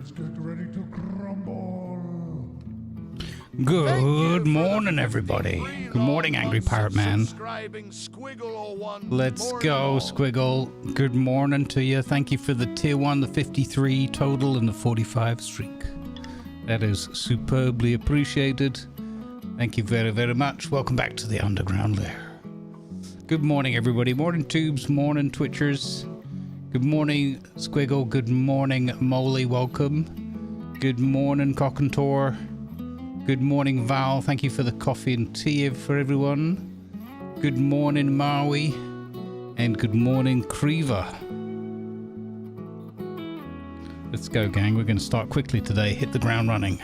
Let's get ready to grumble. Good morning, everybody. Good morning, Angry Pirate Man. Let's go, Squiggle. Good morning to you. Thank you for the tier 1, the 53 total, and the 45 streak. That is superbly appreciated. Thank you very, very much. Welcome back to the underground lair. Good morning, everybody. Morning, tubes. Morning, twitchers. Good morning, Squiggle. Good morning, Molly. Welcome. Good morning, Cockentor. Good morning, Val. Thank you for the coffee and tea for everyone. Good morning, Maui. And good morning, Creeva. Let's go, gang. We're going to start quickly today. Hit the ground running.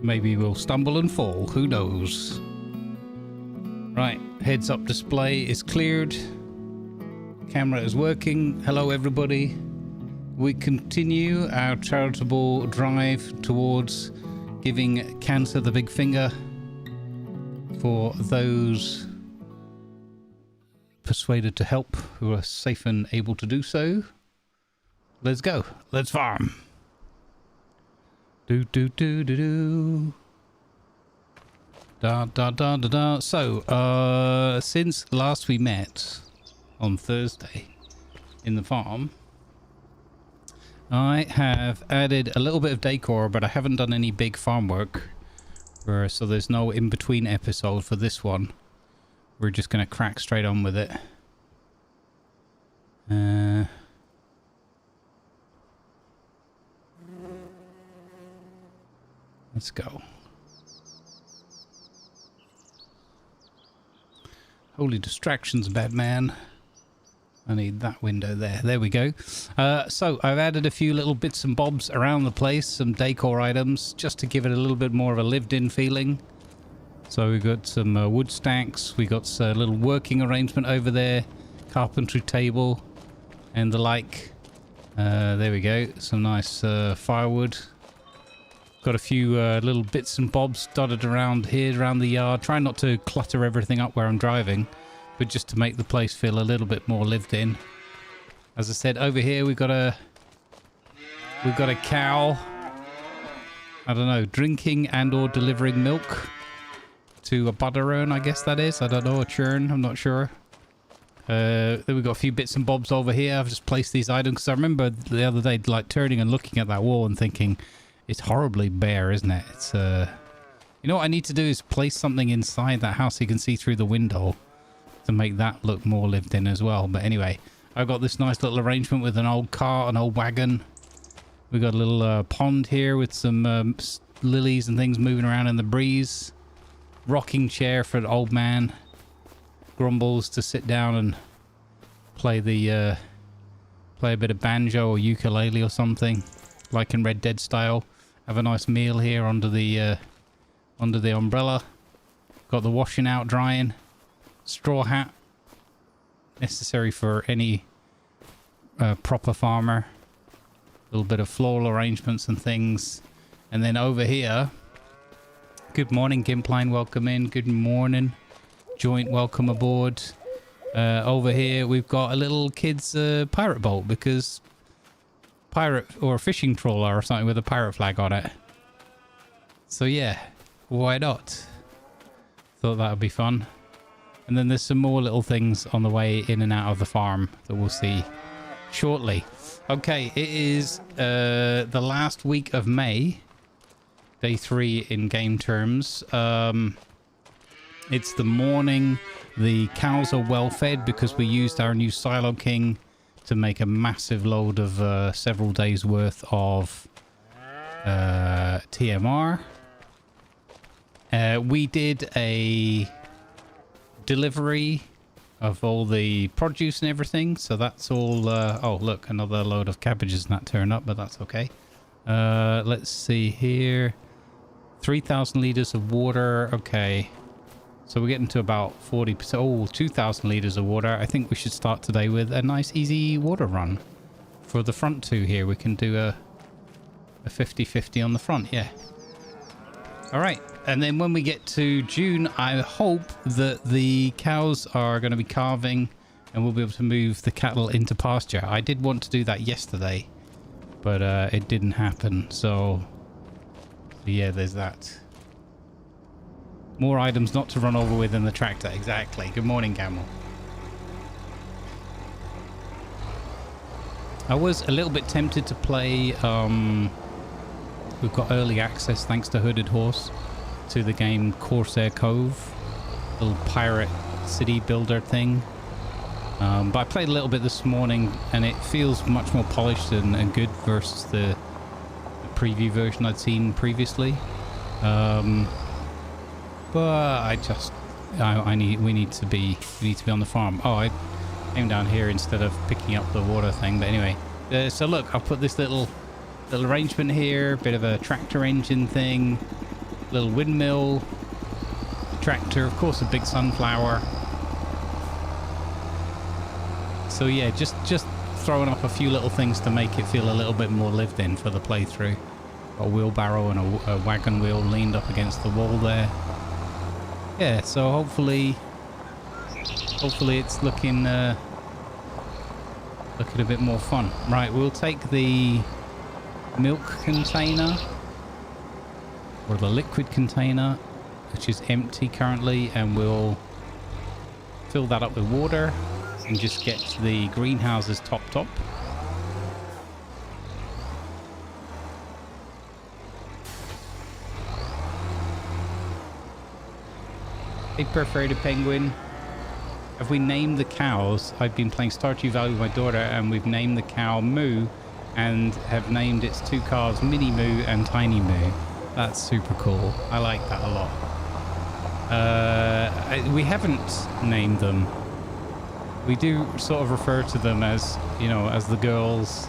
Maybe we'll stumble and fall. Who knows? Right. Heads up display is cleared. Camera is working. Hello, everybody. We continue our charitable drive towards giving cancer the big finger for those persuaded to help who are safe and able to do so. Let's go. Let's farm. Do do do do do. Da da da da da. So, since last we met on Thursday in the farm, I have added a little bit of decor, but I haven't done any big farm work. So there's no in-between episode for this one. We're just going to crack straight on with it. Let's go. Holy distractions, Batman. I need that window there. There we go. So I've added a few little bits and bobs around the place, some decor items, just to give it a little bit more of a lived-in feeling. So we've got some wood stacks. We got a little working arrangement over there, carpentry table, and the like. There we go. Some nice firewood. Got a few little bits and bobs dotted around here, around the yard. Try not to clutter everything up where I'm driving, but just to make the place feel a little bit more lived in. As I said, over here we've got a cow. I don't know, drinking and or delivering milk to a butter urn, I guess that is. I don't know, a churn, I'm not sure. Then we've got a few bits and bobs over here. I've just placed these items because I remember the other day like turning and looking at that wall and thinking, it's horribly bare, isn't it? It's you know what I need to do is place something inside that house so you can see through the window to make that look more lived in as well. But anyway, I've got this nice little arrangement with an old car, an old wagon. We've got a little pond here with some lilies and things moving around in the breeze. Rocking chair for an old man. Grumbles to sit down and play the play a bit of banjo or ukulele or something, like in Red Dead style. Have a nice meal here under the umbrella. Got the washing out, drying. Straw hat, necessary for any proper farmer. A little bit of floral arrangements and things. And then over here, good morning, Gimpline, welcome in. Good morning, Joint, welcome aboard. Over here, we've got a little kid's pirate boat, because pirate or fishing trawler or something with a pirate flag on it. So yeah, why not? Thought that would be fun. And then there's some more little things on the way in and out of the farm that we'll see shortly. Okay, it is the last week of May. Day 3 in game terms. It's the morning. The cows are well fed because we used our new Silo King to make a massive load of several days worth of TMR. We did a delivery of all the produce and everything, so that's all. Oh look, another load of cabbages not turned up, but that's okay. Let's see here, 3,000 liters of water. Okay, so we're getting to about 40%. Oh, 2,000 liters of water. I think we should start today with a nice easy water run for the front two here. We can do a 50-50 on the front. Yeah, all right. And then when we get to June, I hope that the cows are going to be calving and we'll be able to move the cattle into pasture. I did want to do that yesterday, but it didn't happen. So yeah, there's that. More items not to run over with in the tractor. Exactly. Good morning, Camel. I was a little bit tempted to play. We've got early access thanks to Hooded Horse to the game Corsair Cove, little pirate city builder thing. But I played a little bit this morning and it feels much more polished and good versus the preview version I'd seen previously. But we need to be on the farm. Oh, I came down here instead of picking up the water thing. But anyway, so look, I've put this little arrangement here, bit of a tractor engine thing, little windmill, tractor, of course a big sunflower. So yeah, just throwing up a few little things to make it feel a little bit more lived in for the playthrough. Got a wheelbarrow and a wagon wheel leaned up against the wall there. Yeah, so hopefully it's looking a bit more fun. Right, we'll take the milk container or the liquid container, which is empty currently, and we'll fill that up with water and just get the greenhouses topped up. Hey, perforated penguin. Have we named the cows? I've been playing Stardew Valley with my daughter and we've named the cow Moo and have named its two calves Mini Moo and Tiny Moo. That's super cool. I like that a lot. We haven't named them. We do sort of refer to them as, you know, as the girls,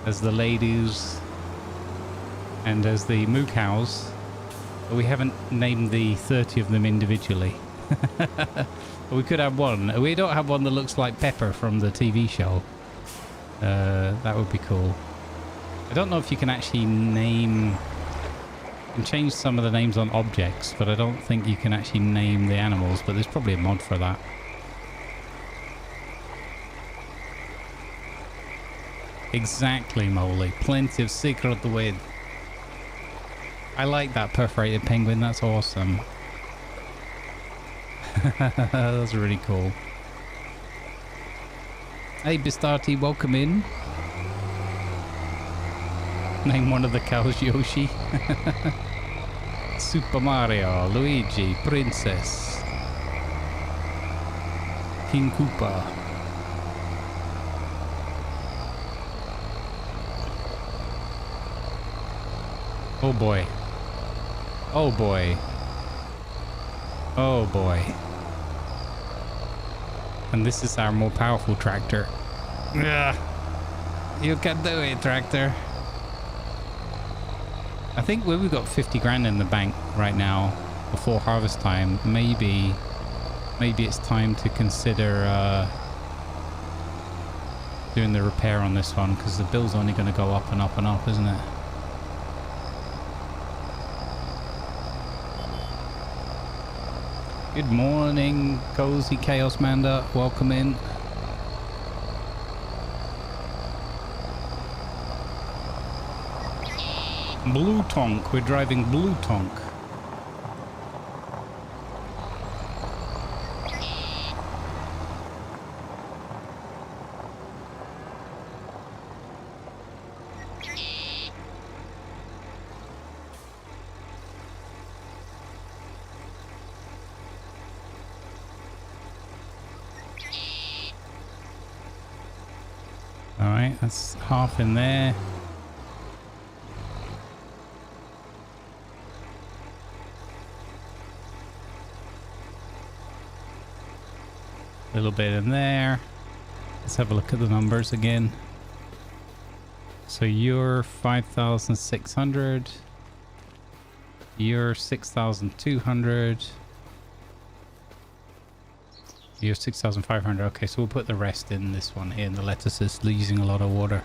as the ladies, and as the moo cows. But we haven't named the 30 of them individually. We could have one. We don't have one that looks like Pepper from the TV show. That would be cool. I don't know if you can actually name... You can change some of the names on objects, but I don't think you can actually name the animals, but there's probably a mod for that. Exactly, Molly. Plenty of secret with. I like that perforated penguin. That's awesome. That's really cool. Hey, Bistati, welcome in. Name one of the cows Yoshi. Super Mario, Luigi, Princess, King Koopa. Oh boy. Oh boy. Oh boy. And this is our more powerful tractor. Ugh. You can do it, tractor. I think we've got 50 grand in the bank right now before harvest time. Maybe it's time to consider doing the repair on this one, because the bill's only going to go up and up and up, isn't it? Good morning, Cozy Chaos Manda. Welcome in. Blue Tonk. We're driving Blue Tonk. Alright, that's half in there. A little bit in there. Let's have a look at the numbers again. So you're 5,600. You're 6,200. You're 6,500. Okay, so we'll put the rest in this one here. And the lettuce is using a lot of water.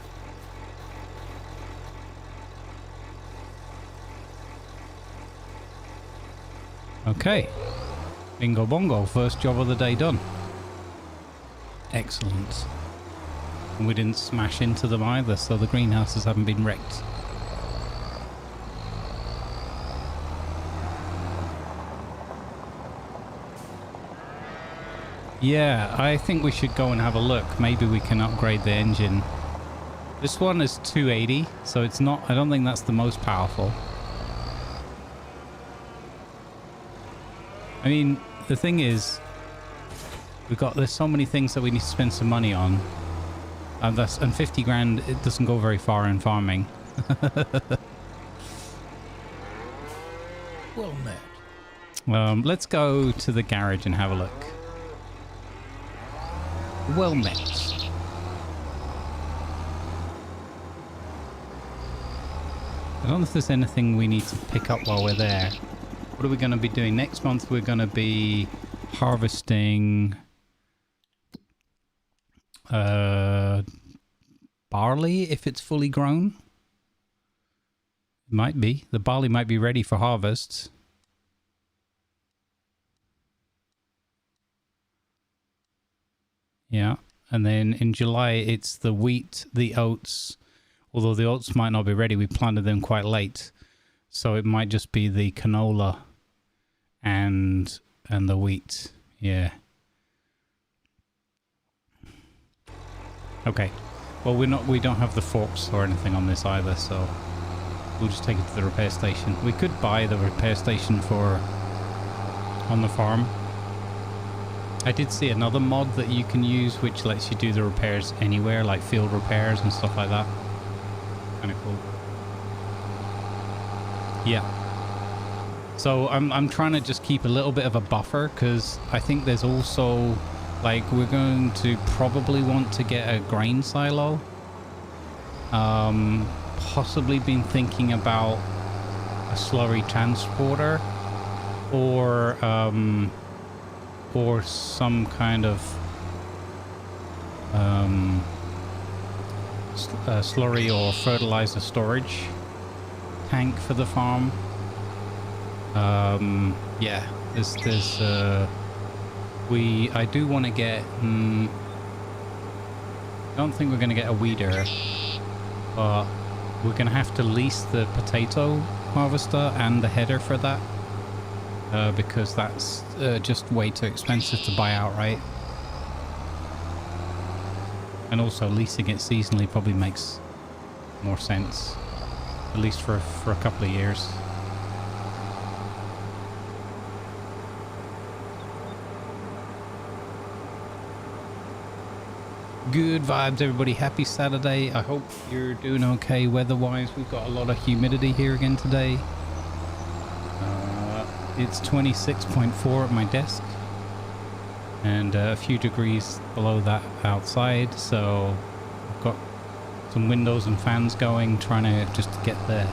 Okay. Bingo bongo. First job of the day done. Excellent. And we didn't smash into them either, so the greenhouses haven't been wrecked. Yeah, I think we should go and have a look. Maybe we can upgrade the engine. This one is 280, so it's not... I don't think that's the most powerful. I mean, the thing is, there's so many things that we need to spend some money on. And 50 grand, it doesn't go very far in farming. Well met. Let's go to the garage and have a look. Well met. I don't know if there's anything we need to pick up while we're there. What are we going to be doing? Next month we're going to be harvesting barley if it's fully grown. Might be. The barley might be ready for harvest. Yeah. And then in July it's the wheat, the oats. Although the oats might not be ready. We planted them quite late. So it might just be the canola and the wheat. Yeah. Okay. Well, we don't have the forks or anything on this either, so we'll just take it to the repair station. We could buy the repair station on the farm. I did see another mod that you can use which lets you do the repairs anywhere, like field repairs and stuff like that. Kind of cool. Yeah. So I'm trying to just keep a little bit of a buffer because I think there's also, like, we're going to probably want to get a grain silo. Possibly been thinking about a slurry transporter or some kind of slurry or fertilizer storage tank for the farm. Yeah, I do want to get I don't think we're going to get a weeder, but we're going to have to lease the potato harvester and the header for that, because that's just way too expensive to buy outright. And also leasing it seasonally probably makes more sense, at least for a couple of years. Good vibes, everybody. Happy Saturday. I hope you're doing okay weather-wise. We've got a lot of humidity here again today. It's 26.4 at my desk and a few degrees below that outside, so I've got some windows and fans going, trying to just get the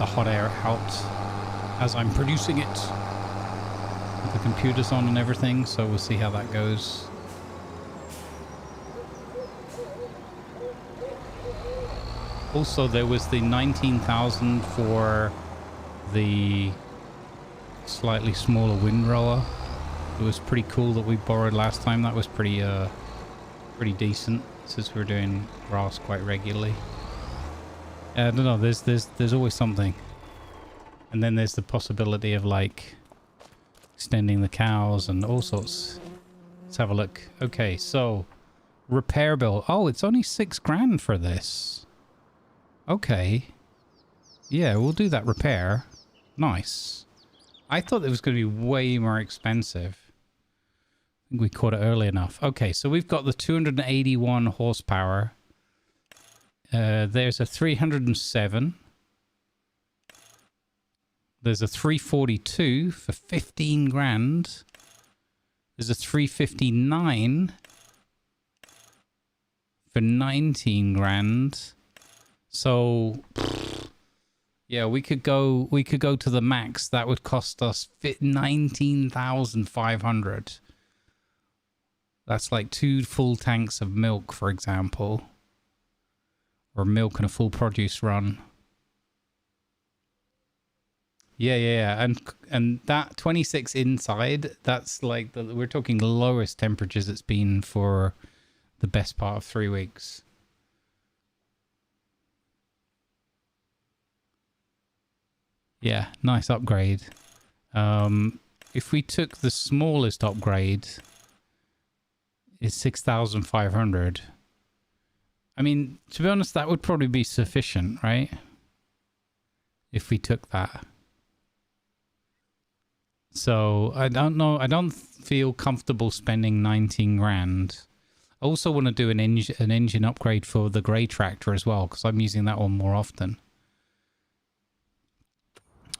hot air out as I'm producing it. The computer's on and everything, so we'll see how that goes. Also, there was the 19,000 for the slightly smaller windrower. It was pretty cool that we borrowed last time. That was pretty decent since we're doing grass quite regularly. I don't know. There's always something, and then there's the possibility of like extending the cows and all sorts. Let's have a look. Okay, so repair bill. Oh, it's only 6 grand for this. Okay. Yeah, we'll do that repair. Nice. I thought it was going to be way more expensive. I think we caught it early enough. Okay, so we've got the 281 horsepower. There's a 307. There's a 342 for 15 grand. There's a 359 for 19 grand. So, yeah, we could go to the max. That would cost us 19,500. That's like 2 full tanks of milk, for example, or milk and a full produce run. Yeah, and that 26 inside. That's like we're talking the lowest temperatures it's been for the best part of 3 weeks. Yeah, nice upgrade. If we took the smallest upgrade, it's 6,500. I mean, to be honest, that would probably be sufficient, right? If we took that. So, I don't know. I don't feel comfortable spending 19 grand. I also want to do an engine upgrade for the grey tractor as well, because I'm using that one more often.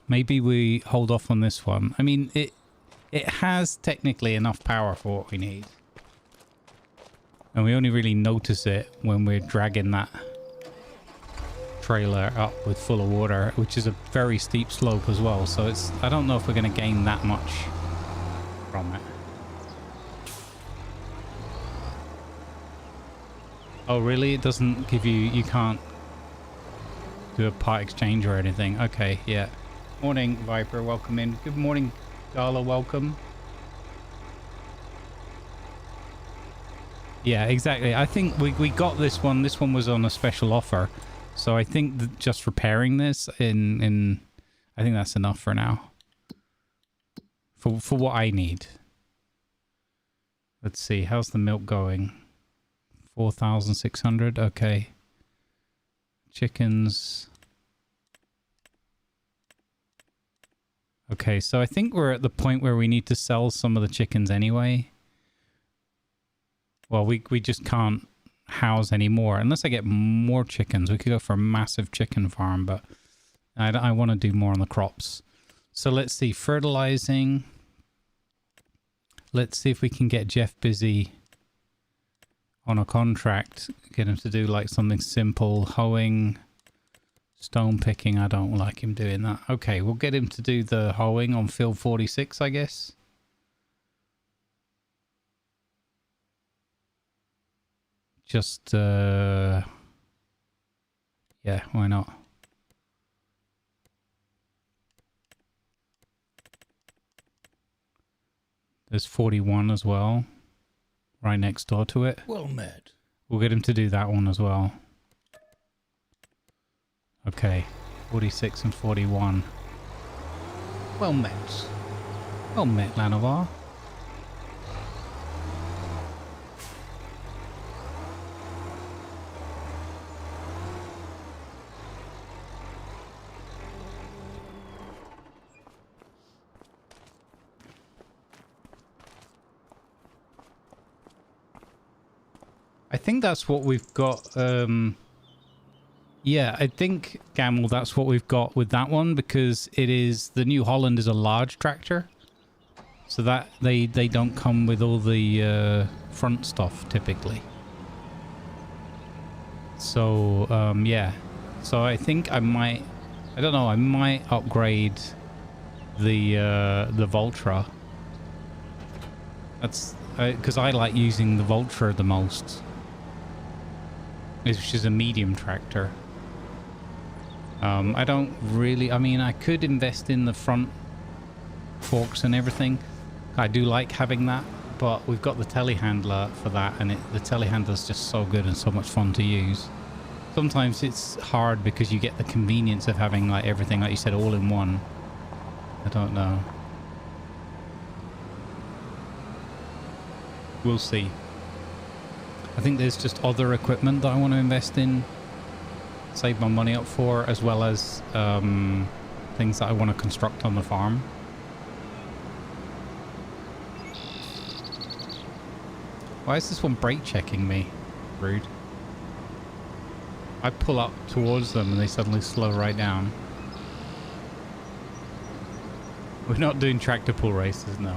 Maybe we hold off on this one. I mean, it has technically enough power for what we need. And we only really notice it when we're dragging that trailer up with full of water, which is a very steep slope as well. So it's, I don't know if we're going to gain that much from it. Oh, really? It doesn't give you, you can't do a part exchange or anything. Okay, yeah. Morning, Viper, welcome in. Good morning, Gala, welcome. Yeah, exactly. I think we got this one. This one was on a special offer. So I think that just repairing this in I think that's enough for now. For what I need. Let's see, how's the milk going? 4,600, okay. Chickens. Okay, so I think we're at the point where we need to sell some of the chickens anyway. Well, we just can't house anymore. Unless I get more chickens. We could go for a massive chicken farm, but I want to do more on the crops. So let's see, fertilizing. Let's see if we can get Jeff busy on a contract. Get him to do like something simple. Hoeing, stone picking. I don't like him doing that. Okay, we'll get him to do the hoeing on field 46, I guess. Just, yeah, why not? There's 41 as well, right next door to it. Well met. We'll get him to do that one as well. Okay, 46 and 41. Well met. Well met, Lanovar. I think that's what we've got. Yeah, I think, Gamble, that's what we've got with that one, because it is, the New Holland is a large tractor. So that they don't come with all the front stuff typically. So yeah. So I think I might, I don't know, I might upgrade the Voltra. That's because I like using the Voltra the most. Which is a medium tractor. I don't really, I mean, I could invest in the front forks and everything. I do like having that, but we've got the telehandler for that, and the telehandler is just so good and so much fun to use. Sometimes it's hard because you get the convenience of having like everything, like you said, all in one. I don't know. We'll see. I think there's just other equipment that I want to invest in, save my money up for, as well as things that I want to construct on the farm. Why is this one brake checking me? Rude. I pull up towards them and they suddenly slow right down. We're not doing tractor pull races, no.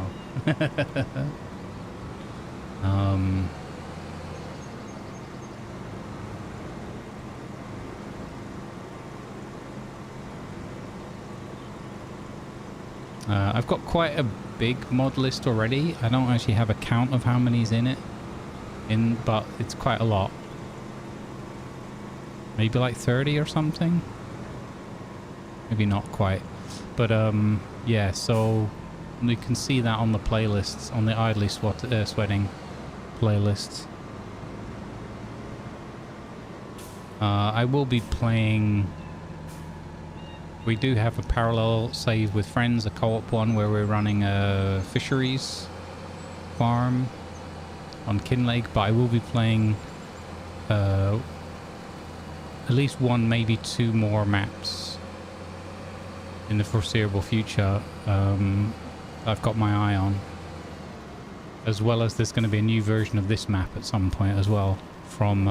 I've got quite a big mod list already. I don't actually have a count of how many's in it, but it's quite a lot. Maybe like 30 or something. Maybe not quite, but yeah. So you can see that on the playlists, on the Idly sweating playlists. I will be playing... We do have a parallel save with friends, a co-op one, where we're running a fisheries farm on Kinlake, but I will be playing at least one, maybe two more maps in the foreseeable future. I've got my eye on, as well as there's going to be a new version of this map at some point as well, from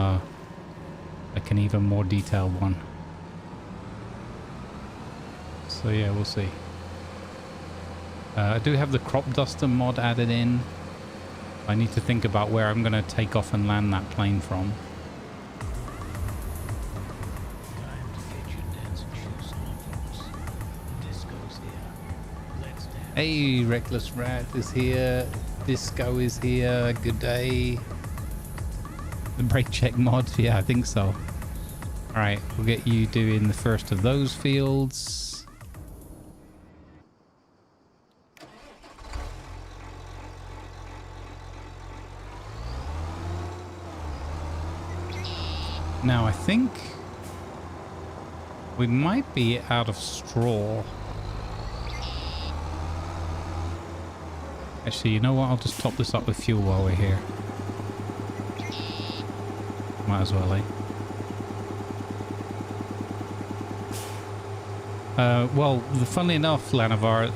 like an even more detailed one. So yeah, we'll see. I do have the crop duster mod added in. I need to think about where I'm going to take off and land that plane from. Hey, Reckless Rat is here. Disco is here. Good day. The brake check mod? Yeah, I think so. Alright, we'll get you doing the first of those fields. Now, I think we might be out of straw. Actually, you know what? I'll just top this up with fuel while we're here. Might as well, eh? Well, funnily enough, Lanavar,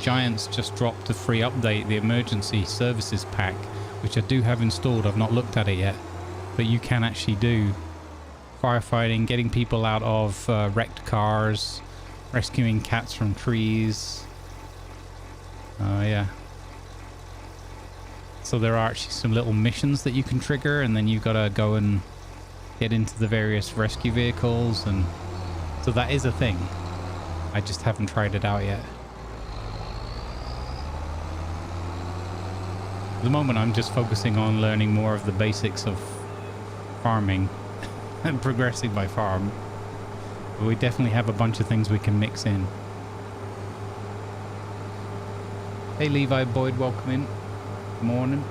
Giants just dropped a free update, the emergency services pack, which I do have installed. I've not looked at it yet. But you can actually do firefighting, getting people out of wrecked cars, rescuing cats from trees. Yeah. So there are actually some little missions that you can trigger, and then you've got to go and get into the various rescue vehicles, and so that is a thing. I just haven't tried it out yet. At the moment, I'm just focusing on learning more of the basics of farming and progressing my farm, but we definitely have a bunch of things we can mix in. Hey Levi Boyd, welcome in. Good morning.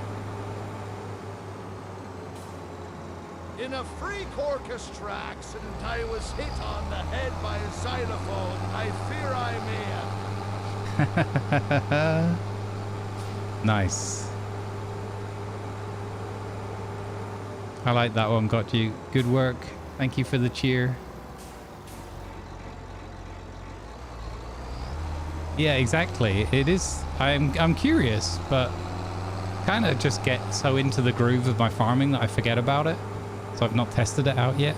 In a freak orchestra accident, I was hit on the head by a xylophone. I fear I may have. Nice. I like that one, got you. Good work. Thank you for the cheer. Yeah, exactly. It is. I'm curious, but kind of just get so into the groove of my farming that I forget about it. So I've not tested it out yet.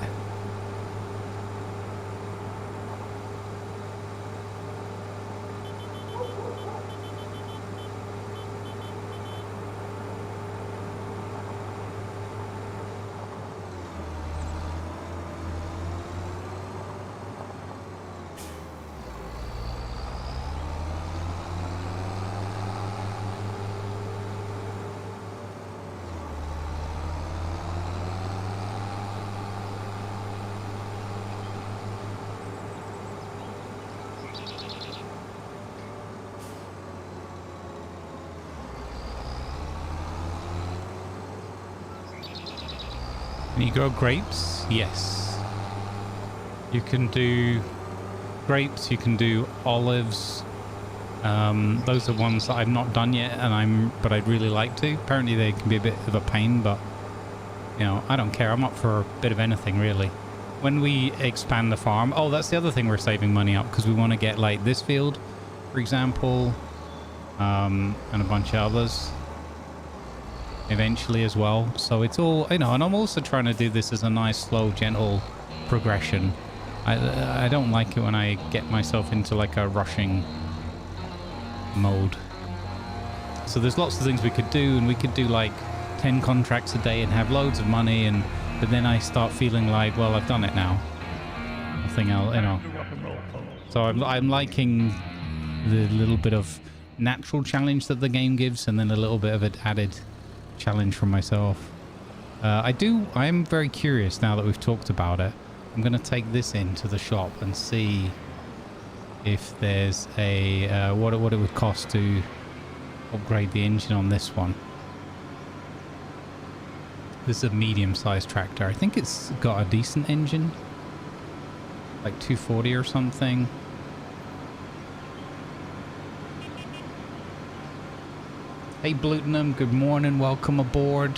Can you grow grapes? Yes. You can do grapes, you can do olives. Those are ones that I've not done yet, but I'd really like to. Apparently they can be a bit of a pain, but you know, I don't care. I'm up for a bit of anything really. When we expand the farm, oh, that's the other thing we're saving money up, because we want to get like this field, for example, and a bunch of others eventually as well. So it's all, you know, and I'm also trying to do this as a nice, slow, gentle progression. I don't like it when I get myself into like a rushing mode. So there's lots of things we could do, and we could do like 10 contracts a day and have loads of money, but then I start feeling like, well, I've done it now. Nothing else, you know. So I'm liking the little bit of natural challenge that the game gives, and then a little bit of an added challenge from myself. I'm very curious now that we've talked about it. I'm going to take this into the shop and see if there's a what it would cost to upgrade the engine on this one. This is a medium-sized tractor. I think it's got a decent engine. Like 240 or something. Hey Blutenham, good morning, welcome aboard.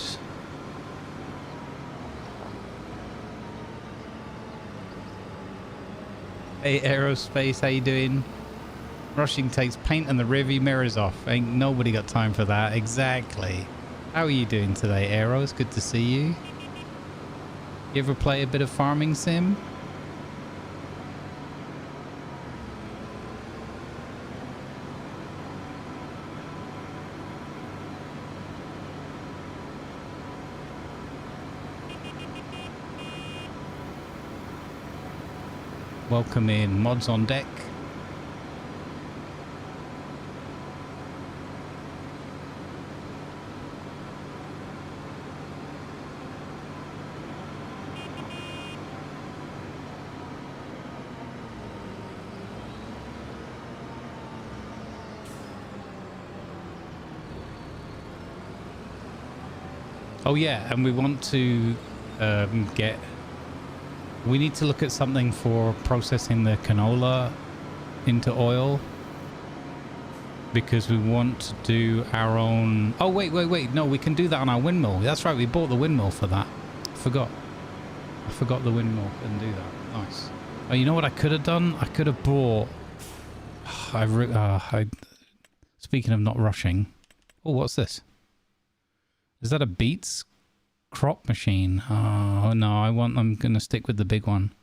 Hey Aerospace, how you doing? Rushing takes paint and the rearview mirrors off. Ain't nobody got time for that. Exactly. How are you doing today, Aero? It's good to see you. You ever play a bit of farming sim? Welcome in, mods on deck. Oh yeah, and we want to we need to look at something for processing the canola into oil, because we want to do our own... Oh, wait. No, we can do that on our windmill. That's right, we bought the windmill for that. I forgot the windmill and do that. Nice. Oh, you know what I could have done? I could have bought... Speaking of not rushing... Oh, what's this? Is that a Beats crop machine? Oh, no, I'm going to stick with the big one.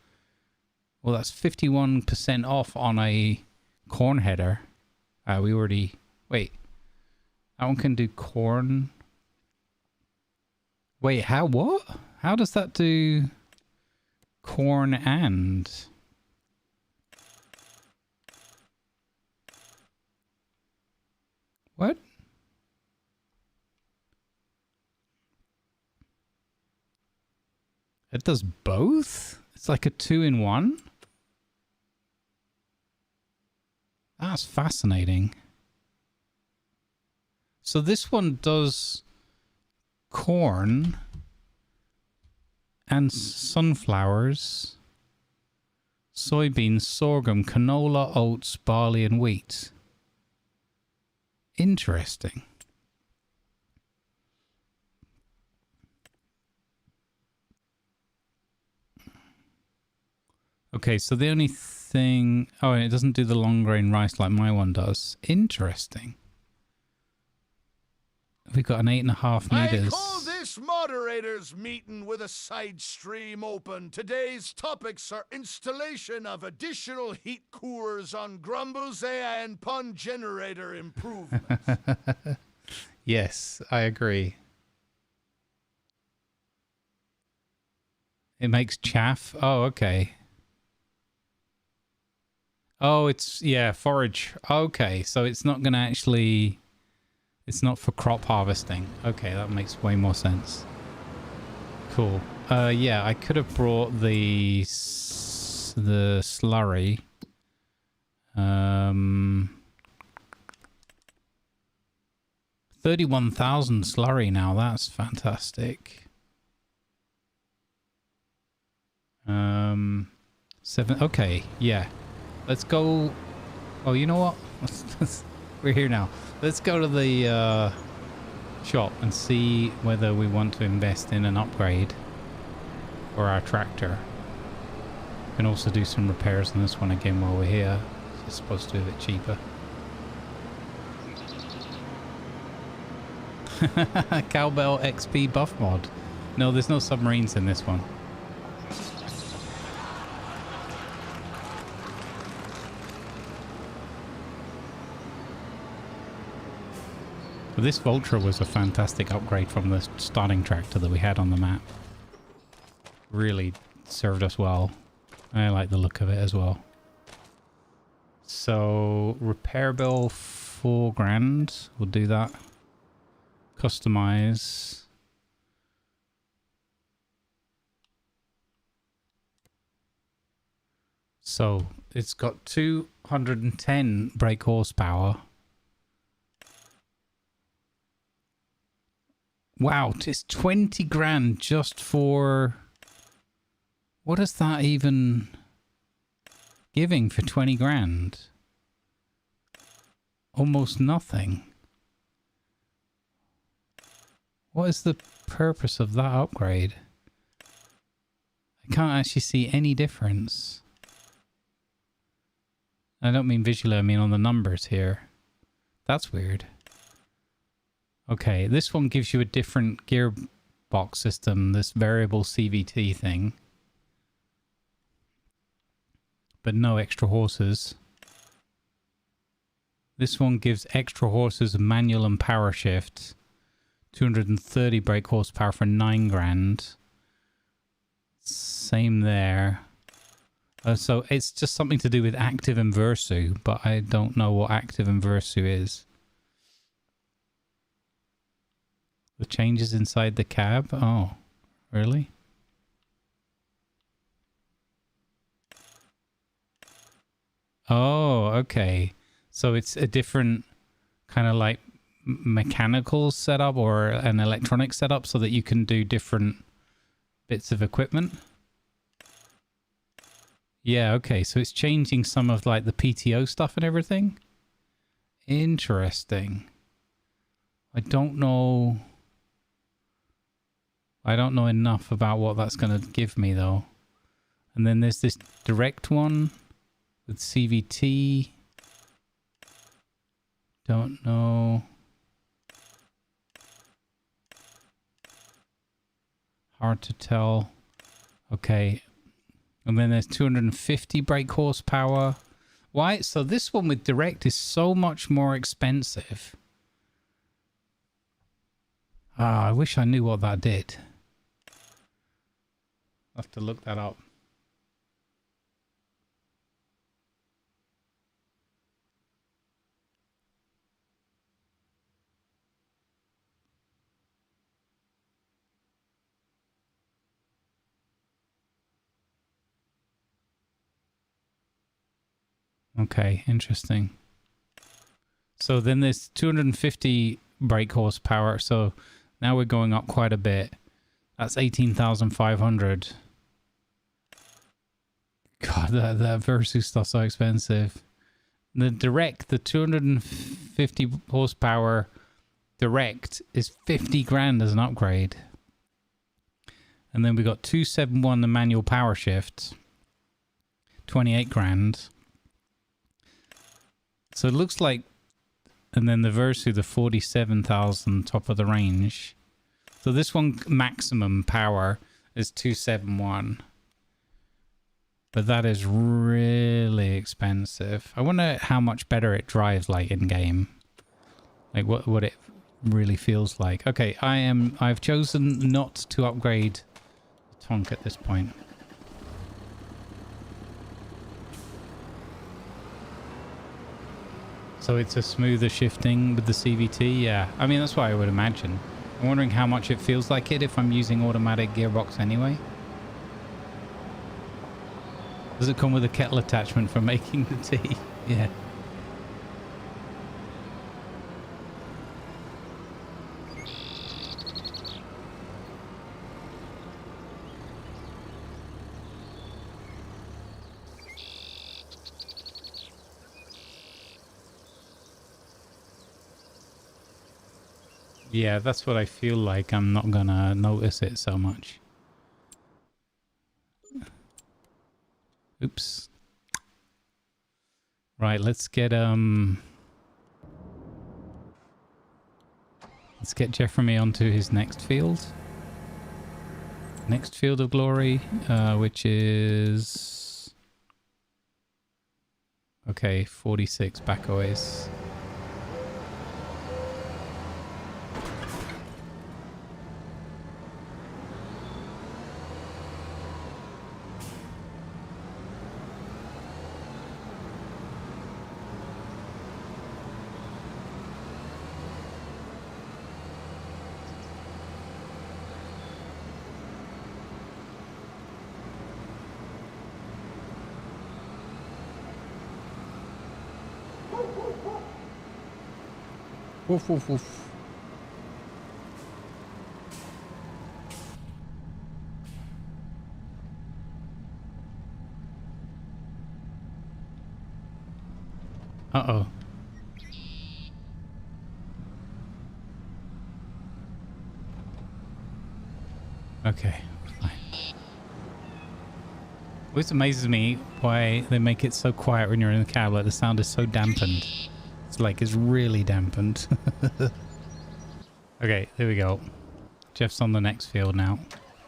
Well, that's 51% off on a corn header. We already... Wait. That one can do corn. Wait, what? How does that do corn and... What? It does both? It's like a 2-in-1? That's fascinating. So this one does corn and sunflowers, soybeans, sorghum, canola, oats, barley, and wheat. Interesting. Okay, so the only thing... Oh, it doesn't do the long grain rice like my one does. Interesting. We've got an 8.5 meters. I call this moderator's meeting with a side stream open. Today's topics are installation of additional heat coolers on Grumbles AI and pun generator improvements. Yes, I agree. It makes chaff? Oh, okay. Oh, it's, yeah, forage. Okay, so it's not going to actually... It's not for crop harvesting. Okay, that makes way more sense. Cool. Yeah, I could have brought the slurry. 31,000 slurry now. That's fantastic. 7. Okay, yeah. Let's go. Oh, you know what? We're here now. Let's go to the shop and see whether we want to invest in an upgrade for our tractor. We can also do some repairs on this one again while we're here. It's supposed to be a bit cheaper. Cowbell XP buff mod. No, there's no submarines in this one. But this Vulture was a fantastic upgrade from the starting tractor that we had on the map. Really served us well. I like the look of it as well. So, repair bill $4,000. We'll do that. Customize. So, it's got 210 brake horsepower. Wow, it's 20 grand just for... What is that even giving for 20 grand? Almost nothing. What is the purpose of that upgrade? I can't actually see any difference. I don't mean visually, I mean on the numbers here. That's weird. Okay, this one gives you a different gearbox system, this variable CVT thing. But no extra horses. This one gives extra horses, manual and power shift. 230 brake horsepower for 9 grand. Same there. So it's just something to do with active and Versu, but I don't know what active and Versu is. The changes inside the cab? Oh, really? Oh, okay. So it's a different kind of like mechanical setup or an electronic setup so that you can do different bits of equipment. Yeah, okay. So it's changing some of like the PTO stuff and everything. Interesting. I don't know enough about what that's going to give me though. And then there's this direct one with CVT. Don't know. Hard to tell. Okay. And then there's 250 brake horsepower. Why? So this one with direct is so much more expensive. Ah, I wish I knew what that did. I'll have to look that up. Okay, interesting. So then there's 250 brake horsepower. So now we're going up quite a bit. That's 18,500. God, that Versus stuff's so expensive. The direct, the 250 horsepower direct is 50 grand as an upgrade. And then we got 271, the manual power shift. 28 grand. So it looks like, and then the Versu, the 47,000 top of the range. So this one maximum power is 271. But that is really expensive. I wonder how much better it drives like in game. Like what it really feels like. Okay, I've chosen not to upgrade the Tonk at this point. So it's a smoother shifting with the CVT, yeah. I mean, that's what I would imagine. I'm wondering how much it feels like it if I'm using automatic gearbox anyway. Does it come with a kettle attachment for making the tea? Yeah. Yeah, that's what I feel like. I'm not gonna notice it so much. Oops. Right, let's get Jeremy onto his next field. Next field of glory, which is okay, 46 back always. Woof, woof, woof. Okay, fine. Always amazes me why they make it so quiet when you're in the cab. Like the sound is so dampened. It's like it's really dampened. Okay, there we go. Jeff's on the next field now.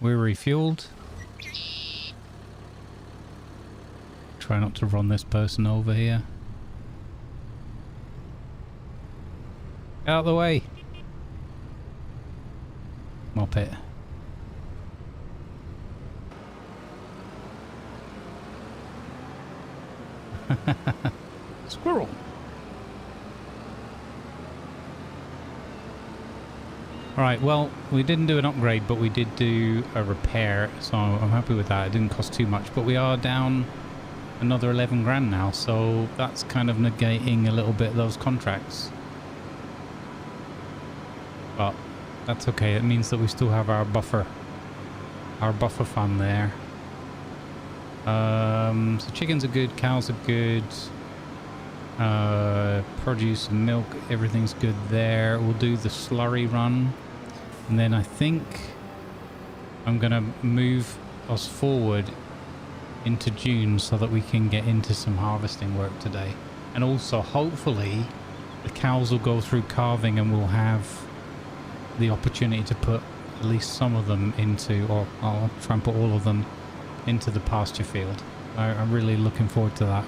We're refueled. Try not to run this person over here. Out of the way. Mop it. Squirrel. Alright, well, we didn't do an upgrade, but we did do a repair, so I'm happy with that. It didn't cost too much, but we are down another 11 grand now, so that's kind of negating a little bit of those contracts. But that's okay. It means that we still have our buffer fund there. So chickens are good, cows are good, produce and milk, everything's good there. We'll do the slurry run, and then I think I'm gonna move us forward into June so that we can get into some harvesting work today. And also hopefully the cows will go through calving and we'll have the opportunity to put at least some of them into, or I'll try and put all of them into the pasture field. I'm really looking forward to that.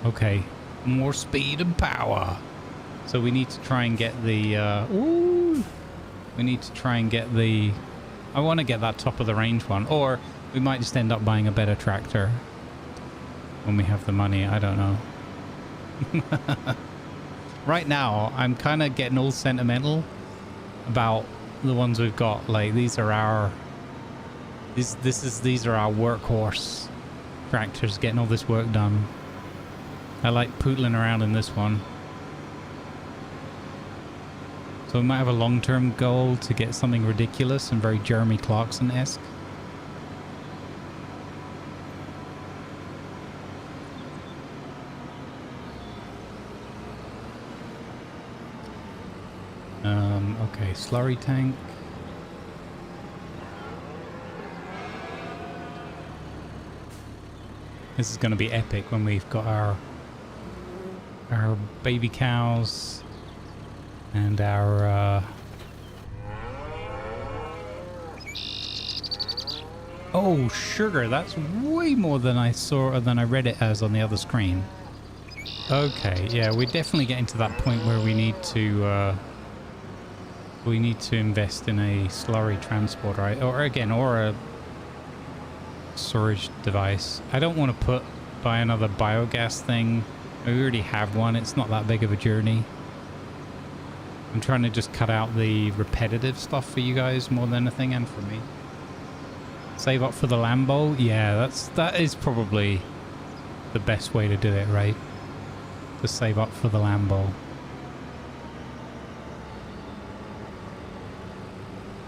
Okay, more speed and power. So we need to try and get the we need to try and get the, I want to get that top of the range one, or we might just end up buying a better tractor when we have the money. I don't know. Right now I'm kind of getting all sentimental about the ones we've got. Like these are our these are our workhorse tractors getting all this work done. I like pootling around in this one. So we might have a long-term goal to get something ridiculous and very Jeremy Clarkson-esque. Okay, slurry tank. This is going to be epic when we've got our baby cows and our oh, sugar. That's way more than I saw, than I read it as on the other screen. Okay, yeah, we're definitely getting to that point where we need to invest in a slurry transporter, right? Or again, or a storage device. I don't want to buy another biogas thing. We already have one. It's not that big of a journey. I'm trying to just cut out the repetitive stuff for you guys more than anything, and for me. Save up for the Lambo. Yeah, that is probably the best way to do it, right? To save up for the Lambo.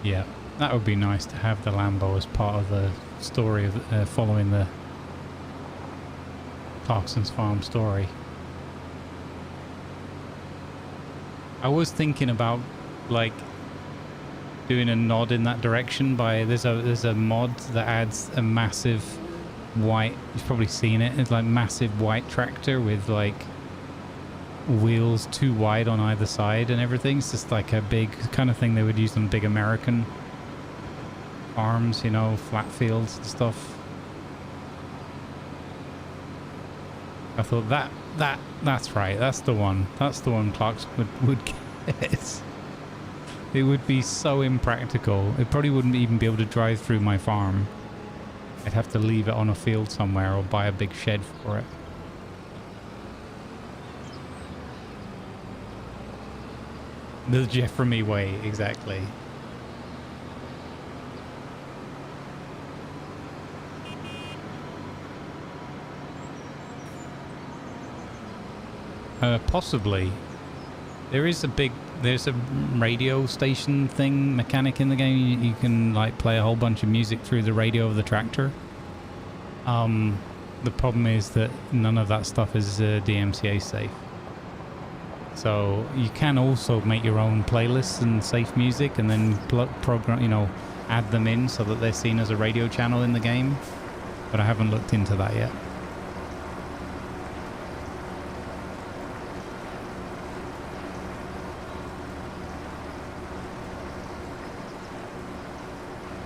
Yeah, that would be nice to have the Lambo as part of the story of following the Clarkson's Farm story. I was thinking about like doing a nod in that direction by there's a mod that adds a massive white, you've probably seen it, it's like massive white tractor with like wheels too wide on either side and everything. It's just like a big kind of thing they would use on big American farms, you know, flat fields and stuff. I thought that's right, that's the one Clark's would get. It would be so impractical. It probably wouldn't even be able to drive through my farm. I'd have to leave it on a field somewhere or buy a big shed for it. The Jeffrey way, exactly. Possibly. There's a radio station thing mechanic in the game. You can like play a whole bunch of music through the radio of the tractor. The problem is that none of that stuff is DMCA safe. So you can also make your own playlists and safe music and then program, you know, add them in so that they're seen as a radio channel in the game. But I haven't looked into that yet.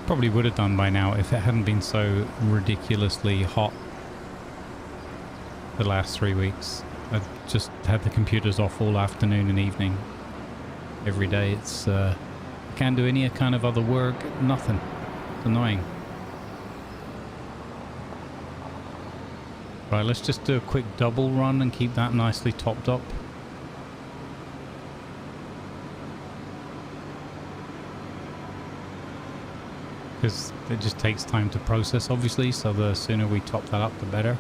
Probably would have done by now if it hadn't been so ridiculously hot the last 3 weeks. I just had the computers off all afternoon and evening every day. It's I can't do any kind of other work, nothing. It's annoying. Right, let's just do a quick double run and keep that nicely topped up. Because it just takes time to process, obviously, so the sooner we top that up, the better.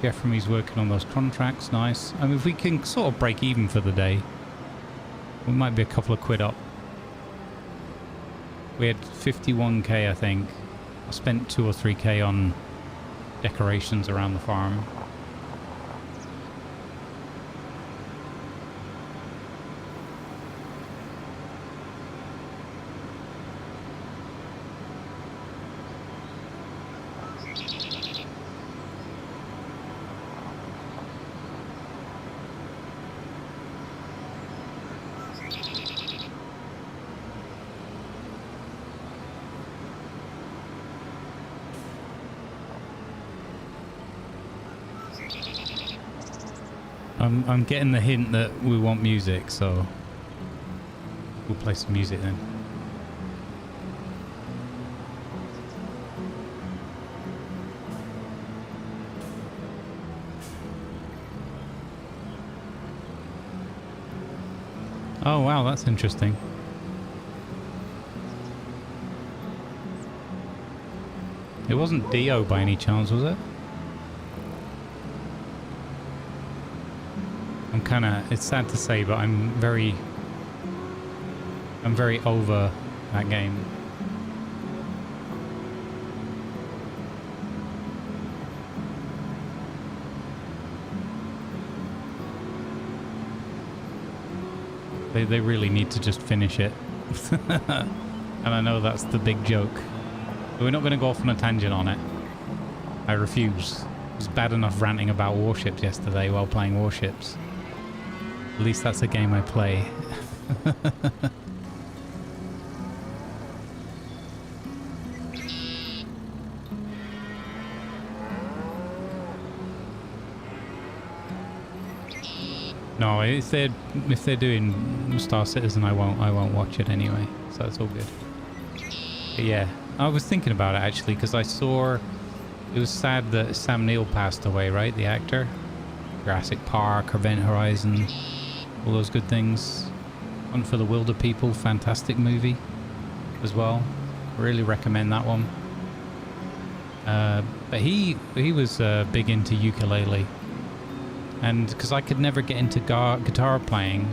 Jeffrey's working on those contracts, nice. I mean, if we can sort of break even for the day, we might be a couple of quid up. We had 51k, I think. I spent 2 or 3k on decorations around the farm. I'm getting the hint that we want music, so we'll play some music then. Oh wow, that's interesting. It wasn't Dio by any chance, was it? It's sad to say, but I'm very over that game. They really need to just finish it. And I know that's the big joke. But we're not going to go off on a tangent on it. I refuse. It was bad enough ranting about warships yesterday while playing warships. At least that's a game I play. No, if they're doing Star Citizen, I won't watch it anyway. So it's all good. But yeah, I was thinking about it actually because I saw it was sad that Sam Neill passed away, right? The actor, Jurassic Park, Event Horizon. All those good things. One for the Wilder People, fantastic movie as well. Really recommend that one. But he was big into ukulele, and because I could never get into guitar playing,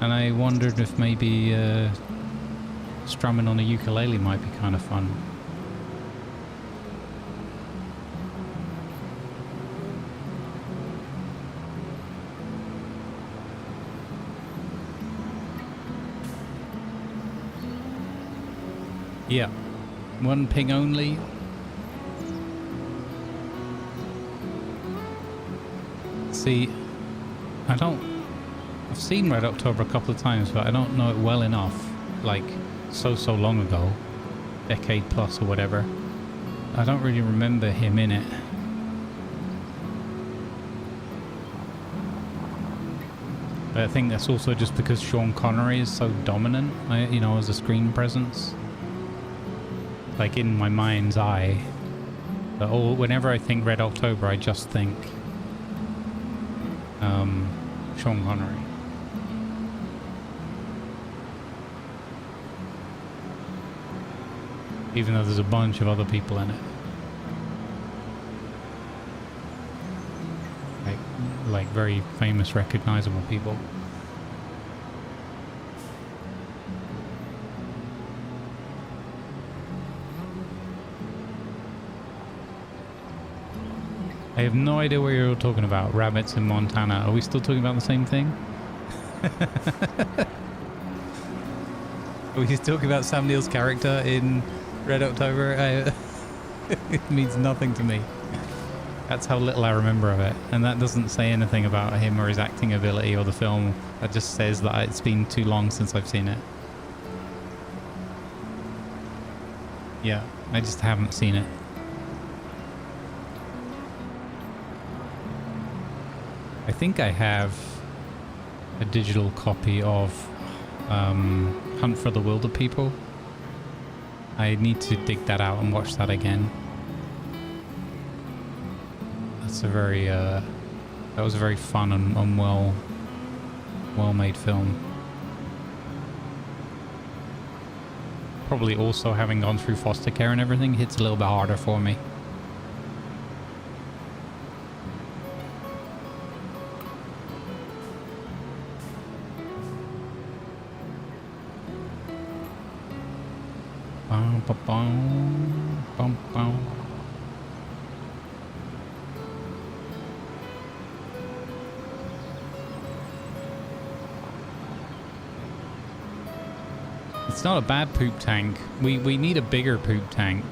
and I wondered if maybe strumming on a ukulele might be kind of fun. Yeah, one ping only. See, I've seen Red October a couple of times, but I don't know it well enough. Like, so long ago, decade plus or whatever. I don't really remember him in it. But I think that's also just because Sean Connery is so dominant, you know, as a screen presence. Like in my mind's eye, but whenever I think Red October, I just think Sean Connery. Even though there's a bunch of other people in it, like very famous, recognizable people. I have no idea what you're talking about. Rabbits in Montana. Are we still talking about the same thing? Are we talking about Sam Neill's character in Red October? It means nothing to me. That's how little I remember of it. And that doesn't say anything about him or his acting ability or the film. That just says that it's been too long since I've seen it. Yeah, I just haven't seen it. I think I have a digital copy of Hunt for the Wilder People. I need to dig that out and watch that again. That's a very that was a very fun and well made film. Probably also having gone through foster care and everything hits a little bit harder for me. It's not a bad poop tank. We need a bigger poop tank.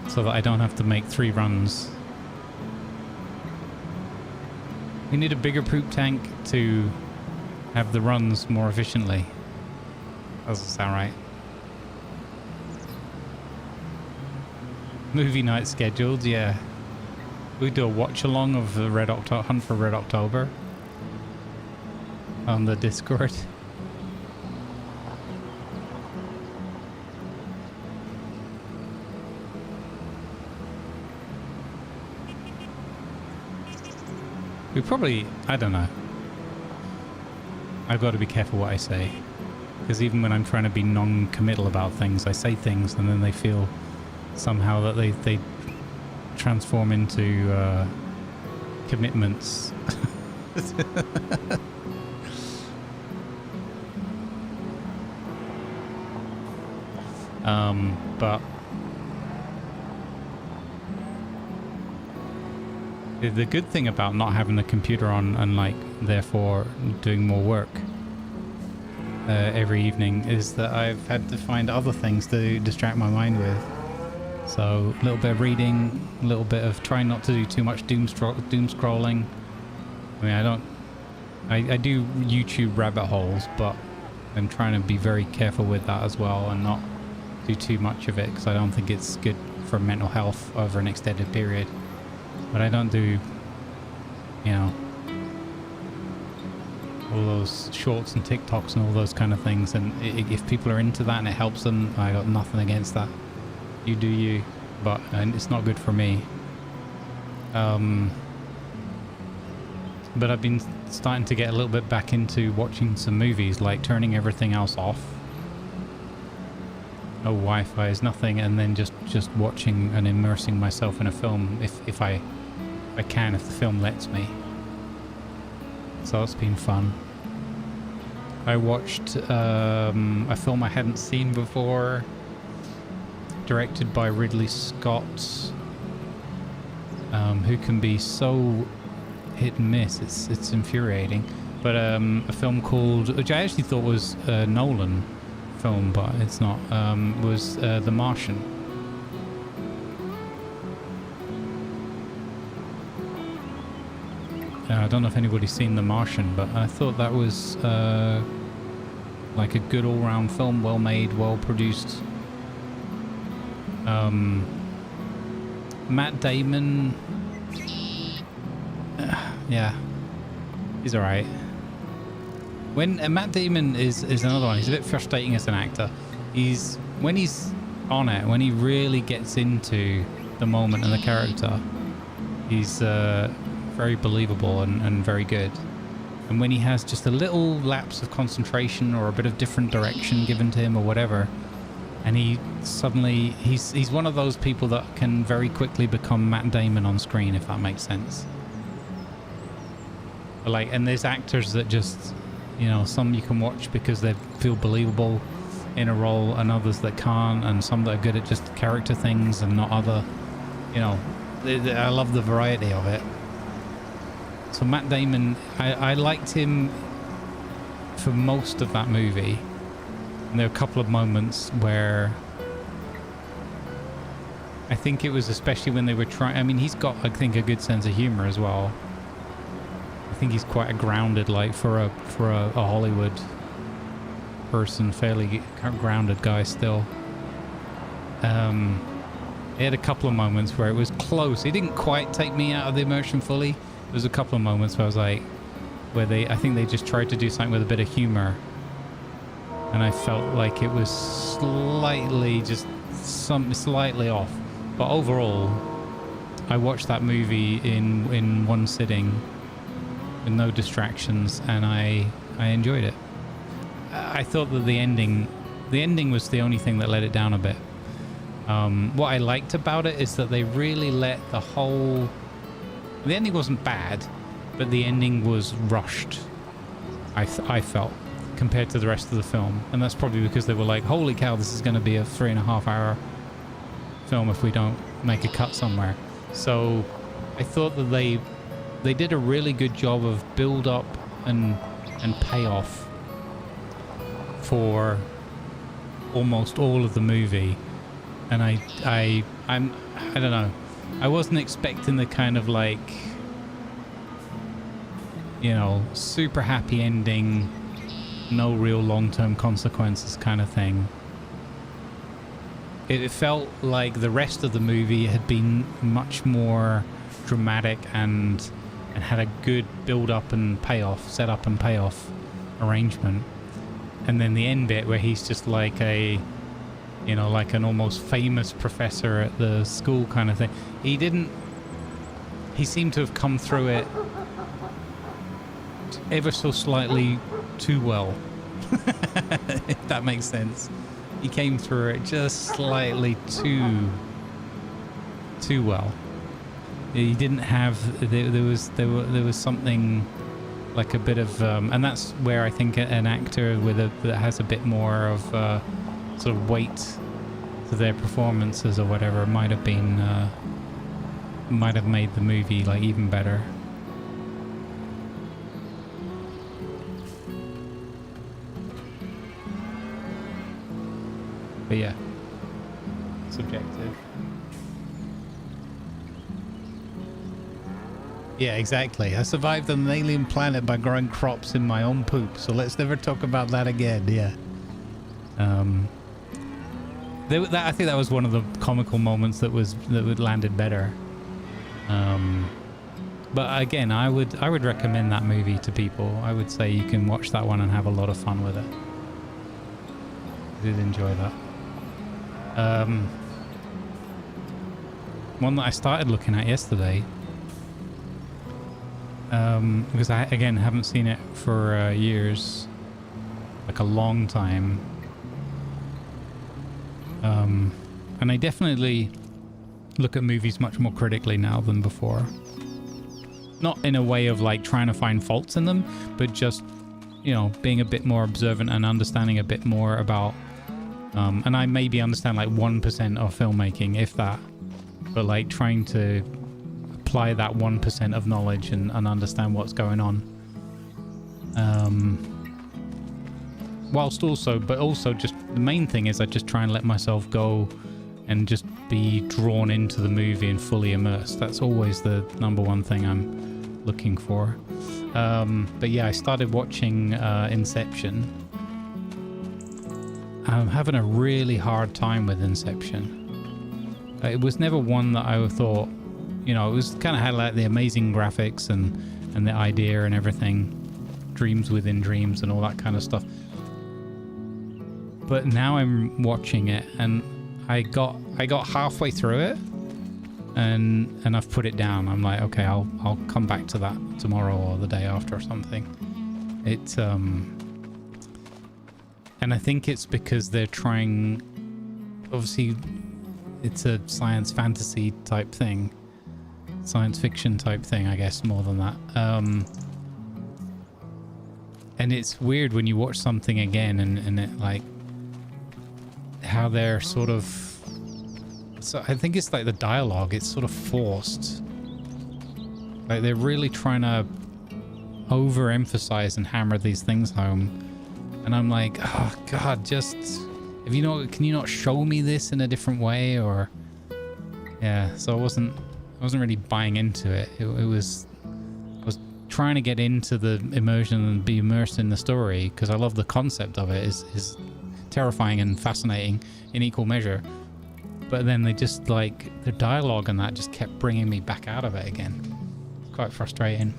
So that I don't have to make 3 runs. We need a bigger poop tank to have the runs more efficiently. Doesn't sound right. Movie night scheduled, yeah. We do a watch along of the Hunt for Red October on the Discord. We probably, I don't know. I've got to be careful what I say. Because even when I'm trying to be non-committal about things, I say things and then they feel somehow that they transform into commitments. But the good thing about not having a computer on and like therefore doing more work every evening is that I've had to find other things to distract my mind with. So a little bit of reading, a little bit of trying not to do too much doom scrolling. I mean, I do YouTube rabbit holes, but I'm trying to be very careful with that as well and not do too much of it because I don't think it's good for mental health over an extended period. But I don't do, you know, all those shorts and TikToks and all those kind of things. And if people are into that and it helps them, I got nothing against that. You do you, but it's not good for me. But I've been starting to get a little bit back into watching some movies, like turning everything else off. No Wi-Fi is nothing, and then just watching and immersing myself in a film if I can, if the film lets me. So it's been fun. I watched a film I hadn't seen before, directed by Ridley Scott, who can be so hit and miss. It's infuriating. But a film called, which I actually thought was a Nolan film, but it's not, was The Martian. I don't know if anybody's seen The Martian, but I thought that was like a good all-round film, well made, well produced. Matt Damon, yeah, he's alright. When Matt Damon is another one. He's a bit frustrating as an actor. When he's on it, when he really gets into the moment and the character, he's very believable and very good. And when he has just a little lapse of concentration or a bit of different direction given to him or whatever, and he suddenly he's one of those people that can very quickly become Matt Damon on screen, if that makes sense. Like, and there's actors that just, you know, some you can watch because they feel believable, in a role and others that can't, and some that are good at just character things and not other, you know, I love the variety of it. So Matt Damon, I liked him for most of that movie. And there were a couple of moments where I think it was especially when they were trying, I mean, he's got, I think, a good sense of humor as well. I think he's quite a grounded, like, for a Hollywood person, fairly grounded guy still. He had a couple of moments where it was close. He didn't quite take me out of the immersion fully. There was a couple of moments where I was like, I think they just tried to do something with a bit of humor, and I felt like it was slightly off. But overall, I watched that movie in one sitting with no distractions, and I enjoyed it. I thought that the ending was the only thing that let it down a bit. What I liked about it is that they really let the ending wasn't bad, but the ending was rushed, I felt, compared to the rest of the film. And that's probably because they were like, holy cow, this is going to be a 3.5 hour film if we don't make a cut somewhere. So I thought that they did a really good job of build up and payoff for almost all of the movie. And I don't know, I wasn't expecting the kind of, like, you know, super happy ending, no real long-term consequences kind of thing. It felt like the rest of the movie had been much more dramatic and had a good build-up and payoff, set-up and payoff arrangement. And then the end bit where he's just like a, you know, like an almost famous professor at the school kind of thing. He seemed to have come through it ever so slightly too well. If that makes sense. He came through it just slightly too well. He didn't have, there was something like a bit of, and that's where I think an actor that has a bit more of sort of weight to their performances or whatever might have made the movie like even better. But yeah, subjective. Yeah, exactly. I survived on an alien planet by growing crops in my own poop, so let's never talk about that again. Yeah. I think that was one of the comical moments that landed better. But again, I would recommend that movie to people. I would say you can watch that one and have a lot of fun with it. I did enjoy that. One that I started looking at yesterday, because I, again, haven't seen it for years, like a long time. And I definitely look at movies much more critically now than before. Not in a way of like trying to find faults in them, but just, you know, being a bit more observant and understanding a bit more about, and I maybe understand like 1% of filmmaking, if that, but like trying to apply that 1% of knowledge and understand what's going on. Whilst also just the main thing is I just try and let myself go and just be drawn into the movie and fully immersed. That's always the number one thing I'm looking for. But yeah, I started watching Inception. I'm having a really hard time with Inception. It was never one that I thought, you know, it was kind of had like the amazing graphics and the idea and everything, dreams within dreams and all that kind of stuff. But now I'm watching it and I got halfway through it and I've put it down. I'm like, okay, I'll come back to that tomorrow or the day after or something. It's and I think it's because they're trying, obviously it's a science fantasy type thing, science fiction type thing, I guess, more than that. And it's weird when you watch something again and it like how they're sort of... So I think it's like the dialogue, it's sort of forced. Like they're really trying to overemphasize and hammer these things home. And I'm like, oh God, just... can you not show me this in a different way? Or... Yeah, so I wasn't really buying into it. I was trying to get into the immersion and be immersed in the story because I love the concept of it. Is terrifying and fascinating in equal measure. But then they just like the dialogue and that just kept bringing me back out of it again. It's quite frustrating.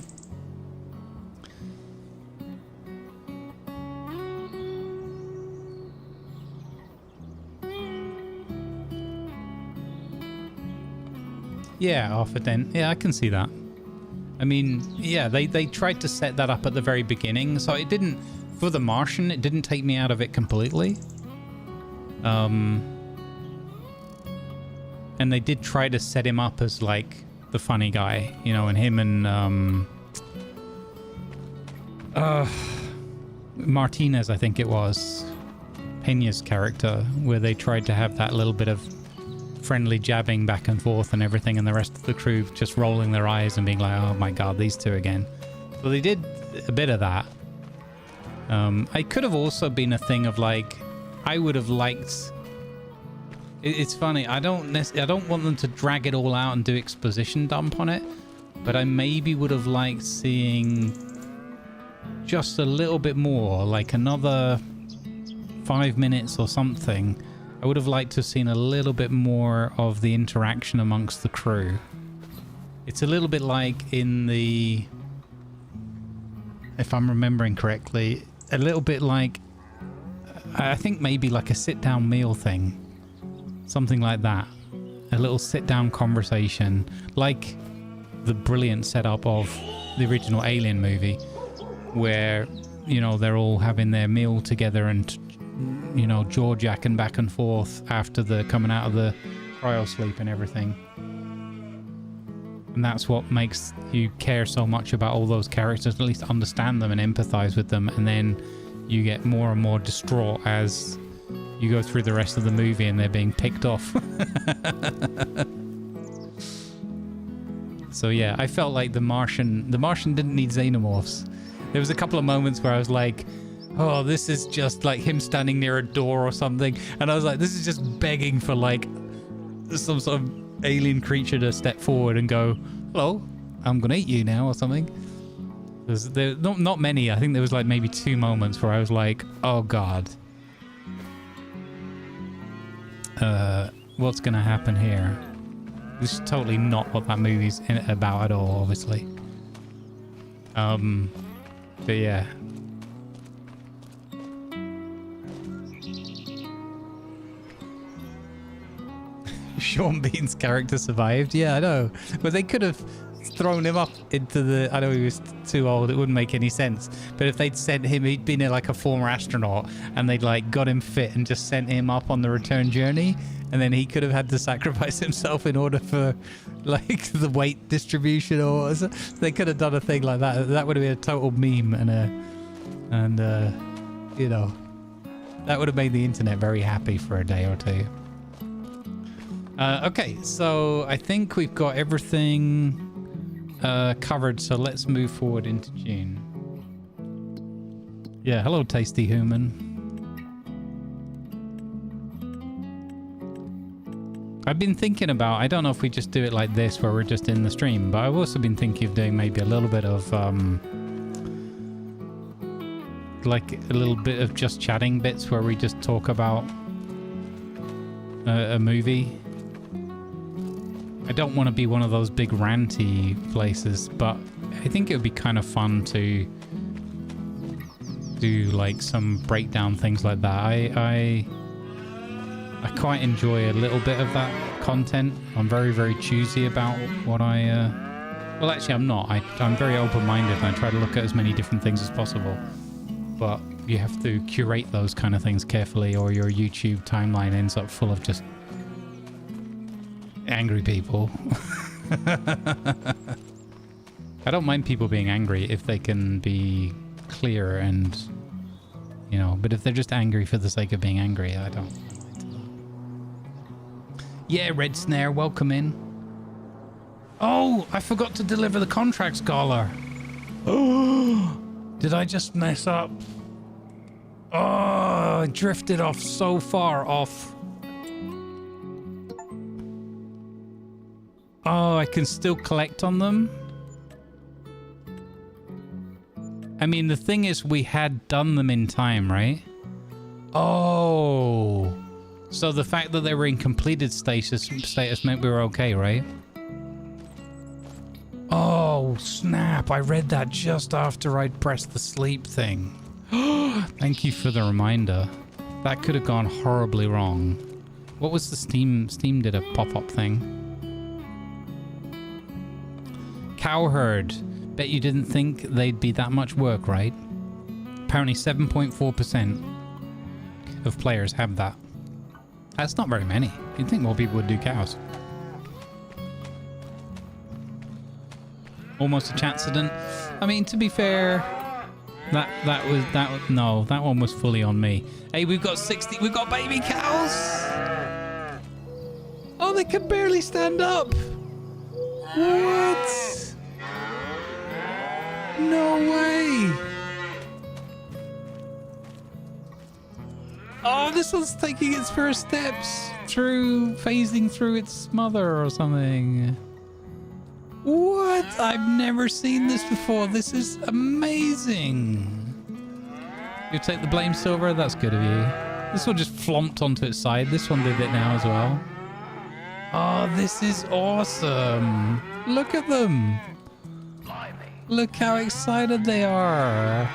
Yeah, Arthur Dent. Yeah, I can see that. I mean, yeah, they tried to set that up at the very beginning, so it didn't... For The Martian, it didn't take me out of it completely. And they did try to set him up as, like, the funny guy, you know, and him and... Martinez, I think it was. Peña's character, where they tried to have that little bit of friendly jabbing back and forth and everything, and the rest of the crew just rolling their eyes and being like, oh my God, these two again. So they did a bit of that. It could have also been a thing of like, I would have liked... It's funny, I don't want them to drag it all out and do exposition dump on it, but I maybe would have liked seeing just a little bit more, like another 5 minutes or something. I would have liked to have seen a little bit more of the interaction amongst the crew. It's a little bit like in the... If I'm remembering correctly, a little bit like... I think maybe like a sit-down meal thing. Something like that. A little sit-down conversation. Like the brilliant setup of the original Alien movie. Where, you know, they're all having their meal together and... you know, jaw-jacking back and forth after the coming out of the cryo sleep and everything. And that's what makes you care so much about all those characters, at least understand them and empathize with them, and then you get more and more distraught as you go through the rest of the movie and they're being picked off. So yeah, I felt like The Martian didn't need xenomorphs. There was a couple of moments where I was like, oh, this is just like him standing near a door or something. And I was like, this is just begging for like some sort of alien creature to step forward and go, hello, I'm going to eat you now or something. There not many. I think there was like maybe 2 moments where I was like, oh God. What's going to happen here? This is totally not what that movie's about at all, obviously. But yeah. Sean Bean's character survived. Yeah, I know. But they could have thrown him up into the... I know he was too old. It wouldn't make any sense. But if they'd sent him... He'd been like a former astronaut. And they'd like got him fit and just sent him up on the return journey. And then he could have had to sacrifice himself in order for like the weight distribution or... They could have done a thing like that. That would have been a total meme and you know... That would have made the internet very happy for a day or two. Okay, so I think we've got everything covered, so let's move forward into June. Yeah, hello, Tasty Human. I've been thinking about, I don't know if we just do it like this where we're just in the stream, but I've also been thinking of doing maybe a little bit of like a little bit of just chatting bits where we just talk about a movie. I don't want to be one of those big ranty places, but I think it would be kind of fun to do like some breakdown things like that. I quite enjoy a little bit of that content. I'm very, very choosy about what I... Well, actually, I'm not. I'm very open-minded and I try to look at as many different things as possible. But you have to curate those kind of things carefully or your YouTube timeline ends up full of just angry people. I don't mind people being angry if they can be clear and, you know, but if they're just angry for the sake of being angry, I don't mind that. Yeah, Red Snare, welcome in. Oh, I forgot to deliver the contract scholar. Oh, did I just mess up? Oh, I drifted off so far off. Oh, I can still collect on them. I mean, the thing is, we had done them in time, right? Oh. So the fact that they were in completed status meant we were okay, right? Oh, snap. I read that just after I'd pressed the sleep thing. Thank you for the reminder. That could have gone horribly wrong. What was the Steam did a pop-up thing? Cowherd. Bet you didn't think they'd be that much work, right? Apparently 7.4% of players have that. That's not very many. You'd think more people would do cows. Almost a chancident. I mean, to be fair, that one was fully on me. Hey, we've got baby cows. Oh, they can barely stand up. What? No way. Oh, this one's taking its first steps through phasing through its mother or something. What? I've never seen this before. This is amazing. You take the blame, Silver? That's good of you. This one just flomped onto its side. This one did it now as well. Oh, this is awesome. Look at them. Look how excited they are.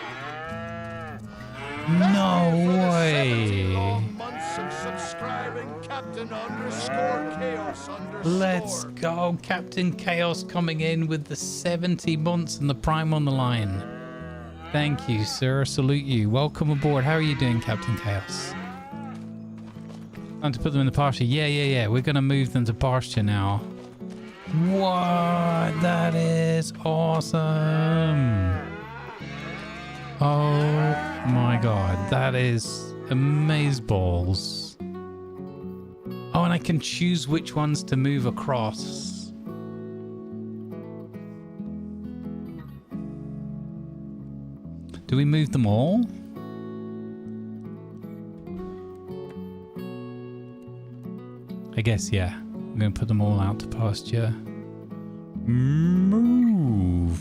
No way. Let's go. Captain Chaos coming in with the 70 months and the Prime on the line. Thank you, sir. Salute you. Welcome aboard. How are you doing, Captain Chaos? Time to put them in the pasture. Yeah. We're going to move them to pasture now. What? That is awesome. Oh my god. That is amazeballs. Oh, and I can choose which ones to move across. Do we move them all? I guess, yeah. I'm going to put them all out to pasture. Move.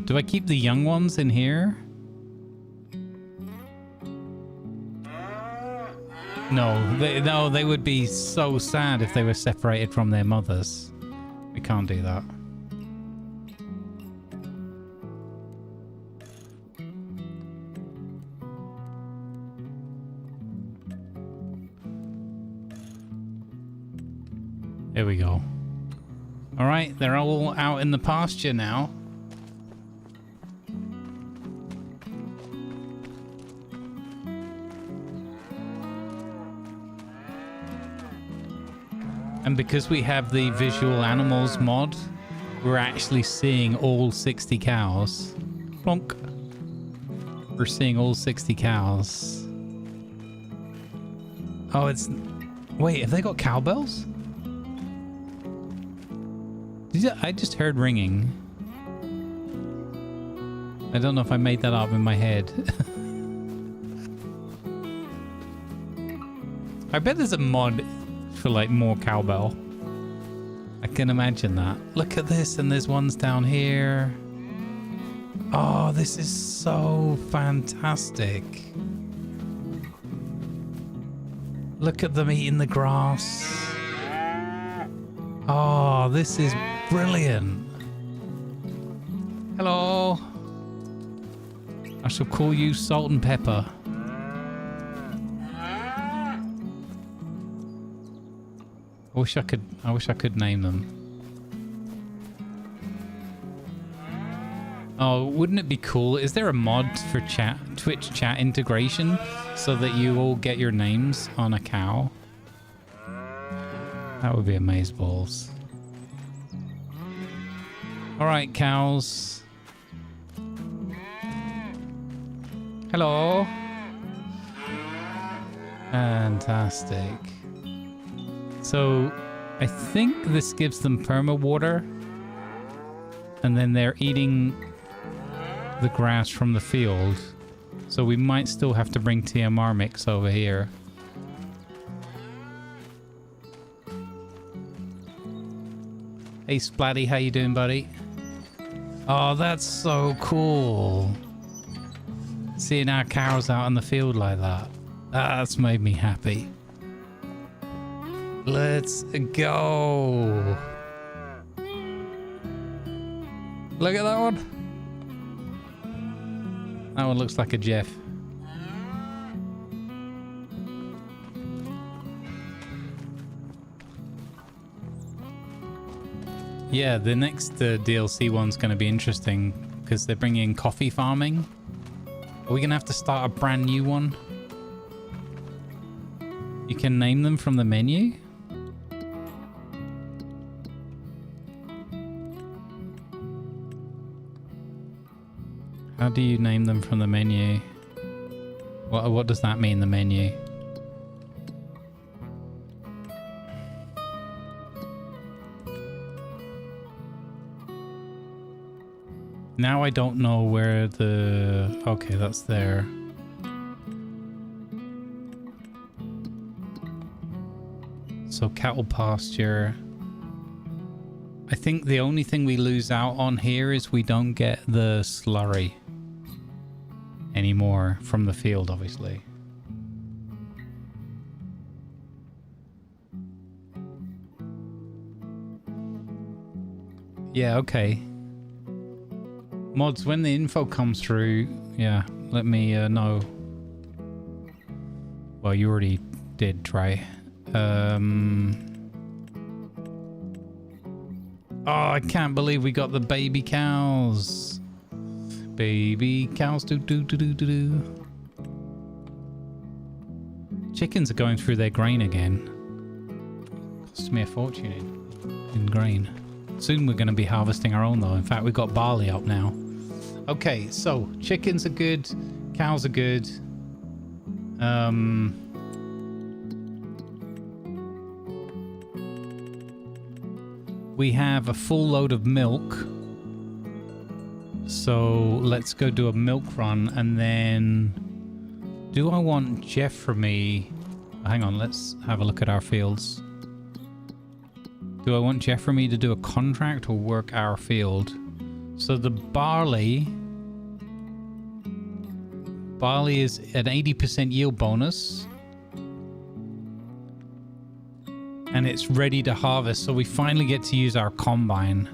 Do I keep the young ones in here? No, they would be so sad if they were separated from their mothers. We can't do that. There we go. All right, they're all out in the pasture now. And because we have the visual animals mod, we're actually seeing all 60 cows. Plonk. We're seeing all 60 cows. Oh, it's... Wait, have they got cowbells? I just heard ringing. I don't know if I made that up in my head. I bet there's a mod for like more cowbell. I can imagine that. Look at this, and there's ones down here. Oh, this is so fantastic. Look at them eating the grass. Oh, this is brilliant. Hello. I shall call you Salt and Pepper. I wish I could name them. Oh, wouldn't it be cool? Is there a mod for Twitch chat integration so that you all get your names on a cow? That would be amazeballs. All right, cows. Hello. Fantastic. So I think this gives them perma water, and then they're eating the grass from the field. So we might still have to bring TMR mix over here. Hey Splatty, how you doing, buddy? Oh, that's so cool. Seeing our cows out in the field like that. That's made me happy. Let's go. Look at that one. That one looks like a Jeff. Yeah, the next DLC one's going to be interesting because they're bringing coffee farming. Are we going to have to start a brand new one? You can name them from the menu? How do you name them from the menu? What does that mean, the menu? Now I don't know where the... Okay, that's there. So cattle pasture. I think the only thing we lose out on here is we don't get the slurry anymore from the field, obviously. Yeah, okay. Mods, when the info comes through, yeah, let me know. Well, you already did try. Oh, I can't believe we got the baby cows. Baby cows, do do do do do do. Chickens are going through their grain again. Cost me a fortune in grain. Soon we're going to be harvesting our own though. In fact, we've got barley up now. Okay, so chickens are good. Cows are good. We have a full load of milk. So let's go do a milk run and then... Do I want Jeff for me? Hang on, let's have a look at our fields. Do I want Jeff for me to do a contract or work our field? So the barley is an 80% yield bonus. And it's ready to harvest, so we finally get to use our combine.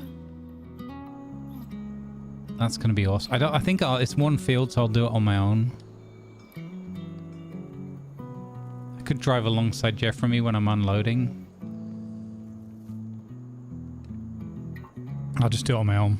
That's going to be awesome. I think it's one field, so I'll do it on my own. I could drive alongside Jeff for me when I'm unloading. I'll just do it on my own.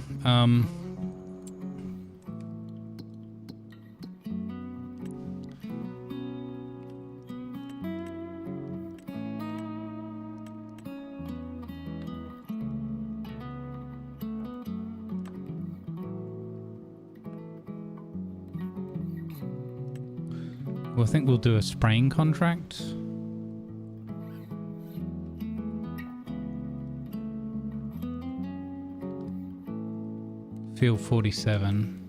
Well, I think we'll do a spraying contract. Field 47.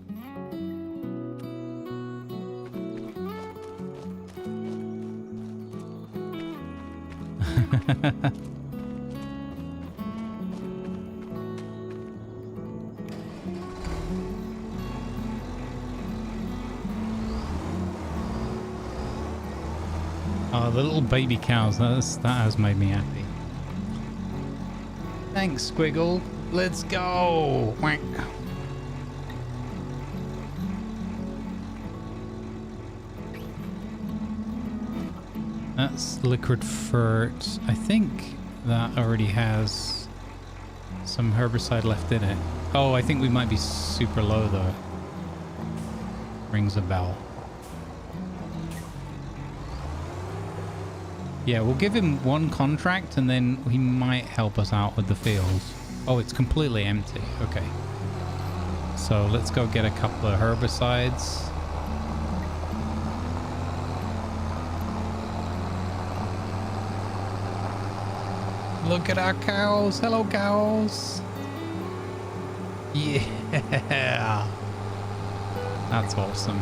Oh, the little baby cows, that has made me happy. Thanks, Squiggle. Let's go. Whack. That's liquid fert. I think that already has some herbicide left in it. Oh, I think we might be super low though. Rings a bell. Yeah, we'll give him one contract and then he might help us out with the fields. Oh, it's completely empty. Okay. So let's go get a couple of herbicides. Look at our cows. Hello, cows. Yeah. That's awesome.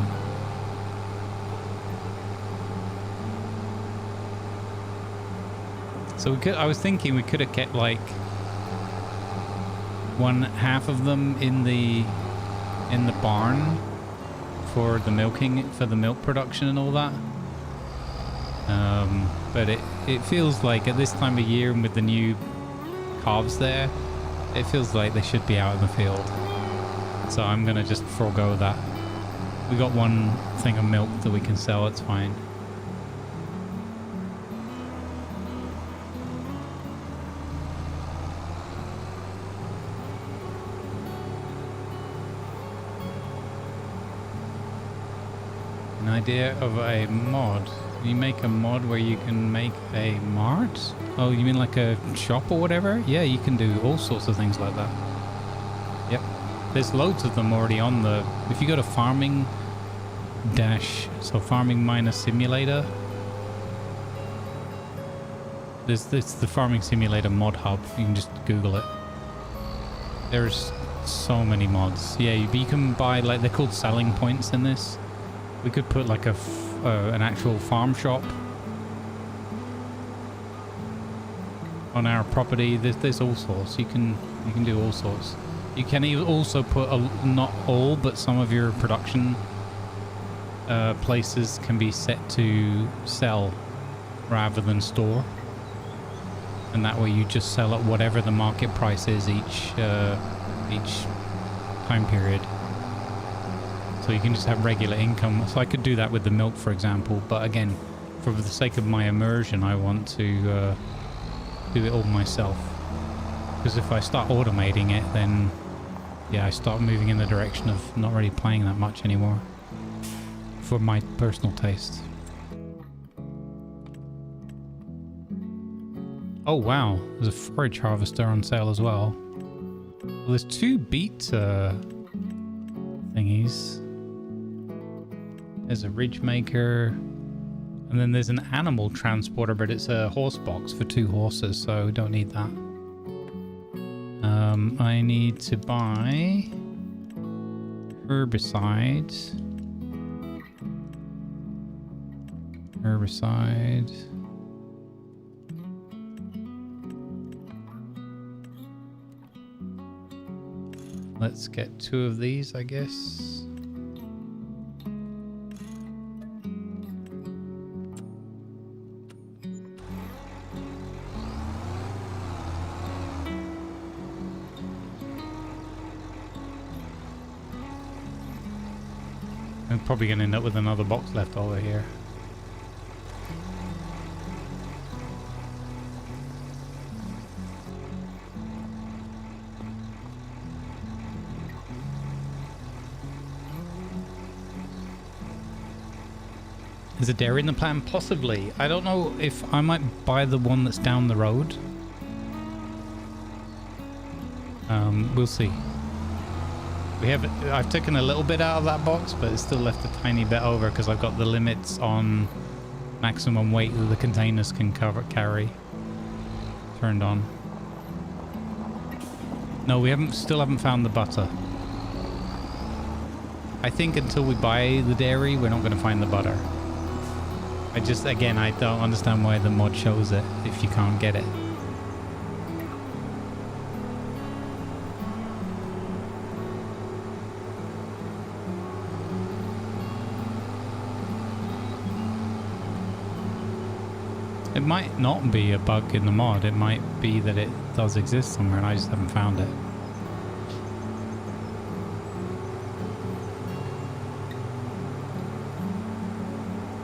So we could, I was thinking we could have kept like one half of them in the barn for the milking, for the milk production and all that. But it feels like at this time of year and with the new calves there, it feels like they should be out in the field. So I'm gonna just forego that. We got one thing of milk that we can sell, it's fine. An idea of a mod. You make a mod where you can make a mart? Oh, you mean like a shop or whatever? Yeah, you can do all sorts of things like that. Yep. There's loads of them already on the... If you go to farming minus simulator. It's the farming simulator mod hub. You can just Google it. There's so many mods. Yeah, you can buy, like, they're called selling points in this. We could put like an actual farm shop on our property. There's all sorts. You can do all sorts. You can also put not all, but some of your production places can be set to sell rather than store, and that way you just sell at whatever the market price is each time period. So you can just have regular income. So I could do that with the milk, for example. But again, for the sake of my immersion, I want to do it all myself. Because if I start automating it, then yeah, I start moving in the direction of not really playing that much anymore. For my personal taste. Oh wow, there's a forage harvester on sale as well. Well, there's two beet thingies. There's a ridge maker, and then there's an animal transporter, but it's a horse box for 2 horses, so we don't need that. I need to buy herbicide. Let's get 2 of these, I guess. I'm probably going to end up with another box left over here. Is a dairy in the plan? Possibly. I don't know if I might buy the one that's down the road. We'll see. I've taken a little bit out of that box, but it's still left a tiny bit over because I've got the limits on maximum weight that the containers can carry turned on. No, we still haven't found the butter. I think until we buy the dairy, we're not going to find the butter. Again, I don't understand why the mod shows it if you can't get it. It might not be a bug in the mod. It might be that it does exist somewhere and I just haven't found it.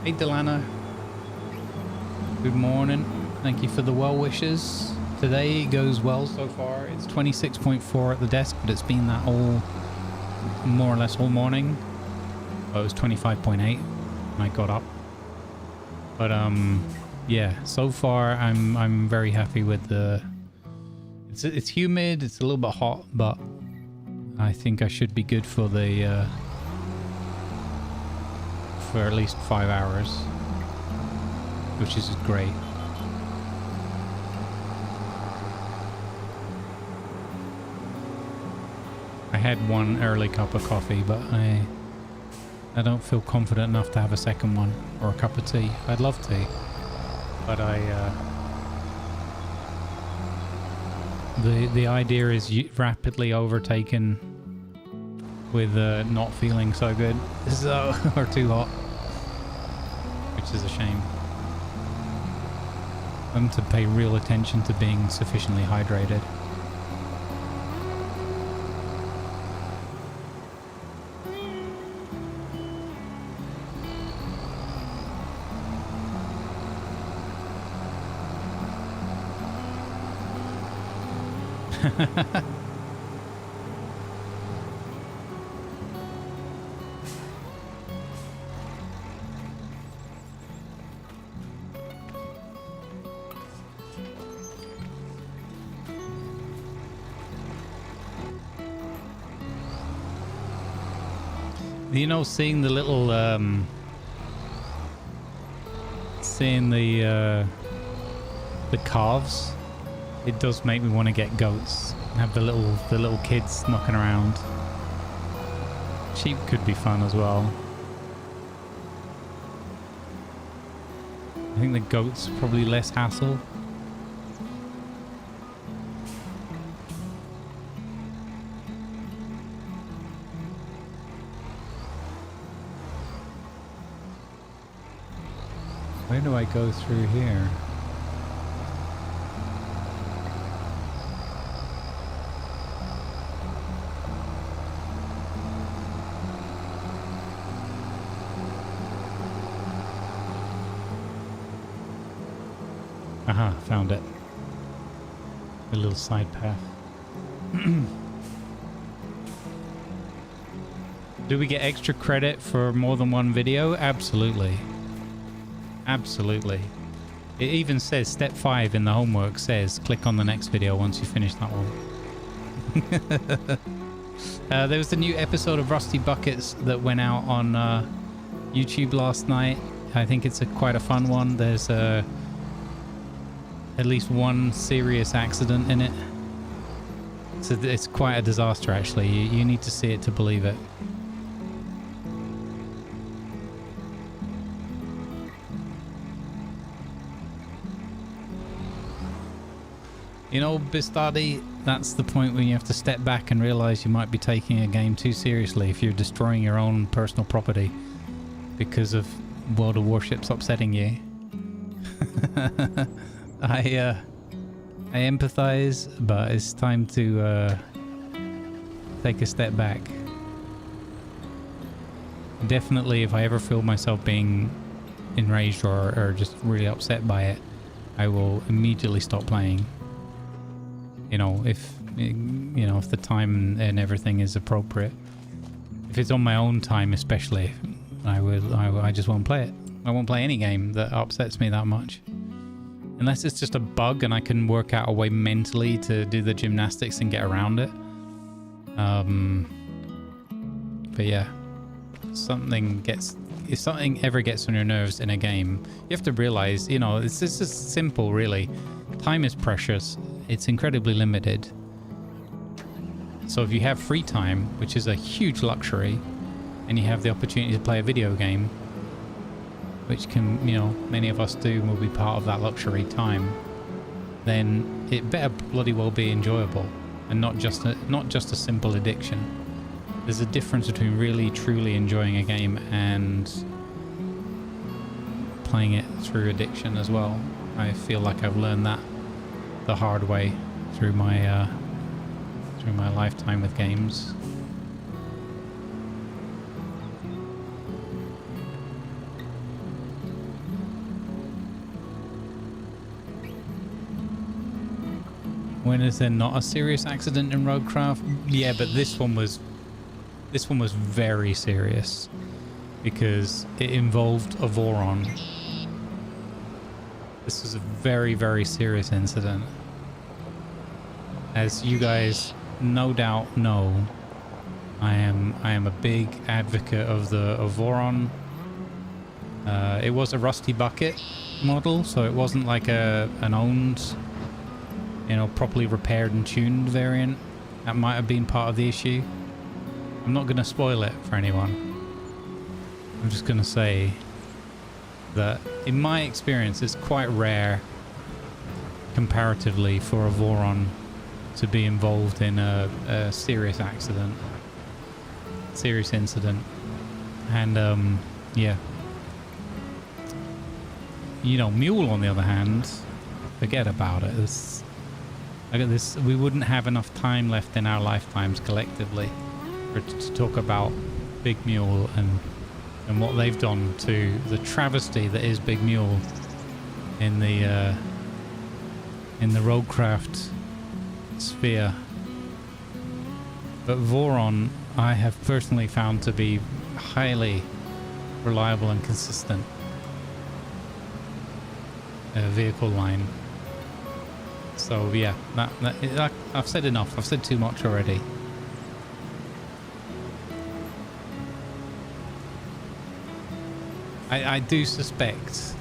Hey Delana. Good morning. Thank you for the well wishes. Today goes well so far. It's 26.4 at the desk, but it's been that more or less all morning. Oh, it was 25.8 when I got up. But yeah, so far I'm very happy with the. It's humid. It's a little bit hot, but I think I should be good for the for at least 5 hours, which is great. I had one early cup of coffee, but I don't feel confident enough to have a second one or a cup of tea. I'd love tea, but the idea is rapidly overtaken with not feeling so good, so or too hot, which is a shame. I'm to pay real attention to being sufficiently hydrated. You know, seeing the little seeing the calves, it does make me want to get goats. Have the little kids knocking around. Sheep could be fun as well. I think the goats are probably less hassle. Where do I go through here? Aha, found it. A little side path. Do we get extra credit for more than one video? Absolutely. Absolutely. It even says step 5 in the homework says click on the next video once you finish that one. There was a new episode of Rusty Buckets that went out on YouTube last night. I think it's quite a fun one. There's at least one serious accident in it. So it's quite a disaster, actually. You need to see it to believe it. You know, Bistadi, that's the point when you have to step back and realize you might be taking a game too seriously if you're destroying your own personal property because of World of Warships upsetting you. I empathize, but it's time to take a step back. Definitely, if I ever feel myself being enraged or just really upset by it, I will immediately stop playing. You know, if the time and everything is appropriate. If it's on my own time, especially, I just won't play it. I won't play any game that upsets me that much. Unless it's just a bug and I can work out a way mentally to do the gymnastics and get around it. But yeah, if something ever gets on your nerves in a game, you have to realize, you know, it's just simple, really. Time is precious. It's incredibly limited. So if you have free time, which is a huge luxury, and you have the opportunity to play a video game, which can, you know, many of us do, will be part of that luxury time, then it better bloody well be enjoyable and not just a simple addiction. There's a difference between really truly enjoying a game and playing it through addiction as well. I feel like I've learned that the hard way through my lifetime with games. When is there not a serious accident in Roadcraft? Yeah, but this one was very serious because it involved a Voron. This was a very, very serious incident. As you guys no doubt know, I am a big advocate of the Voron. It was a Rusty Bucket model, so it wasn't like an owned, you know, properly repaired and tuned variant. That might have been part of the issue. I'm not going to spoil it for anyone. I'm just going to say that in my experience, it's quite rare comparatively for a Voron to be involved in a serious accident, serious incident. And yeah, you know, Mule on the other hand, forget about it. We wouldn't have enough time left in our lifetimes collectively to talk about Big Mule and what they've done to the travesty that is Big Mule in the roadcraft sphere. But Voron I have personally found to be highly reliable and consistent vehicle line. So yeah, I've said enough. I've said too much already. I do suspect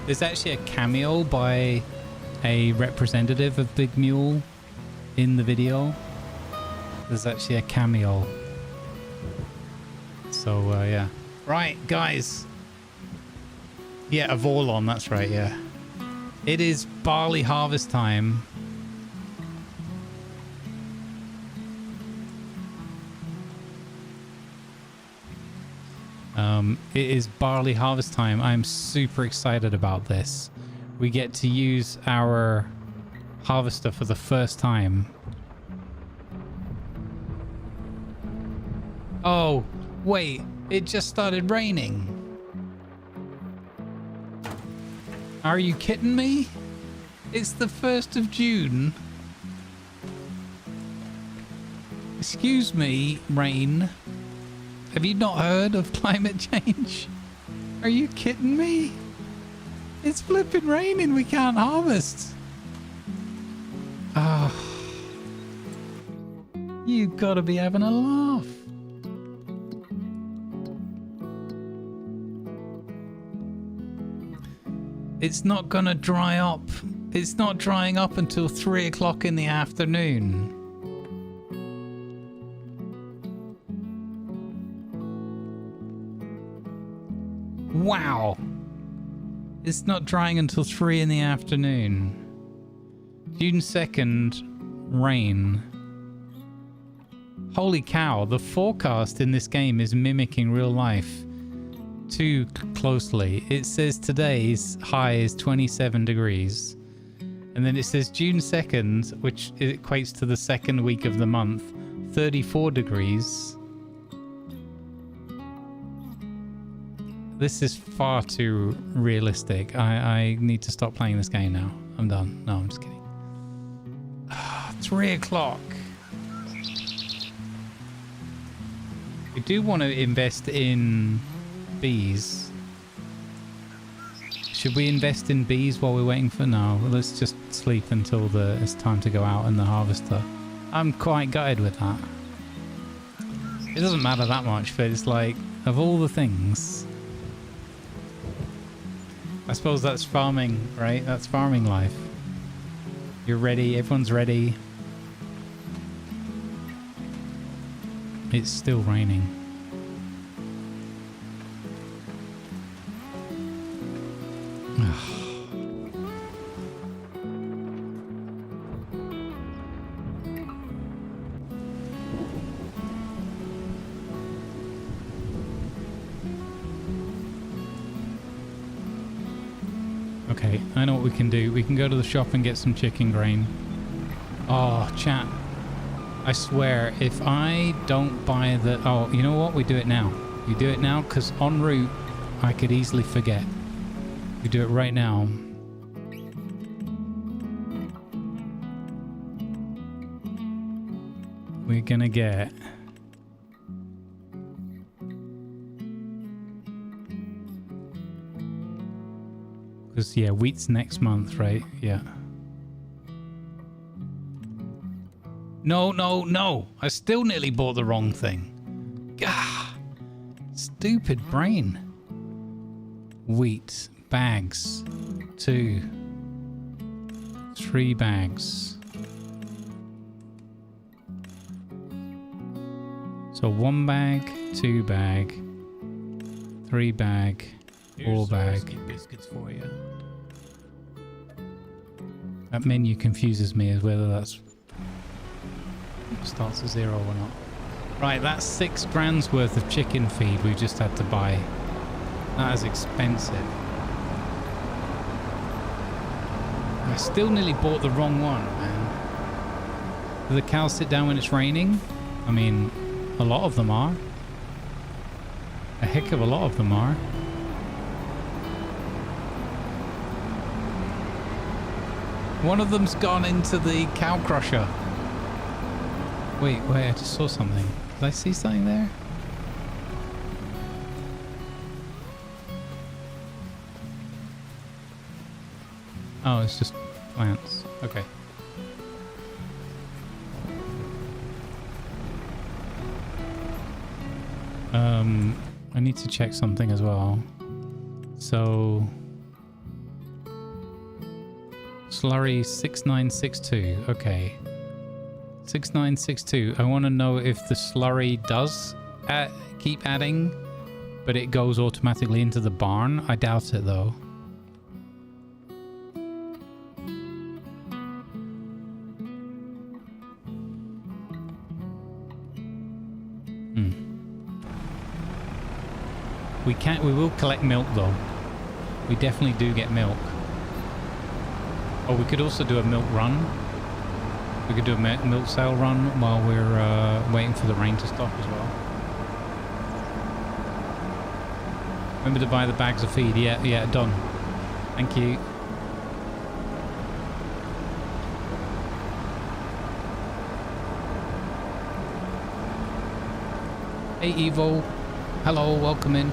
there's actually a cameo by a representative of Big Mule in the video. There's actually a cameo. So yeah. Right, guys. Yeah, a Vorlon, that's right, yeah. It is barley harvest time. It is barley harvest time. I'm super excited about this. We get to use our harvester for the first time. Oh, wait, it just started raining. Are you kidding me? It's the 1st of June. Excuse me, rain. Have you not heard of climate change? Are you kidding me? It's flipping raining. We can't harvest. Ah. You've got to be having a laugh. It's not going to dry up. It's not drying up until 3 o'clock in the afternoon. Wow. It's not drying until 3 in the afternoon. June 2nd, rain. Holy cow, the forecast in this game is mimicking real life too closely. It says today's high is 27 degrees. And then it says June 2nd, which equates to the second week of the month, 34 degrees. This is far too realistic. I need to stop playing this game now. I'm done. No, I'm just kidding. 3 o'clock. We do want to invest in bees. Should we invest in bees while we're waiting for... No, let's just sleep until it's time to go out in the harvester. I'm quite gutted with that. It doesn't matter that much, but it's like, of all the things... I suppose that's farming, right? That's farming life. You're ready, everyone's ready. It's still raining. Okay, I know what we can do. We can go to the shop and get some chicken grain. Oh, chat. I swear, if I don't buy the... Oh, you know what? We do it now. We do it now, because en route, I could easily forget. We do it right now. We're gonna get... Because, yeah, wheat's next month, right? Yeah. No, no, no. I still nearly bought the wrong thing. Gah. Stupid brain. Wheat. Bags. 2. 3 bags. So 1 bag, 2 bag, 3 bag, 4 bag. Biscuits for you. That menu confuses me as whether that's starts at 0 or not. Right, that's 6 grand's worth of chicken feed we just had to buy. That is expensive. I still nearly bought the wrong one, man. Do the cows sit down when it's raining? I mean, a lot of them are. A heck of a lot of them are. One of them's gone into the cow crusher. Wait, I just saw something. Did I see something there? Oh, it's just plants. Okay. I need to check something as well. So, slurry 6962. Okay. 6962. I want to know if the slurry does keep adding, but it goes automatically into the barn. I doubt it though. We will collect milk though. We definitely do get milk. Oh, we could also do a milk run. We could do a milk sale run while we're waiting for the rain to stop as well. Remember to buy the bags of feed. Yeah, done. Thank you. Hey Evo. Hello, welcome in.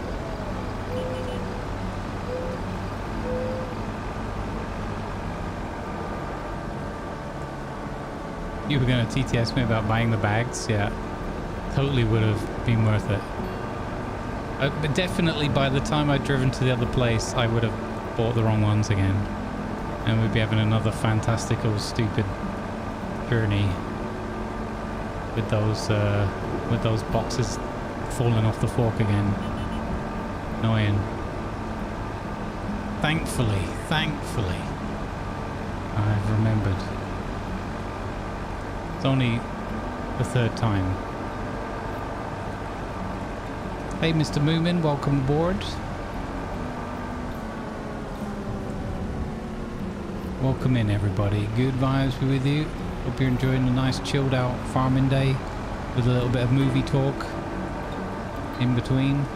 You were going to TTS me about buying the bags? Yeah. Totally would have been worth it. But definitely by the time I'd driven to the other place, I would have bought the wrong ones again. And we'd be having another fantastical, stupid journey with those boxes falling off the fork again. Annoying. Thankfully, I've remembered. It's only the 3rd time. Hey, Mr. Moomin, welcome aboard. Welcome in, everybody. Good vibes be with you. Hope you're enjoying a nice chilled out farming day with a little bit of movie talk in between.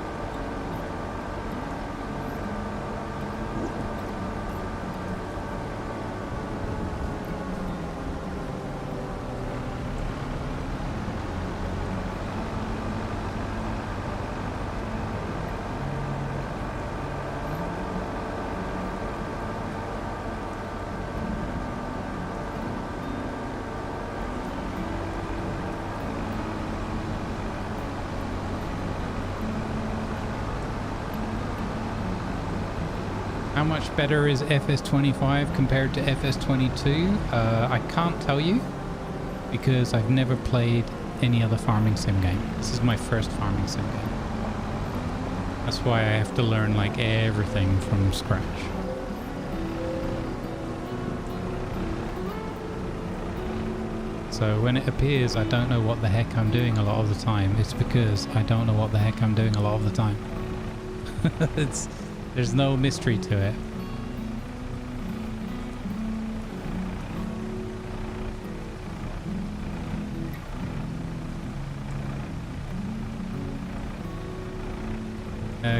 How much better is FS25 compared to FS22? I can't tell you because I've never played any other farming sim game. This is my first farming sim game. That's why I have to learn like everything from scratch. So when it appears I don't know what the heck I'm doing a lot of the time, it's because I don't know what the heck I'm doing a lot of the time. There's no mystery to it.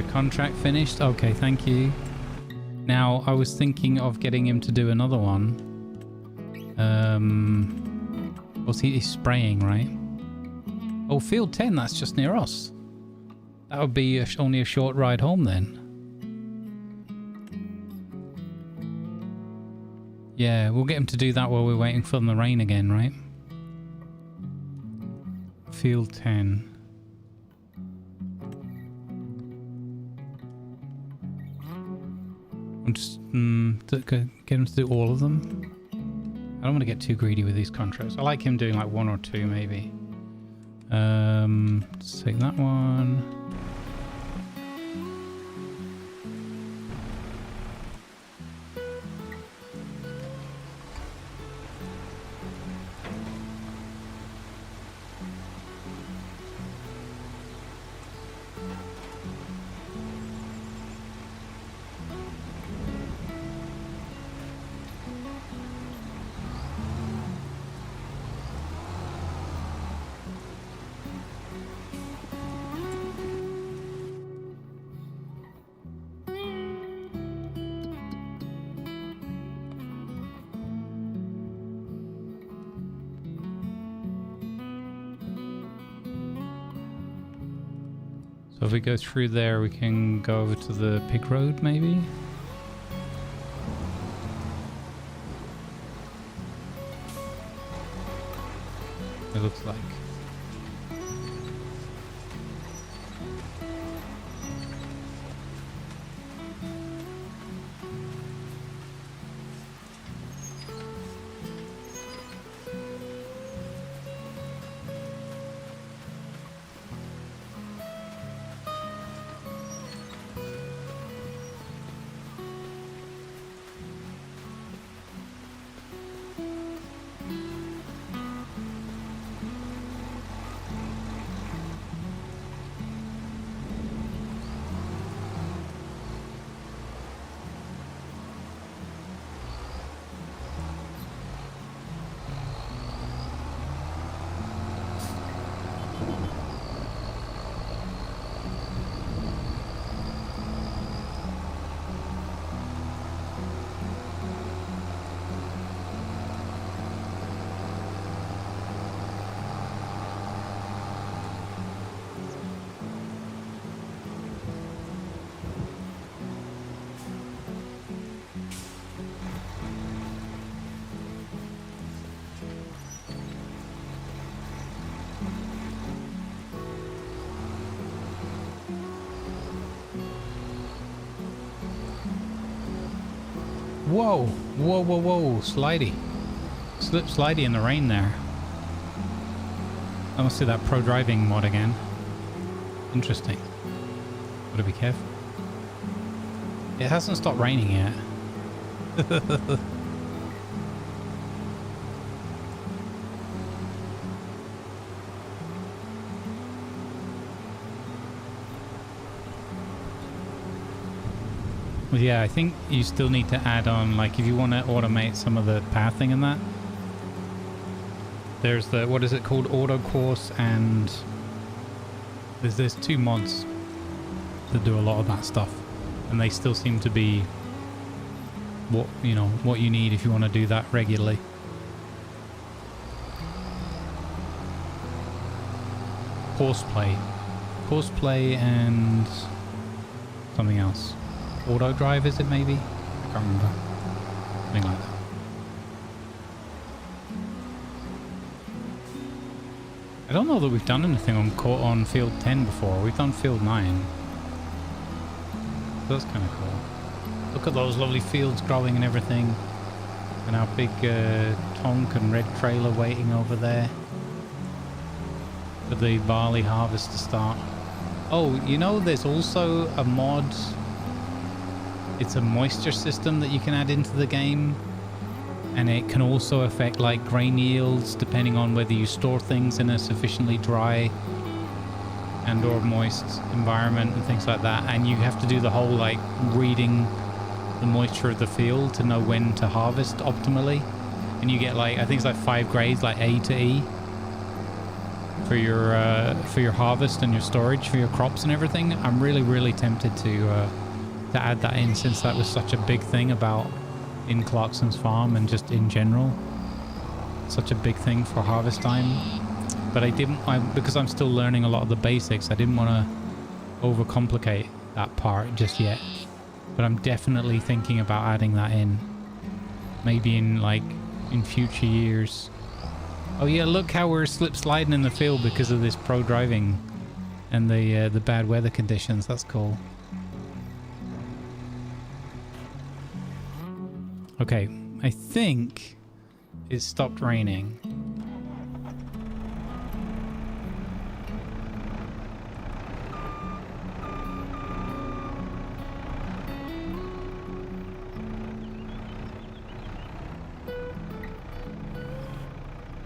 Contract finished? Okay, thank you. Now, I was thinking of getting him to do another one. He's spraying, right? Oh, field 10, that's just near us. That would be only a short ride home then. Yeah, we'll get him to do that while we're waiting for the rain again, right? Field 10. I'm just get him to do all of them. I don't want to get too greedy with these contracts. I like him doing like 1 or 2 maybe. Let's take that one. So if we go through there, we can go over to the pig road, maybe? It looks like. Whoa, whoa, whoa, whoa, slidey. Slip slidey in the rain there. I must see that pro driving mod again. Interesting. Gotta be careful. It hasn't stopped raining yet. Well, yeah, I think you still need to add on, like, if you want to automate some of the pathing and that. There's the, what is it called, auto course, and there's 2 mods that do a lot of that stuff, and they still seem to be what, you know, what you need if you want to do that regularly. Courseplay and something else. Auto drive, is it maybe? I can't remember. Something like that. I don't know that we've done anything on field 10 before. We've done field 9. So that's kind of cool. Look at those lovely fields growing and everything. And our big tonk and red trailer waiting over there for the barley harvest to start. Oh, you know, there's also a mod. It's a moisture system that you can add into the game, and it can also affect like grain yields depending on whether you store things in a sufficiently dry and or moist environment and things like that. And you have to do the whole like reading the moisture of the field to know when to harvest optimally. And you get like, I think it's like 5 grades, like A to E for your harvest and your storage for your crops and everything. I'm really tempted to add that in, since that was such a big thing about in Clarkson's farm and just in general, such a big thing for harvest time. But because I'm still learning a lot of the basics, I didn't want to overcomplicate that part just yet. But I'm definitely thinking about adding that in. Maybe in future years. Oh yeah, look how we're slip sliding in the field because of this pro driving and the bad weather conditions. That's cool. Okay, I think it stopped raining.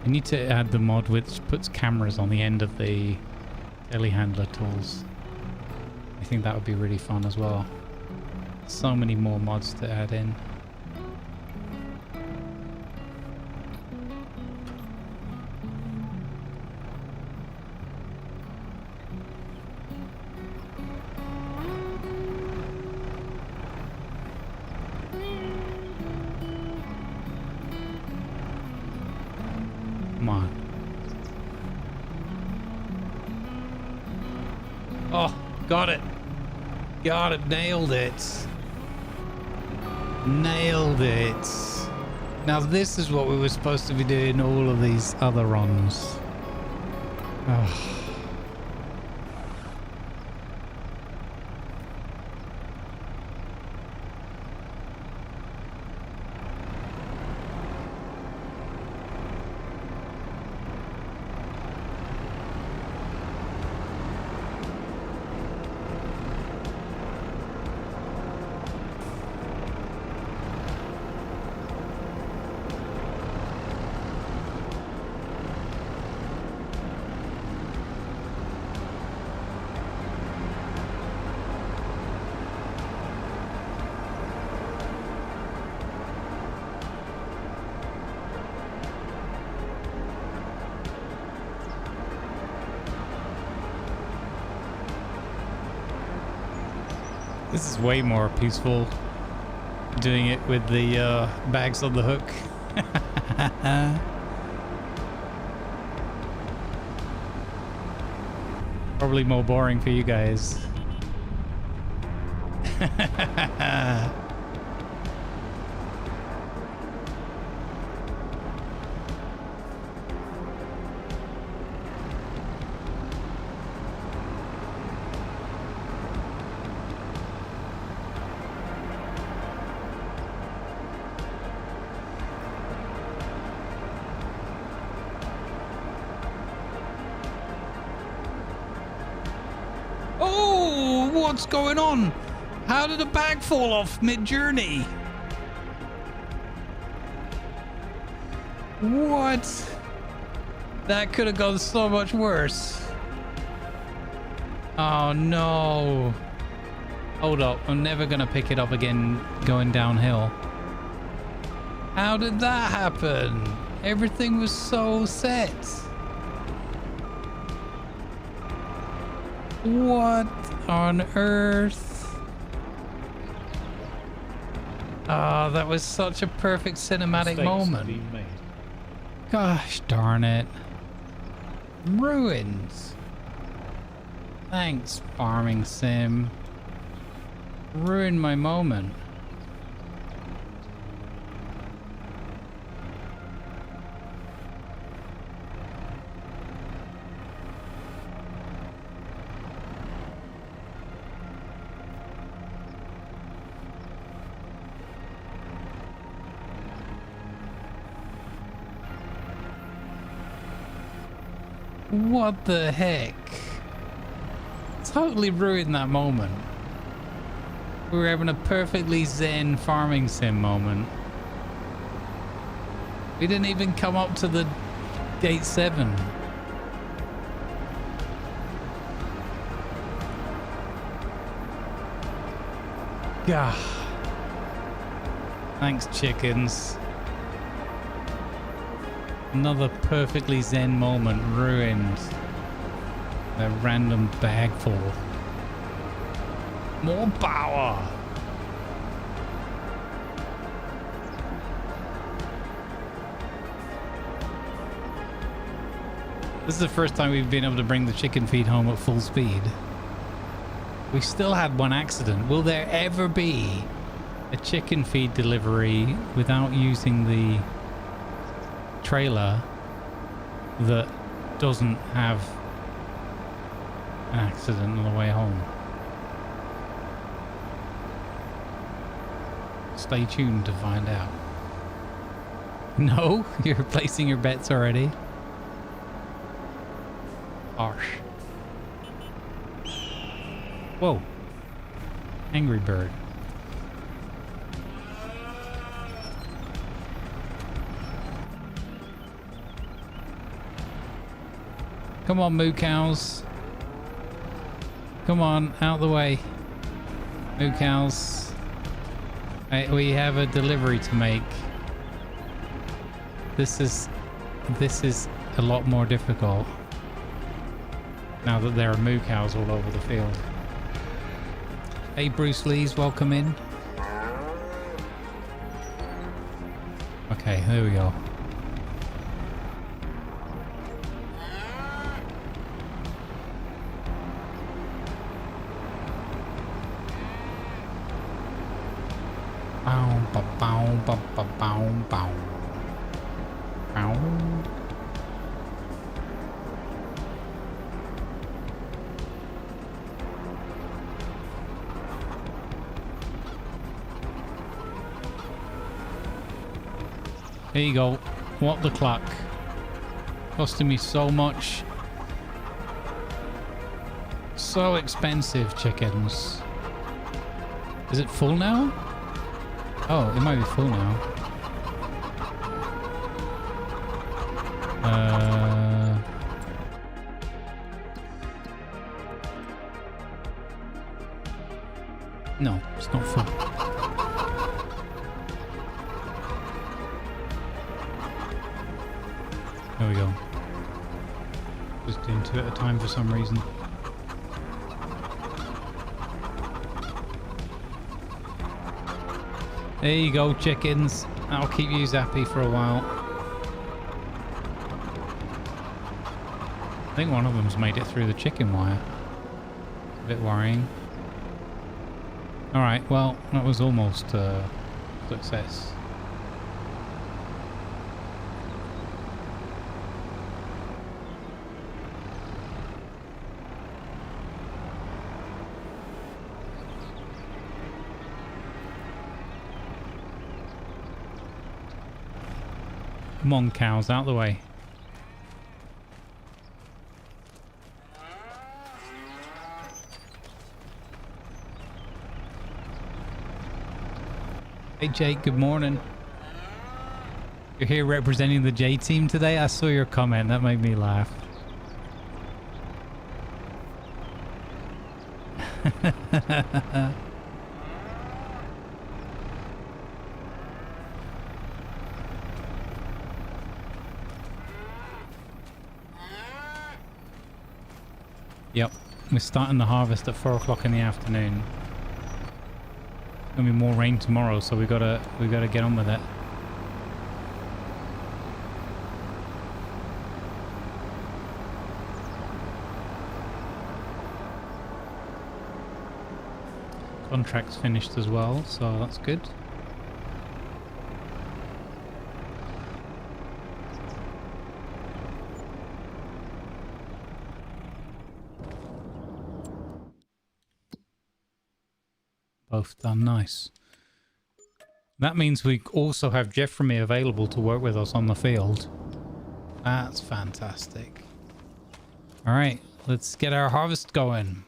I need to add the mod which puts cameras on the end of the telehandler tools. I think that would be really fun as well. So many more mods to add in. Come on. Oh, got it. Got it. Nailed it. Nailed it. Now this is what we were supposed to be doing all of these other runs. Oh. This is way more peaceful doing it with the bags on the hook. Probably more boring for you guys. What's going on? How did the bag fall off mid-journey? What? That could have gone so much worse. Oh no. Hold up, I'm never gonna pick it up again going downhill. How did that happen? Everything was so set. What on earth? Oh, that was such a perfect cinematic moment. Gosh darn it. Ruined. Thanks, Farming Sim. Ruined my moment. What the heck? Totally ruined that moment. We were having a perfectly zen farming sim moment. We didn't even come up to the gate 7. Gah. Thanks, chickens. Another perfectly zen moment ruined. A random bag full. More power. This is the first time we've been able to bring the chicken feed home at full speed. We still had one accident. Will there ever be a chicken feed delivery without using the trailer that doesn't have an accident on the way home. Stay tuned to find out. No? You're placing your bets already? Harsh. Whoa. Angry bird. Come on, moo cows. Come on, out the way. Moo cows. Hey, we have a delivery to make. This is a lot more difficult now that there are moo cows all over the field. Hey, Bruce Lee's, welcome in. Okay, there we go. Bow, ba, bow, ba, ba, bow, bow. Bow. There you go. What the cluck? Costing me so much. So expensive, chickens. Is it full now? Oh, it might be full now. No, it's not full. There we go. Just doing 2 at a time for some reason. There you go, chickens. That'll keep you zappy for a while. I think one of them's made it through the chicken wire. A bit worrying. Alright, well, that was almost a success. Come on, cows, out the way. Hey, Jake, good morning. You're here representing the J team today? I saw your comment. That made me laugh. Yep, we're starting the harvest at 4 o'clock in the afternoon. Gonna be more rain tomorrow, so we gotta get on with it. Contract's finished as well, so that's good. Both done. Nice. That means we also have Jeffrey available to work with us on the field. That's fantastic. All right, let's get our harvest going.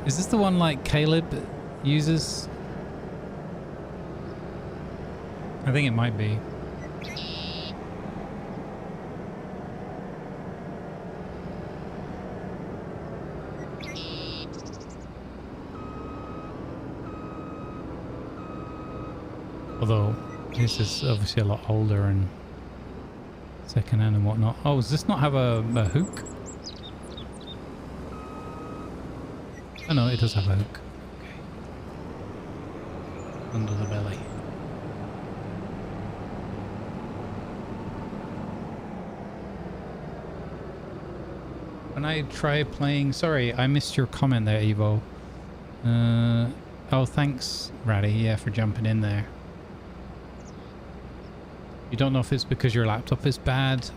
Is this the one like Caleb uses? I think it might be. Although this is obviously a lot older and second-hand and whatnot. Oh, does this not have a hook? Oh no, it does have a hook. Okay. Under the belly. When I try playing... Sorry, I missed your comment there, Evo. Oh, thanks, Ratty, yeah, for jumping in there. You don't know if it's because your laptop is bad?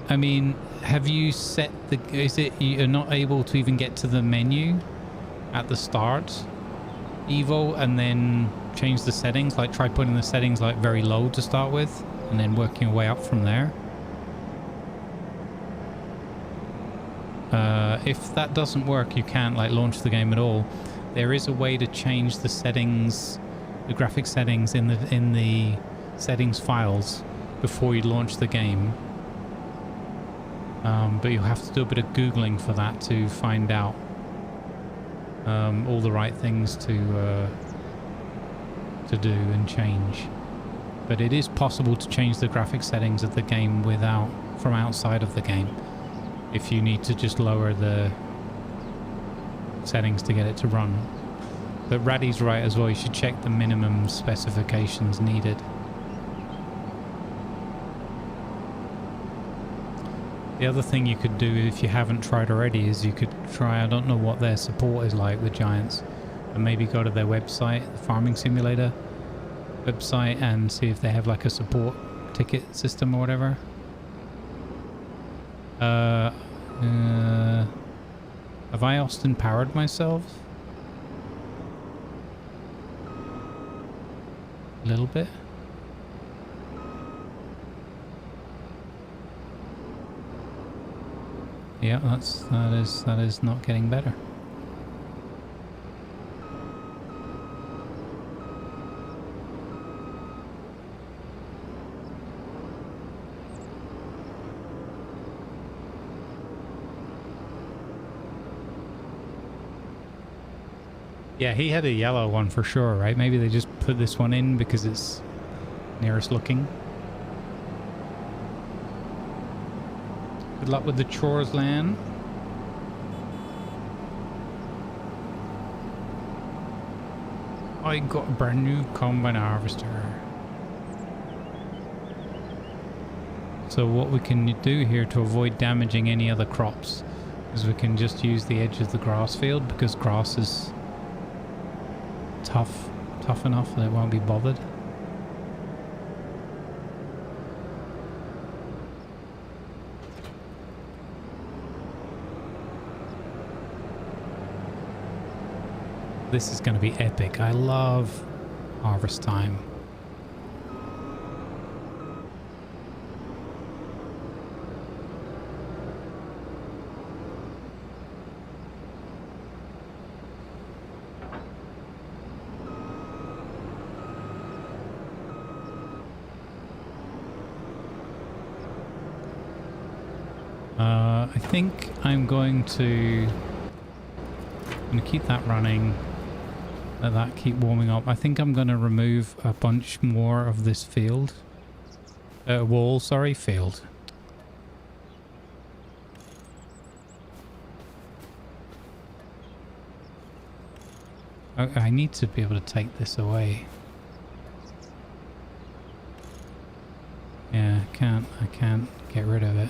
I mean, have you set the... Is it you're not able to even get to the menu at the start, Evo, and then change the settings? Like, try putting the settings, like, very low to start with, and then working your way up from there? If that doesn't work, you can't, like, launch the game at all. There is a way to change the settings, the graphic settings in the settings files before you launch the game. But you'll have to do a bit of Googling for that to find out all the right things to do and change. But it is possible to change the graphic settings of the game from outside of the game, if you need to just lower the settings to get it to run. But Raddy's right as well, you should check the minimum specifications needed. The other thing you could do, if you haven't tried already, is you could try, I don't know what their support is like with Giants, and maybe go to their website, the Farming Simulator website, and see if they have like a support ticket system or whatever. Have I Austin powered myself? A little bit. Yeah, that is not getting better. Yeah, he had a yellow one for sure, right? Maybe they just put this one in because it's nearest looking. Good luck with the chores, Lan. I got a brand new combine harvester. So what we can do here to avoid damaging any other crops is we can just use the edge of the grass field, because grass is tough enough that it won't be bothered. This is going to be epic. I love harvest time. I think I'm going to keep that running. Let that keep warming up. I think I'm going to remove a bunch more of this field. Wall, sorry, field. I need to be able to take this away. Yeah, I can't get rid of it.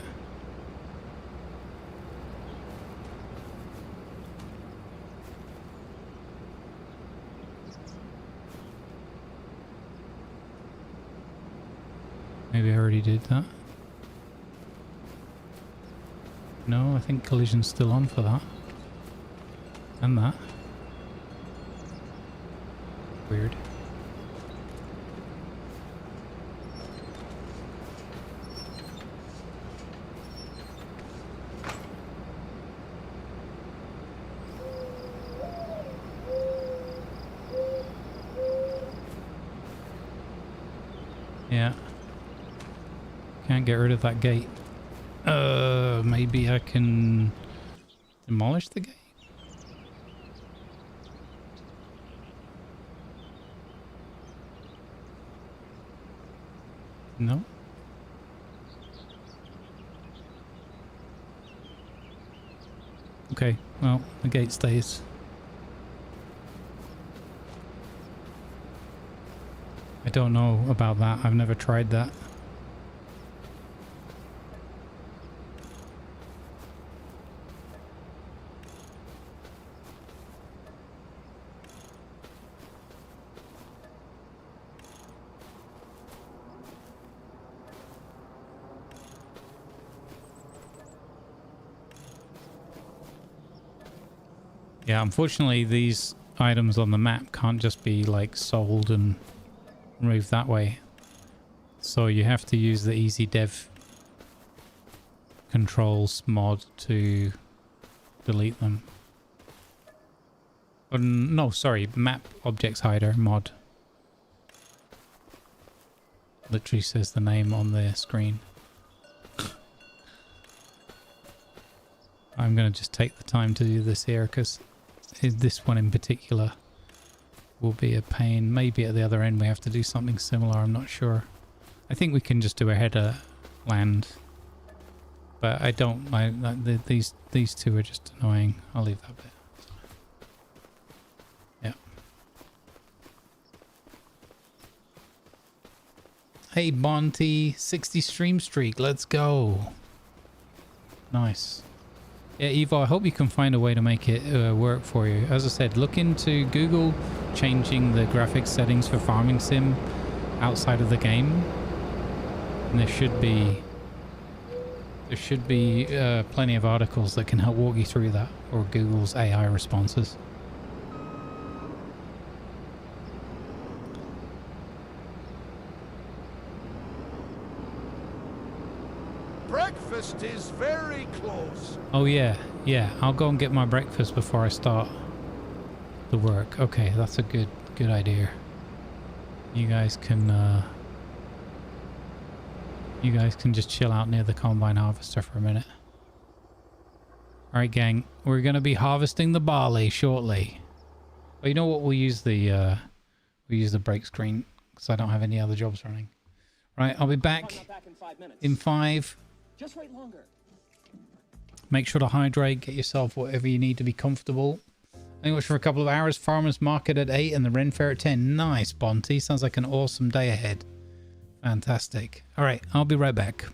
Maybe I already did that. No, I think collision's still on for that. And that. Weird. Yeah. Can't get rid of that gate. Maybe I can demolish the gate? No? Okay, well, the gate stays. I don't know about that. I've never tried that. Yeah, unfortunately, these items on the map can't just be like sold and moved that way. So you have to use the easy dev controls mod to delete them. Oh, no, sorry, map objects hider mod. Literally says the name on the screen. I'm going to just take the time to do this here because this one in particular will be a pain. Maybe at the other end we have to do something similar, I'm not sure. I think we can just do a header land. But I don't, these two are just annoying. I'll leave that bit. Yeah. Hey Monty, 60 stream streak, let's go. Nice. Yeah, Evo, I hope you can find a way to make it work for you. As I said, look into Google changing the graphics settings for Farming Sim outside of the game. And there should be plenty of articles that can help walk you through that, or Google's AI responses. Breakfast is very close. Oh yeah, I'll go and get my breakfast before I start the work. Okay, that's a good idea. You guys can just chill out near the combine harvester for a minute. Alright gang, we're gonna be harvesting the barley shortly. But you know what, we'll use the break screen because I don't have any other jobs running. Right, I'll be back in 5. Just wait longer. Make sure to hydrate, get yourself whatever you need to be comfortable. I watch for a couple of hours, farmers market at 8 and the Ren Fair at 10. Nice, Bonty. Sounds like an awesome day ahead. Fantastic. All right, I'll be right back.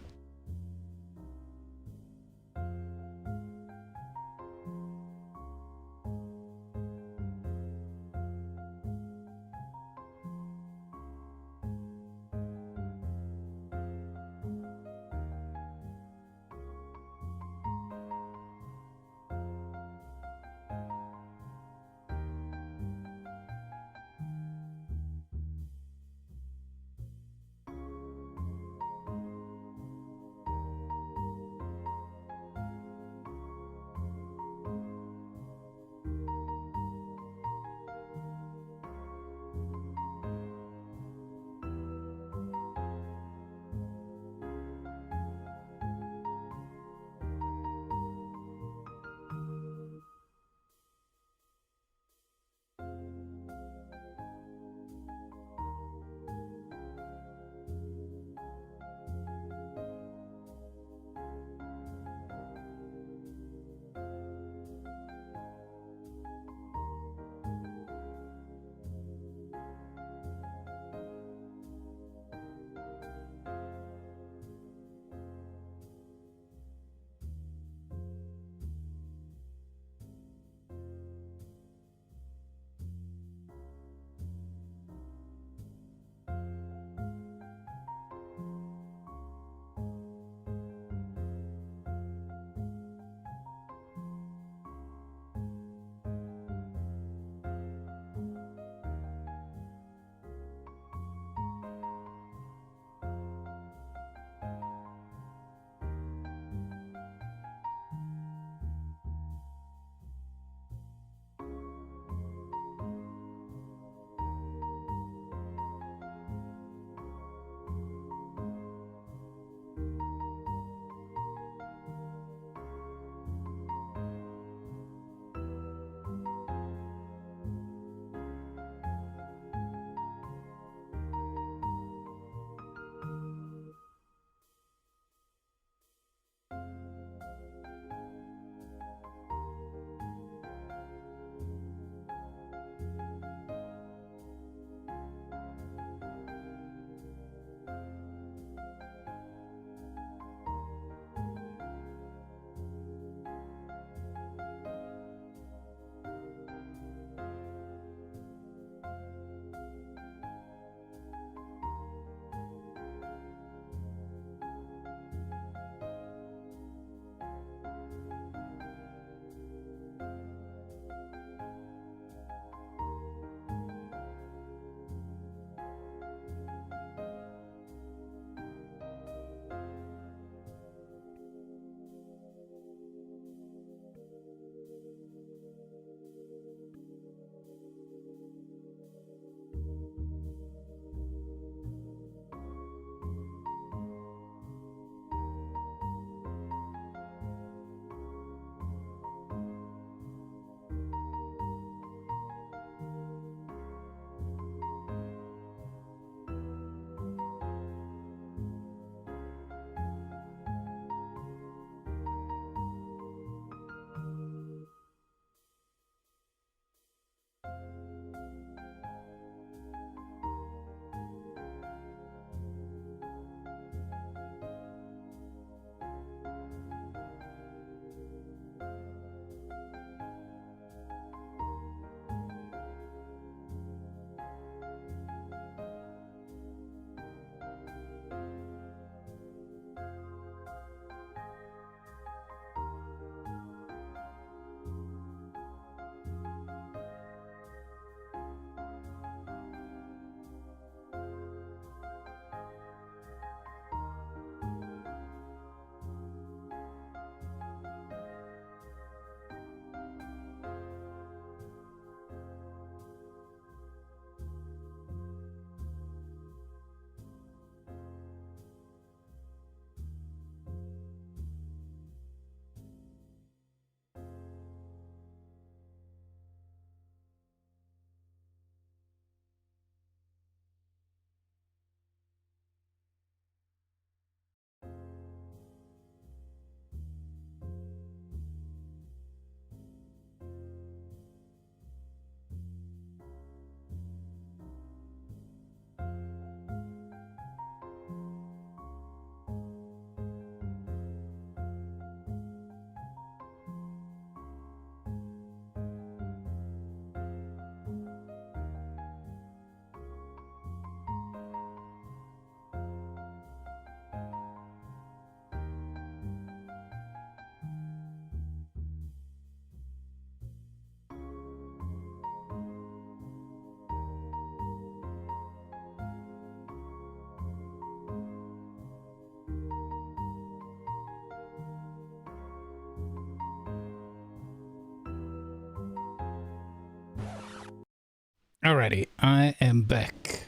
Alrighty, I am back.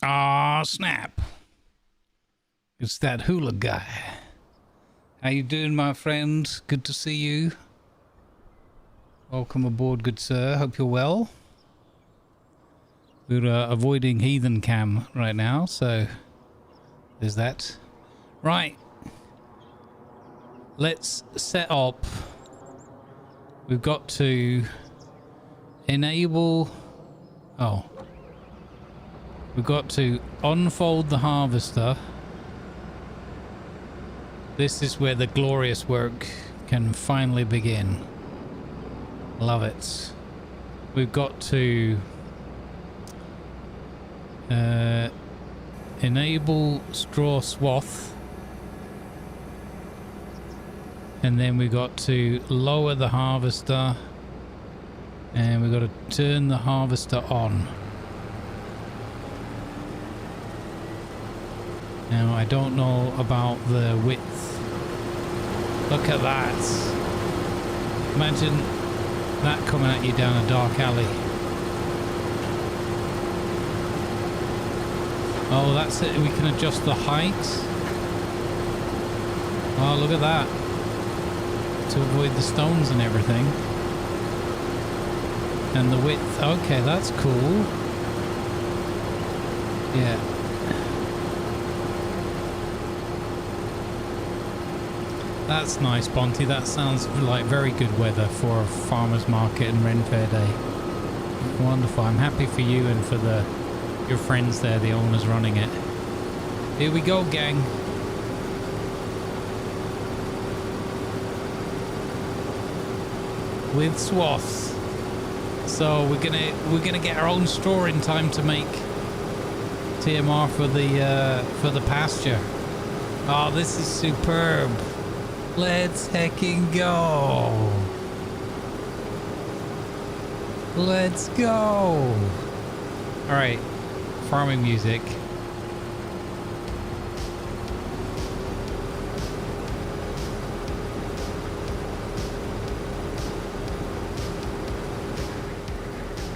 Ah, snap. It's that hula guy. How you doing, my friend? Good to see you. Welcome aboard, good sir. Hope you're well. We're avoiding Heathen Cam right now, so there's that. Right. Let's set up. We've got to enable... Oh. We've got to unfold the harvester. This is where the glorious work can finally begin. Love it. We've got to enable straw swath. And then we got to lower the harvester, and we got to turn the harvester on. Now I don't know about the width. Look at that. Imagine that coming at you down a dark alley. Oh, that's it. We can adjust the height. Oh, look at that. To avoid the stones and everything. And the width. Okay, that's cool. Yeah. That's nice, Bonty. That sounds like very good weather for a farmer's market and Ren Fair Day. Wonderful. I'm happy for you and for your friends there, the owners running it. Here we go, gang. With swaths. So we're gonna get our own straw in time to make TMR for the pasture. Oh, this is superb. Let's hecking go. Let's go. All right, farming music.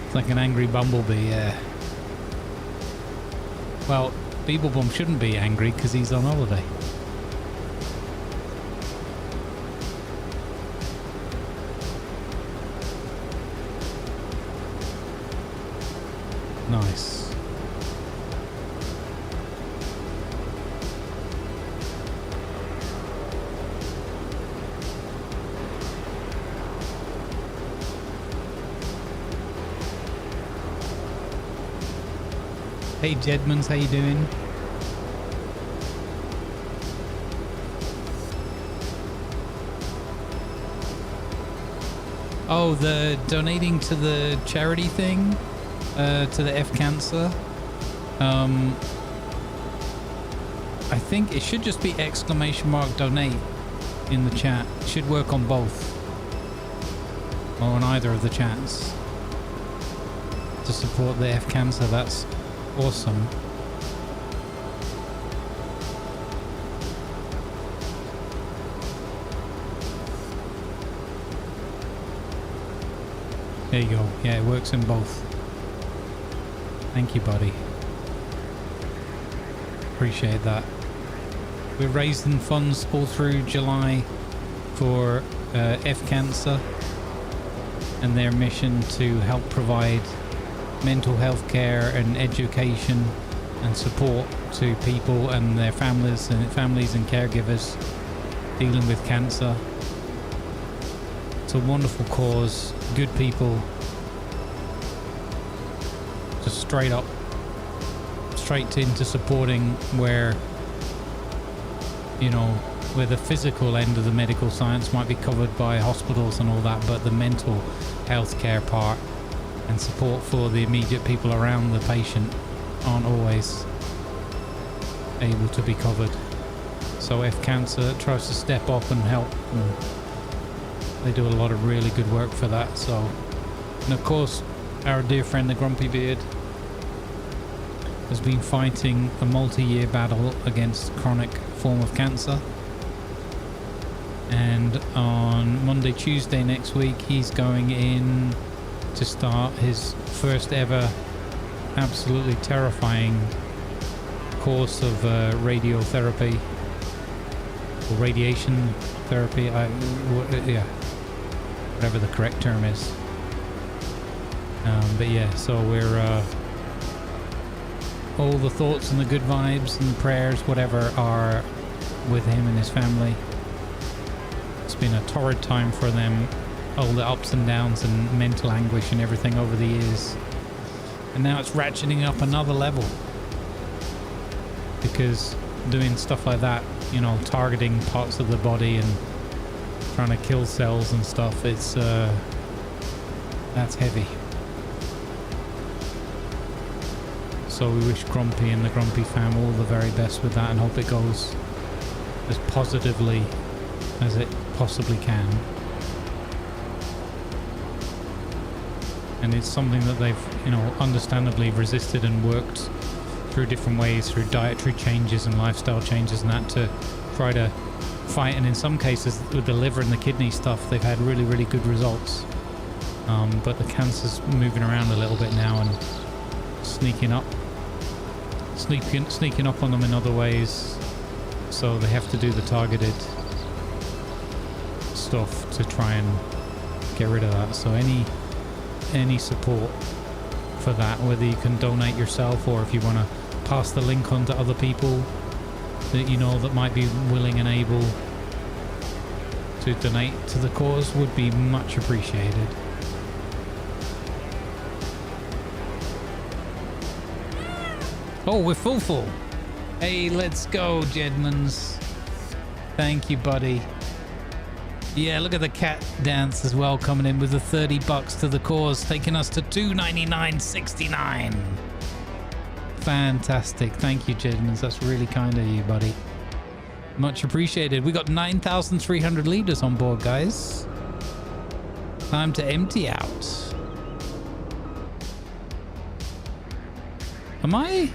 It's like an angry bumblebee, yeah. Well, Beeblebum shouldn't be angry because he's on holiday. Nice. Hey Jedmans, how you doing? Oh, the donating to the charity thing, to the F Cancer. I think it should just be !donate in the chat. It should work on both, or on either of the chats, to support the F Cancer. That's awesome. There you go. Yeah, it works in both. Thank you, buddy. Appreciate that. We're raising funds all through July for F Cancer and their mission to help provide mental health care and education and support to people and their families and caregivers dealing with cancer. It's a wonderful cause, good people, just straight into supporting where, you know, where the physical end of the medical science might be covered by hospitals and all that, but the mental health care part and support for the immediate people around the patient aren't always able to be covered. So F Cancer tries to step up and help, and they do a lot of really good work for that. So, and of course, our dear friend the Grumpy Beard has been fighting a multi-year battle against chronic form of cancer. And on Monday, Tuesday next week, he's going in to start his first ever absolutely terrifying course of radiotherapy or radiation therapy. Yeah, whatever the correct term is. But yeah, so we're all the thoughts and the good vibes and the prayers, whatever, are with him and his family. It's been a torrid time for them, all the ups and downs and mental anguish and everything over the years. And now it's ratcheting up another level. Because doing stuff like that, you know, targeting parts of the body and trying to kill cells and stuff, it's that's heavy. So we wish Grumpy and the Grumpy fam all the very best with that and hope it goes as positively as it possibly can. And it's something that they've, you know, understandably resisted and worked through different ways, through dietary changes and lifestyle changes and that, to try to fight. And in some cases with the liver and the kidney stuff, they've had really, really good results. But the cancer's moving around a little bit now and sneaking up on them in other ways. So they have to do the targeted stuff to try and get rid of that. So any support for that, whether you can donate yourself or if you want to pass the link on to other people that you know that might be willing and able to donate to the cause, would be much appreciated. Oh, we're full. Hey, let's go, Jedmans. Thank you, buddy. Yeah, look at the cat dance as well, coming in with the $30 to the cause, taking us to $299.69. Fantastic. Thank you, Jedmans. That's really kind of you, buddy. Much appreciated. We got 9,300 leaders on board, guys. Time to empty out. Am I...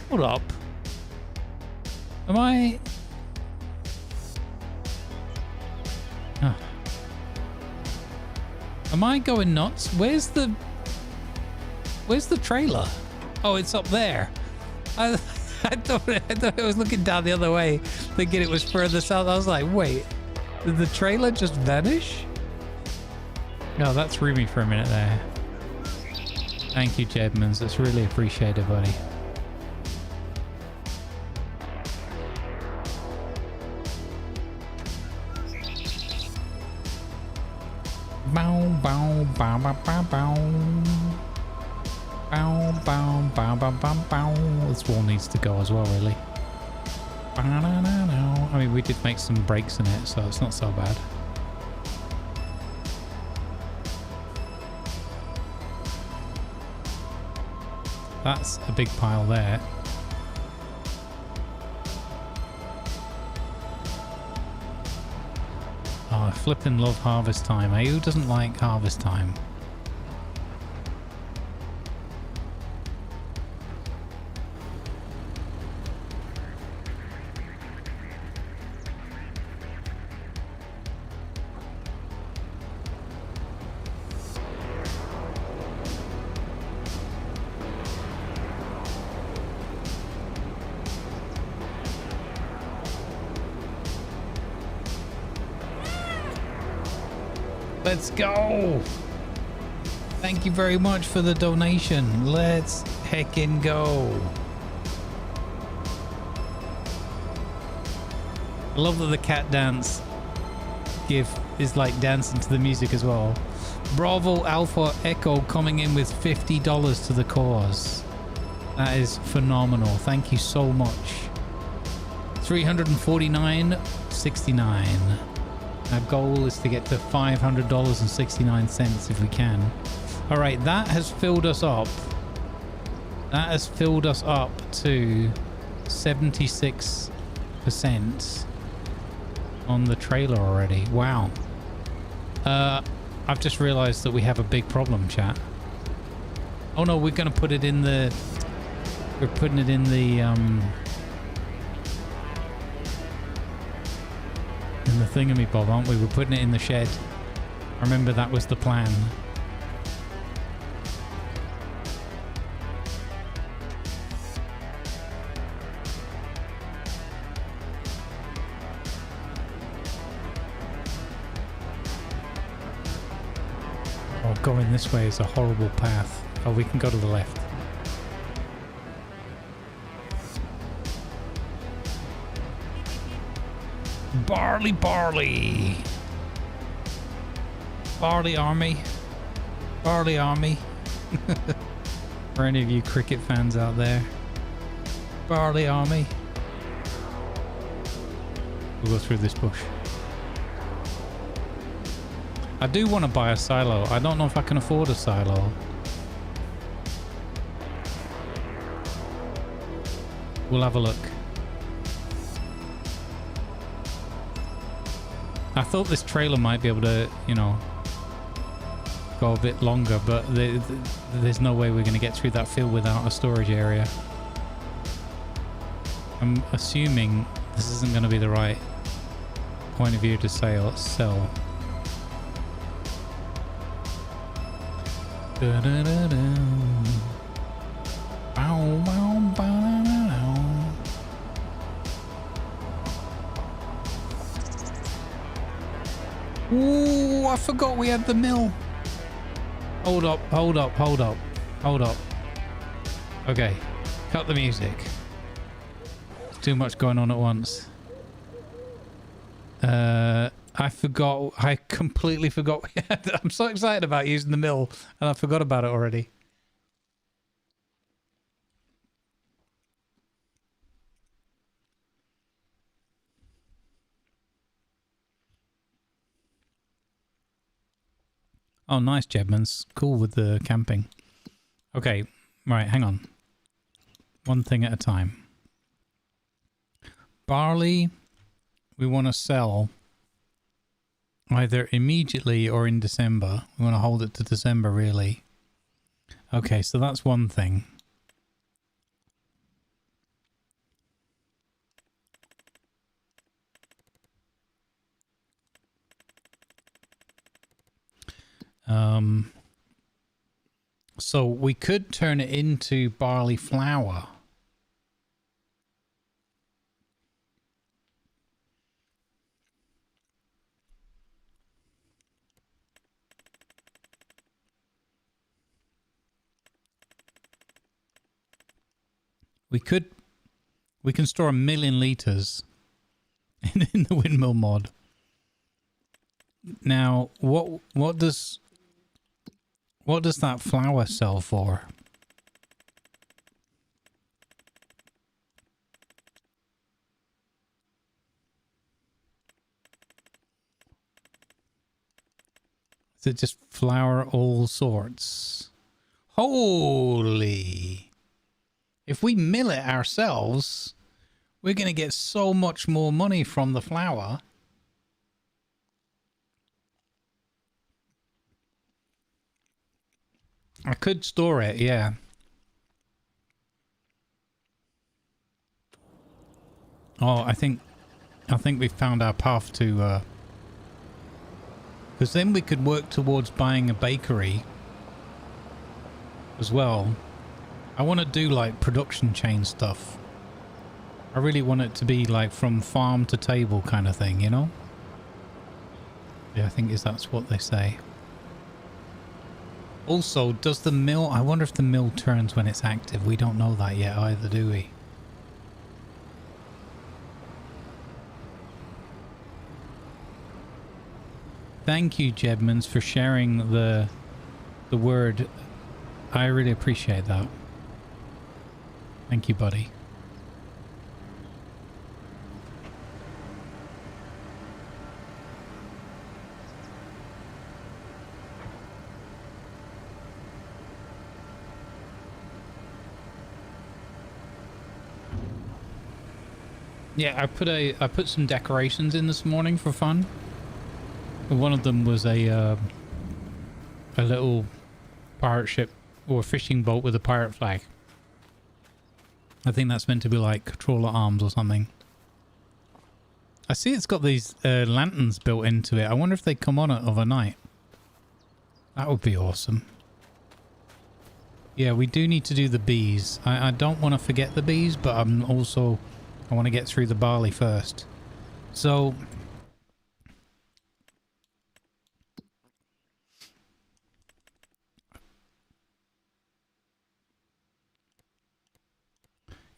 Hold up. Am I... Am I going nuts? Where's the trailer? Oh, it's up there. I thought I was looking down the other way, thinking it was further south. I was like, wait, did the trailer just vanish? Oh, that threw me for a minute there. Thank you, Jedmans. That's really appreciated, buddy. Bow, bow, bow, bow, bow, bow. Bow, bow, bow, bow, bow, bow. This wall needs to go as well, really. I mean, we did make some breaks in it, so it's not so bad. That's a big pile there. Oh, I flipping love harvest time. Eh? Who doesn't like harvest time? Let's go. Thank you very much for the donation. Let's heckin' go. I love that the cat dance gif is like dancing to the music as well. Bravo Alpha Echo coming in with $50 to the cause. That is phenomenal. Thank you so much. $349.69. Our goal is to get to $500.69 if we can. All right, that has filled us up. That has filled us up to 76% on the trailer already. Wow. I've just realized that we have a big problem, chat. Oh no, we're going to put it in the... We're putting it in the... in the thingamabob, aren't we? We're putting it in the shed. I remember that was the plan. Oh, going this way is a horrible path. Oh, we can go to the left. Barley, barley. Barley army. Barley army. For any of you cricket fans out there. Barley army. We'll go through this bush. I do want to buy a silo. I don't know if I can afford a silo. We'll have a look. I thought this trailer might be able to, you know, go a bit longer, but there's no way we're going to get through that field without a storage area. I'm assuming this isn't going to be the right point of view to sell. Da, da, da, da. Bow, bow, bow, bow. Ooh, I forgot we had the mill. Hold up, hold up, hold up, hold up. Okay, cut the music. Too much going on at once. I forgot. I completely forgot. I'm so excited about using the mill, and I forgot about it already. Oh, nice, Jedman's. Cool with the camping. Okay, right, hang on. One thing at a time. Barley, we want to sell either immediately or in December. We want to hold it to December, really. Okay, so that's one thing. So we could turn it into barley flour. We can store 1 million liters in the windmill mod. Now, what does that flour sell for? Is it just flour all sorts? Holy! If we mill it ourselves, we're going to get so much more money from the flour. I could store it, yeah. Oh, I think we found our path to because then we could work towards buying a bakery as well. I want to do like production chain stuff. I really want it to be like from farm to table kind of thing, you know? Yeah, I think that's what they say. Also, does the mill... I wonder if the mill turns when it's active. We don't know that yet either, do we? Thank you, Jedmans, for sharing the word. I really appreciate that. Thank you, buddy. Yeah, I put some decorations in this morning for fun. One of them was a little pirate ship or fishing boat with a pirate flag. I think that's meant to be like controller arms or something. I see it's got these lanterns built into it. I wonder if they come on it overnight. That would be awesome. Yeah, we do need to do the bees. I don't want to forget the bees, but I want to get through the barley first. So...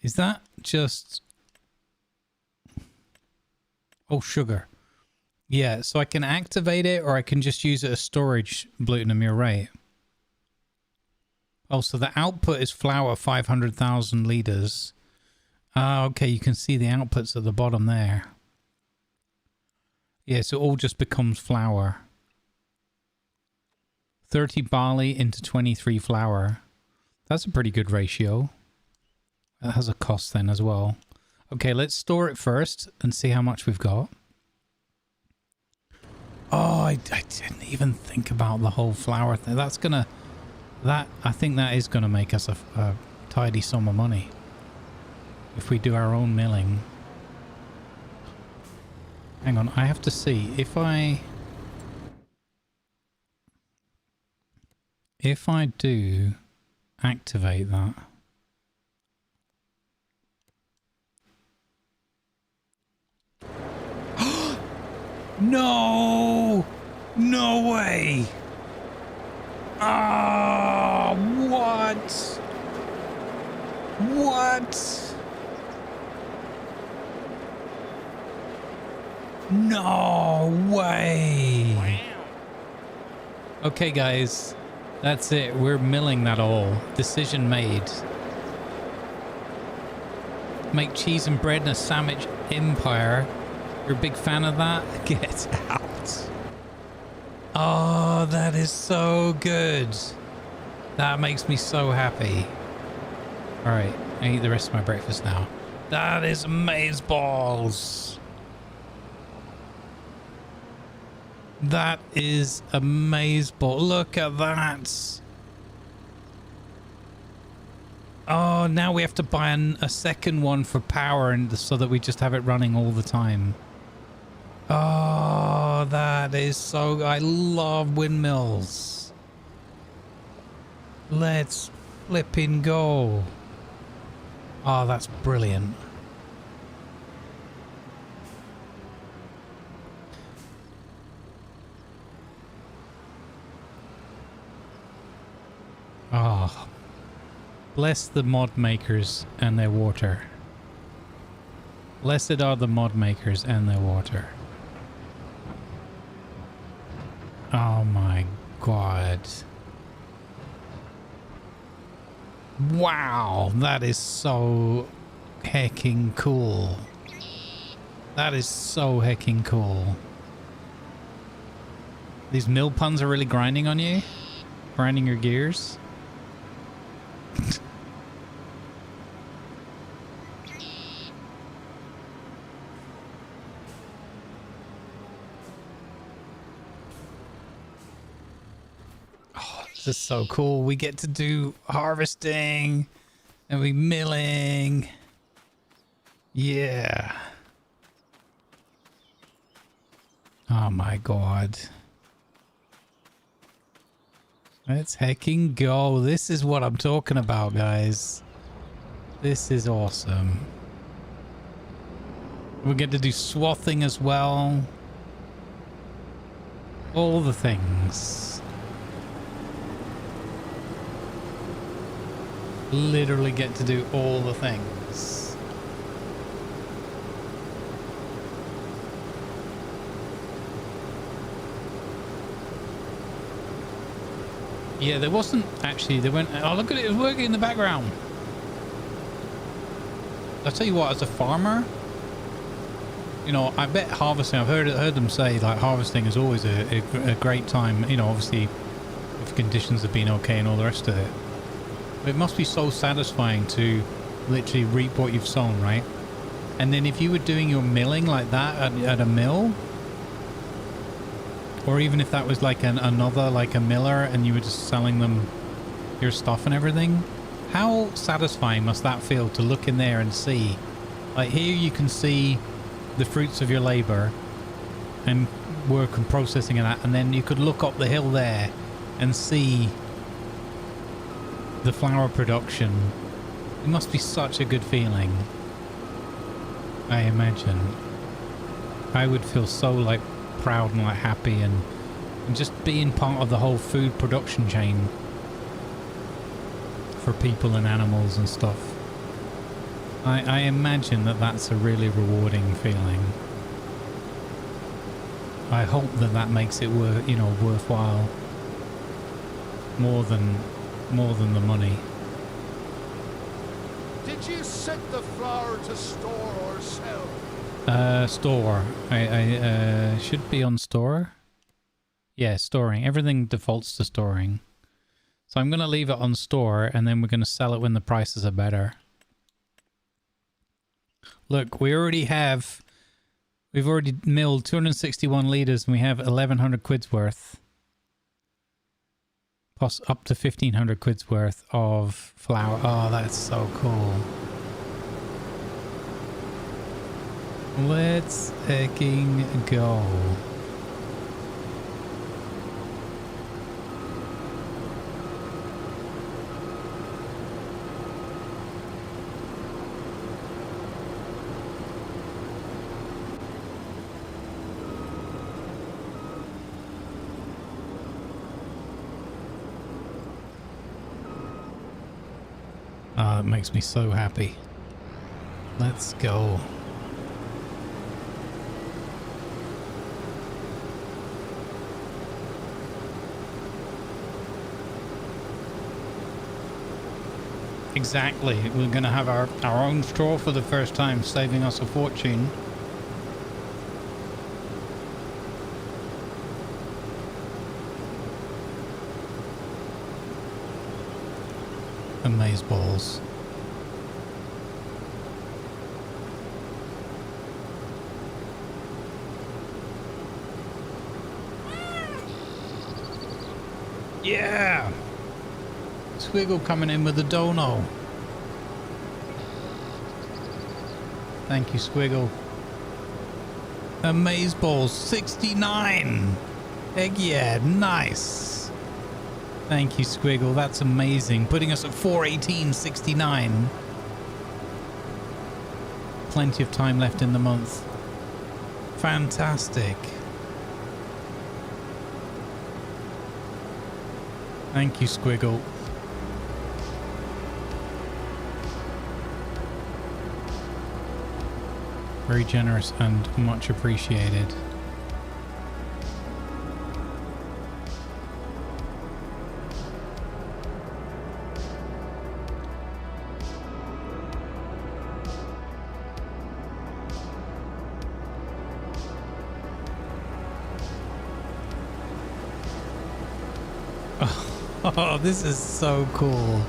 is that just... oh, sugar. Yeah, so I can activate it or I can just use it as storage, Blutenham, you're right. Oh, so the output is flour, 500,000 litres. Okay, you can see the outputs at the bottom there. Yeah, so it all just becomes flour. 30 barley into 23 flour. That's a pretty good ratio. That has a cost then as well. Okay, let's store it first and see how much we've got. Oh, I didn't even think about the whole flour thing. That's gonna... I think that is gonna make us a tidy sum of money. If we do our own milling. Hang on, I have to see. If I do activate that... no! No way! Ah, what? What? No way! Wow. Okay, guys. That's it. We're milling that all. Decision made. Make cheese and bread in a sandwich empire. You're a big fan of that? Get out. Oh, that is so good. That makes me so happy. Alright, I eat the rest of my breakfast now. That is amazeballs. That is amazeball. Look at that. Oh, now we have to buy a second one for power and so that we just have it running all the time. Oh, that is so... I love windmills. Let's flipping go. Oh, that's brilliant. Oh, bless the mod makers and their water. Blessed are the mod makers and their water. Oh my god. Wow, that is so hecking cool. That is so hecking cool. These mill puns are really grinding on you? Grinding your gears? This is so cool. We get to do harvesting and we milling. Yeah. Oh my god. Let's hecking go. This is what I'm talking about, guys. This is awesome. We get to do swathing as well. All the things. Literally get to do all the things. Yeah, there wasn't actually, they went, oh look at it, it was working in the background. I'll tell you what, as a farmer, you know, I bet harvesting, I've heard them say like harvesting is always a great time, you know, obviously if conditions have been okay and all the rest of it. It must be so satisfying to literally reap what you've sown, right? And then if you were doing your milling like that at a mill, or even if that was like another, like a miller, and you were just selling them your stuff and everything, how satisfying must that feel to look in there and see? Like here you can see the fruits of your labor and work and processing and that, and then you could look up the hill there and see the flower production, it must be such a good feeling. I imagine. I would feel so like proud and like happy and just being part of the whole food production chain for people and animals and stuff. I imagine that that's a really rewarding feeling. I hope that that makes it worthwhile more than the money. Did you set the flour to store or sell? Store. I should be on store. Yeah, storing. Everything defaults to storing. So I'm going to leave it on store, and then we're going to sell it when the prices are better. Look, we've already milled 261 litres, and we have 1,100 quid's worth. Plus up to 1,500 quid's worth of flour. Oh, that's so cool. Let's hecking go. Oh, it makes me so happy. Let's go. Exactly. We're going to have our own straw for the first time, saving us a fortune. Amaze balls. Yeah! Squiggle coming in with a dono. Thank you, Squiggle. Amaze balls 69. Heck yeah, nice. Thank you, Squiggle. That's amazing. Putting us at 418.69. Plenty of time left in the month. Fantastic. Thank you, Squiggle. Very generous and much appreciated. Oh, this is so cool.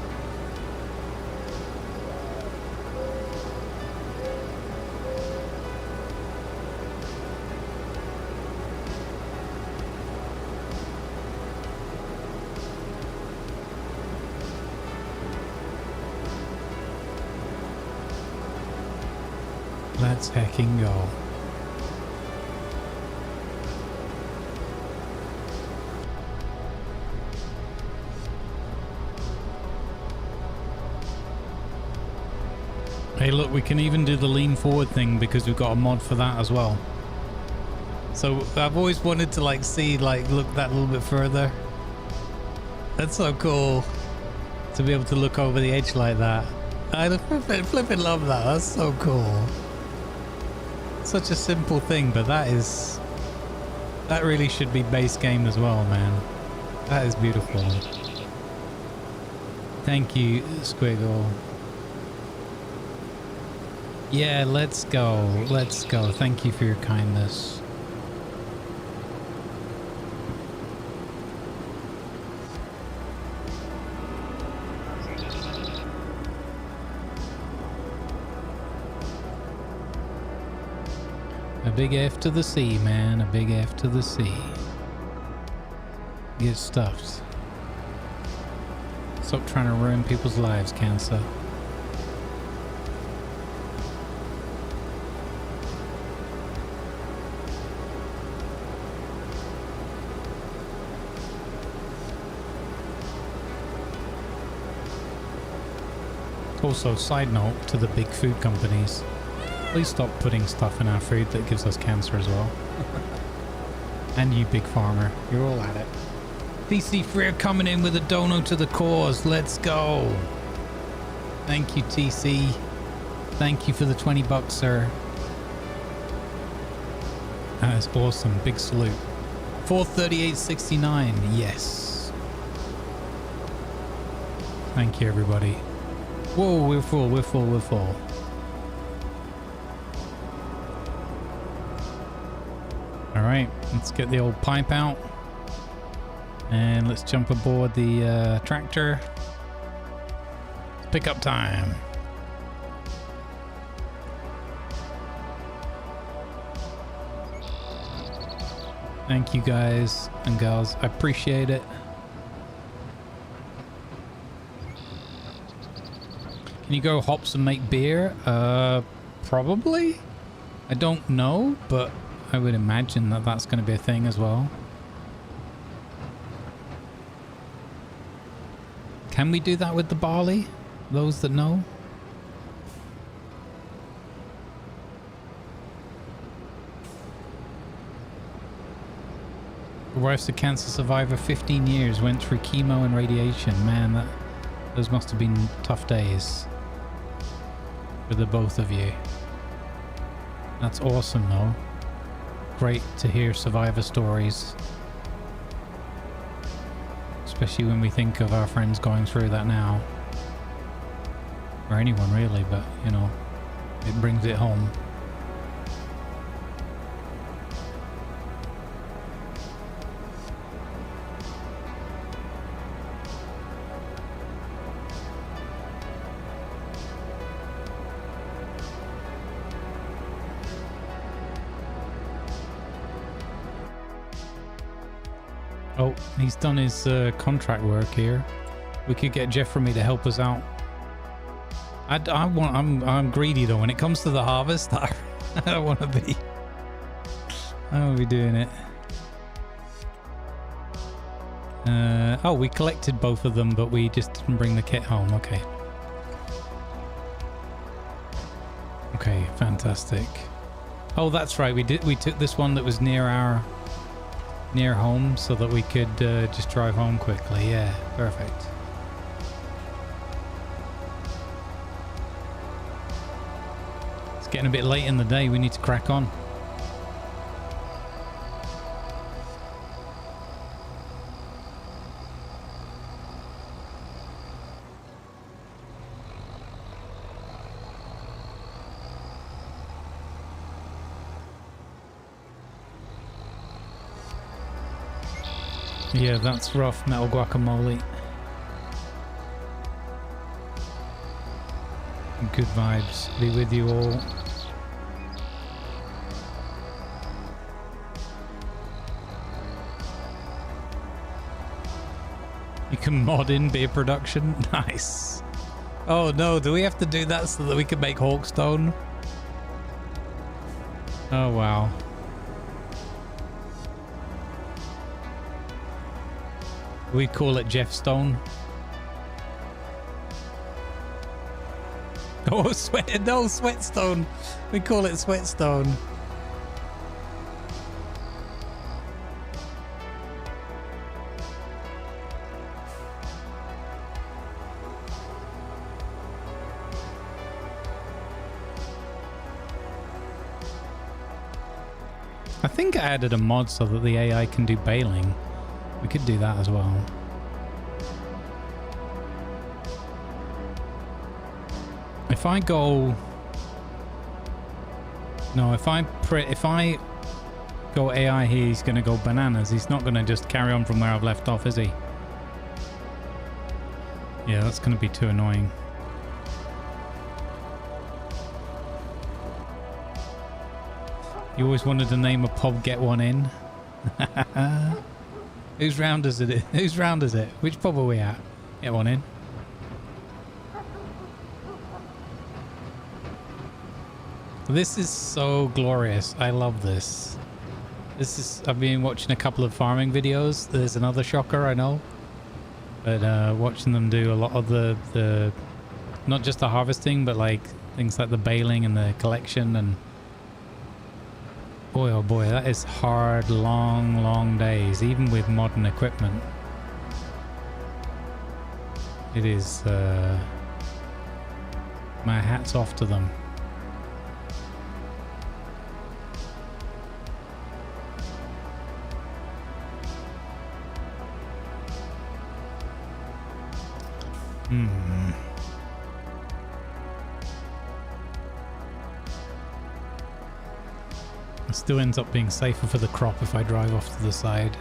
Let's hecking go. Hey, look, we can even do the lean forward thing because we've got a mod for that as well. So I've always wanted to like see, like, look that a little bit further. That's so cool to be able to look over the edge like that. I flipping love that. That's so cool. Such a simple thing, but that really should be base game as well, man. That is beautiful. Thank you, Squiggle. Yeah, let's go. Let's go. Thank you for your kindness. A big F to the C, man. A big F to the C. Get stuffed. Stop trying to ruin people's lives, Cancer. Also, side note to the big food companies, please stop putting stuff in our food that gives us cancer as well. And you, big farmer, you're all at it. TC Freer coming in with a dono to the cause. Let's go. Thank you, TC. Thank you for the 20 bucks, sir. That is awesome. Big salute. 438.69. Yes. Thank you, everybody. Whoa, we're full. We're full. We're full. All right, let's get the old pipe out. And let's jump aboard the tractor. It's pickup time. Thank you guys and girls. I appreciate it. Can you grow hops and make beer? Probably. I don't know, but I would imagine that that's going to be a thing as well. Can we do that with the barley? Those that know? My wife's a cancer survivor, 15 years, went through chemo and radiation. Man, those must have been tough days for the both of you. That's awesome though. Great to hear survivor stories. Especially when we think of our friends going through that now. Or anyone really, but you know, it brings it home. Oh, he's done his contract work here. We could get Jeff from me to help us out. I'm greedy though. When it comes to the harvest, I don't want to be. I want to be doing it. Oh, we collected both of them, but we just didn't bring the kit home. Okay. Okay, fantastic. Oh, that's right. We took this one that was near home so that we could just drive home quickly. Yeah, perfect. It's getting a bit late in the day. We need to crack on. Yeah, that's rough, metal guacamole. Good vibes be with you all. You can mod in beer production? Nice. Oh no, do we have to do that so that we can make Hawkstone? Oh wow. We call it Jeff Stone. Oh, Sweatstone. We call it Sweatstone. I think I added a mod so that the AI can do baling. We could do that as well. If I go... No, if I go AI here, he's going to go bananas. He's not going to just carry on from where I've left off, is he? Yeah, that's going to be too annoying. You always wanted to name a pub Get One In. Whose round is it? Whose round is it? Which pub are we at? Get One In. This is so glorious. I love this. I've been watching a couple of farming videos. There's another shocker, I know. But watching them do a lot of the Not just the harvesting, but like things like the baling and the collection. And boy, oh boy, that is hard, long days, even with modern equipment. It is, my hat's off to them. It still ends up being safer for the crop if I drive off to the side.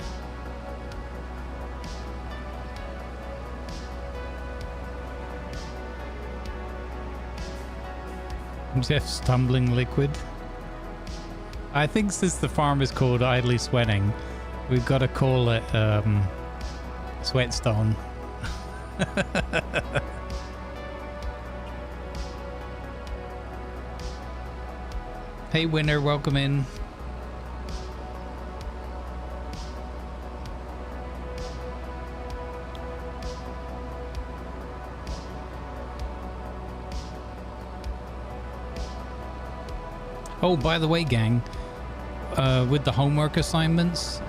Jeff's tumbling liquid. I think since the farm is called Idly Sweating, we've got to call it Sweatstone. Hey winner, welcome in. Oh, by the way, gang, with the homework assignments,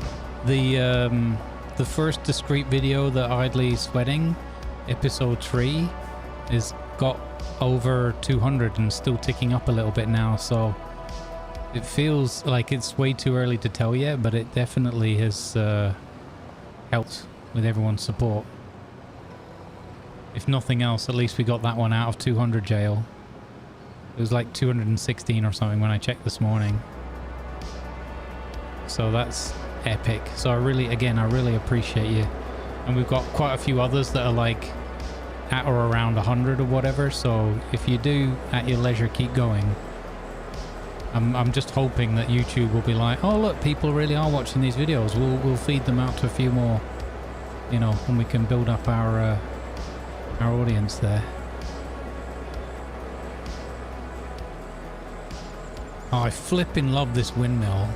the first discrete video, the Idly Sweating, episode 3, is got over 200 and still ticking up a little bit now, so it feels like it's way too early to tell yet, but it definitely has helped with everyone's support. If nothing else, at least we got that one out of 200 jail. It was like 216 or something when I checked this morning. So that's epic. So I really appreciate you. And we've got quite a few others that are like at or around 100 or whatever. So if you do at your leisure keep going, I'm just hoping that YouTube will be like, oh look, people really are watching these videos. We'll feed them out to a few more, you know, and we can build up our audience there. Oh, I flipping love this windmill.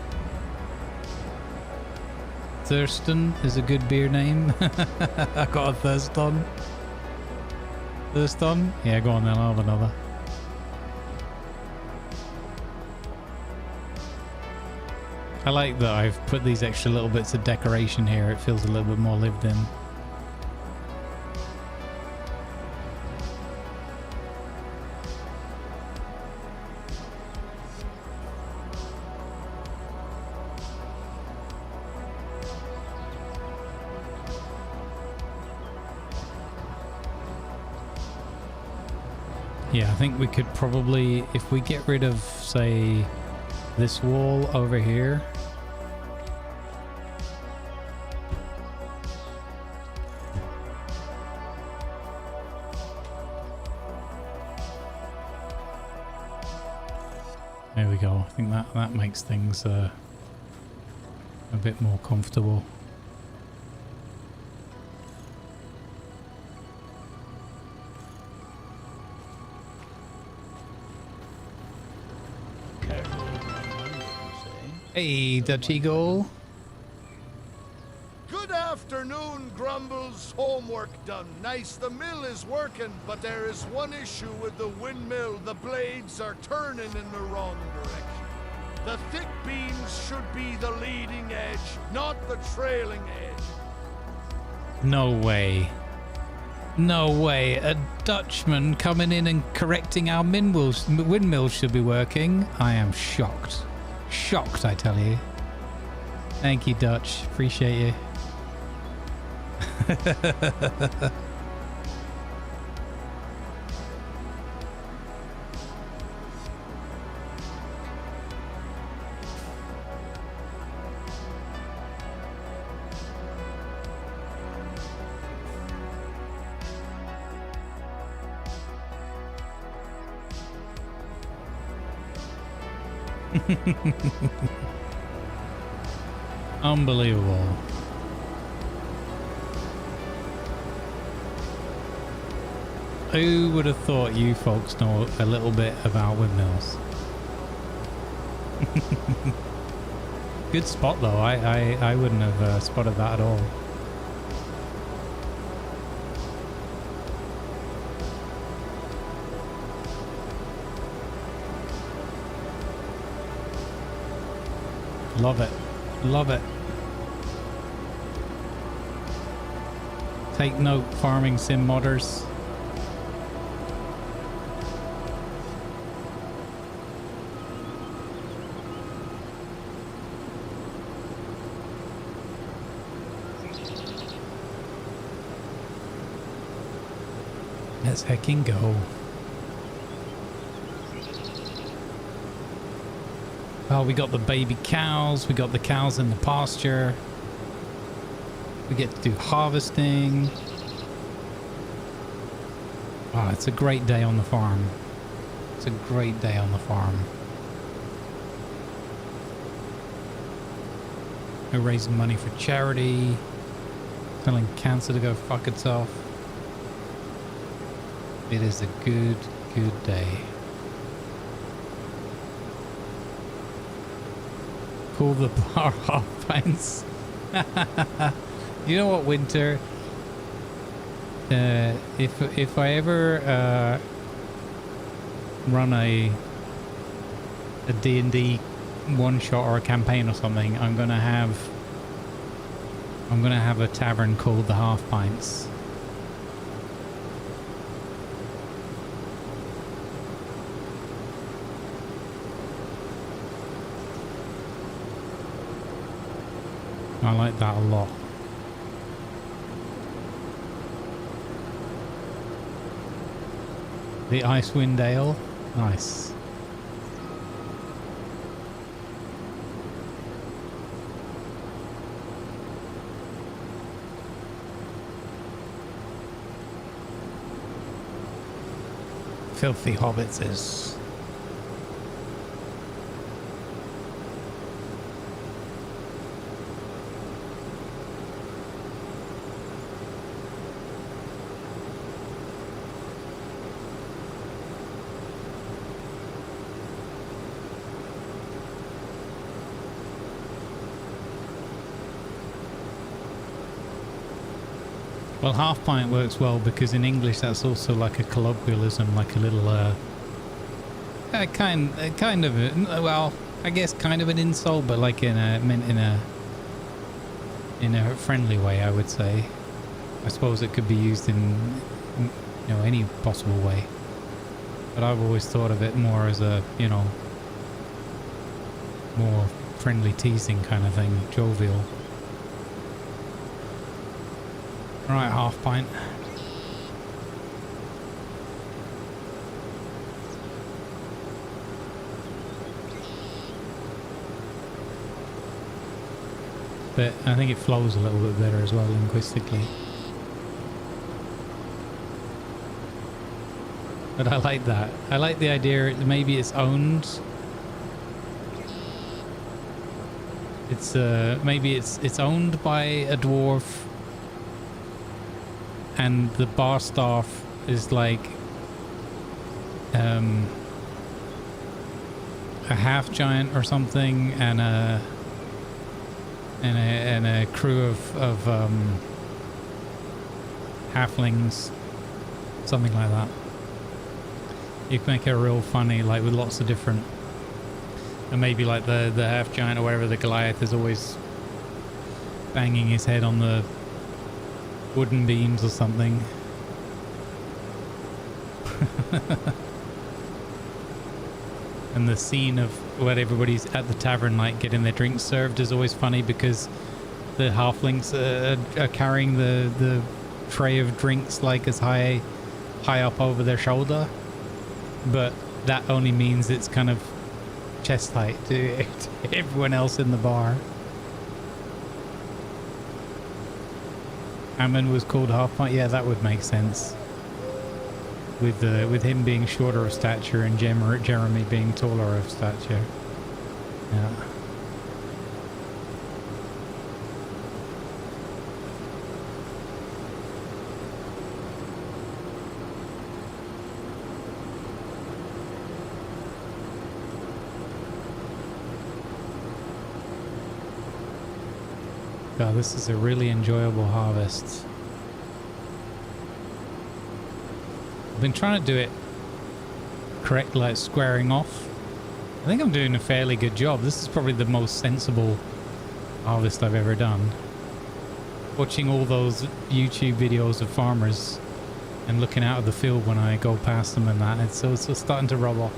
Thurston is a good beer name. I got a Thurston. Thurston? Yeah, go on then, I'll have another. I like that I've put these extra little bits of decoration here. It feels a little bit more lived in. Yeah, I think we could probably, if we get rid of, say, this wall over here. There we go. I think that makes things a bit more comfortable. Hey, Dutch Eagle. Good afternoon, Grumbles. Homework done. Nice. The mill is working, but there is one issue with the windmill. The blades are turning in the wrong direction. The thick beams should be the leading edge, not the trailing edge. No way. No way. A Dutchman coming in and correcting our windmills should be working. I am shocked. Shocked, I tell you. Thank you, Dutch. Appreciate you. Unbelievable. Who would have thought you folks know a little bit about windmills? Good spot though. I wouldn't have spotted that at all. Love it. Love it. Take note, farming sim modders. Let's hecking go. Well, we got the baby cows, we got the cows in the pasture. We get to do harvesting. Oh, it's a great day on the farm. It's a great day on the farm. We're raising money for charity. Telling cancer to go fuck itself. It is a good, good day. Pull the bar off, pints. You know what, Winter? If I ever run a D&D one shot or a campaign or something, I'm gonna have a tavern called the Half Pints. I like that a lot. The Icewind Ale, nice. Filthy hobbits is. Well, half pint works well because in English that's also like a colloquialism, like a little, kind of, well, I guess kind of an insult, but like meant in a friendly way, I would say. I suppose it could be used in, you know, any possible way. But I've always thought of it more as a, you know, more friendly teasing kind of thing, jovial. Right, half pint. But I think it flows a little bit better as well linguistically. But I like that. I like the idea that maybe it's owned. It's maybe it's owned by a dwarf. And the bar staff is like a half giant or something, and a crew of halflings, something like that. You can make it real funny, like with lots of different, and maybe like the half giant or whatever, the Goliath is always banging his head on the wooden beams or something. And the scene of when everybody's at the tavern like getting their drinks served is always funny because the halflings are carrying the tray of drinks like as high up over their shoulder, but that only means it's kind of chest height to everyone else in the bar. Ammon was called half pint. Yeah, that would make sense. With him being shorter of stature and Jeremy being taller of stature. Yeah. God, this is a really enjoyable harvest. I've been trying to do it correct, like squaring off, I think I'm doing a fairly good job. This is probably the most sensible harvest I've ever done. Watching all those YouTube videos of farmers and looking out of the field when I go past them and that, it's starting to rub off.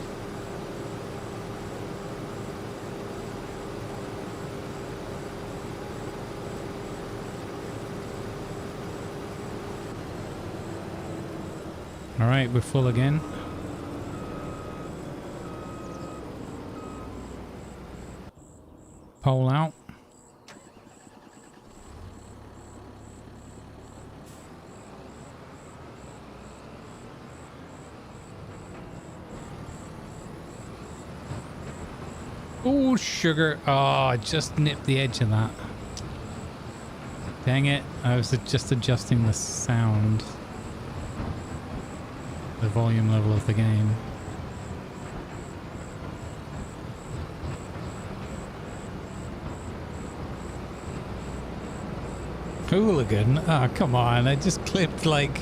All right, we're full again. Pole out. Oh, sugar. Oh, I just nipped the edge of that. Dang it. I was just adjusting the sound. The volume level of the game. Hooligan? Ah, oh, come on. I just clipped like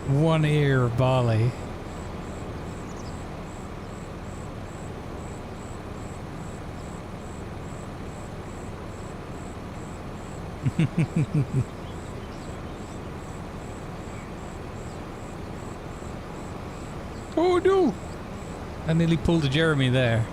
one ear of barley. Oh no! I nearly pulled a Jeremy there.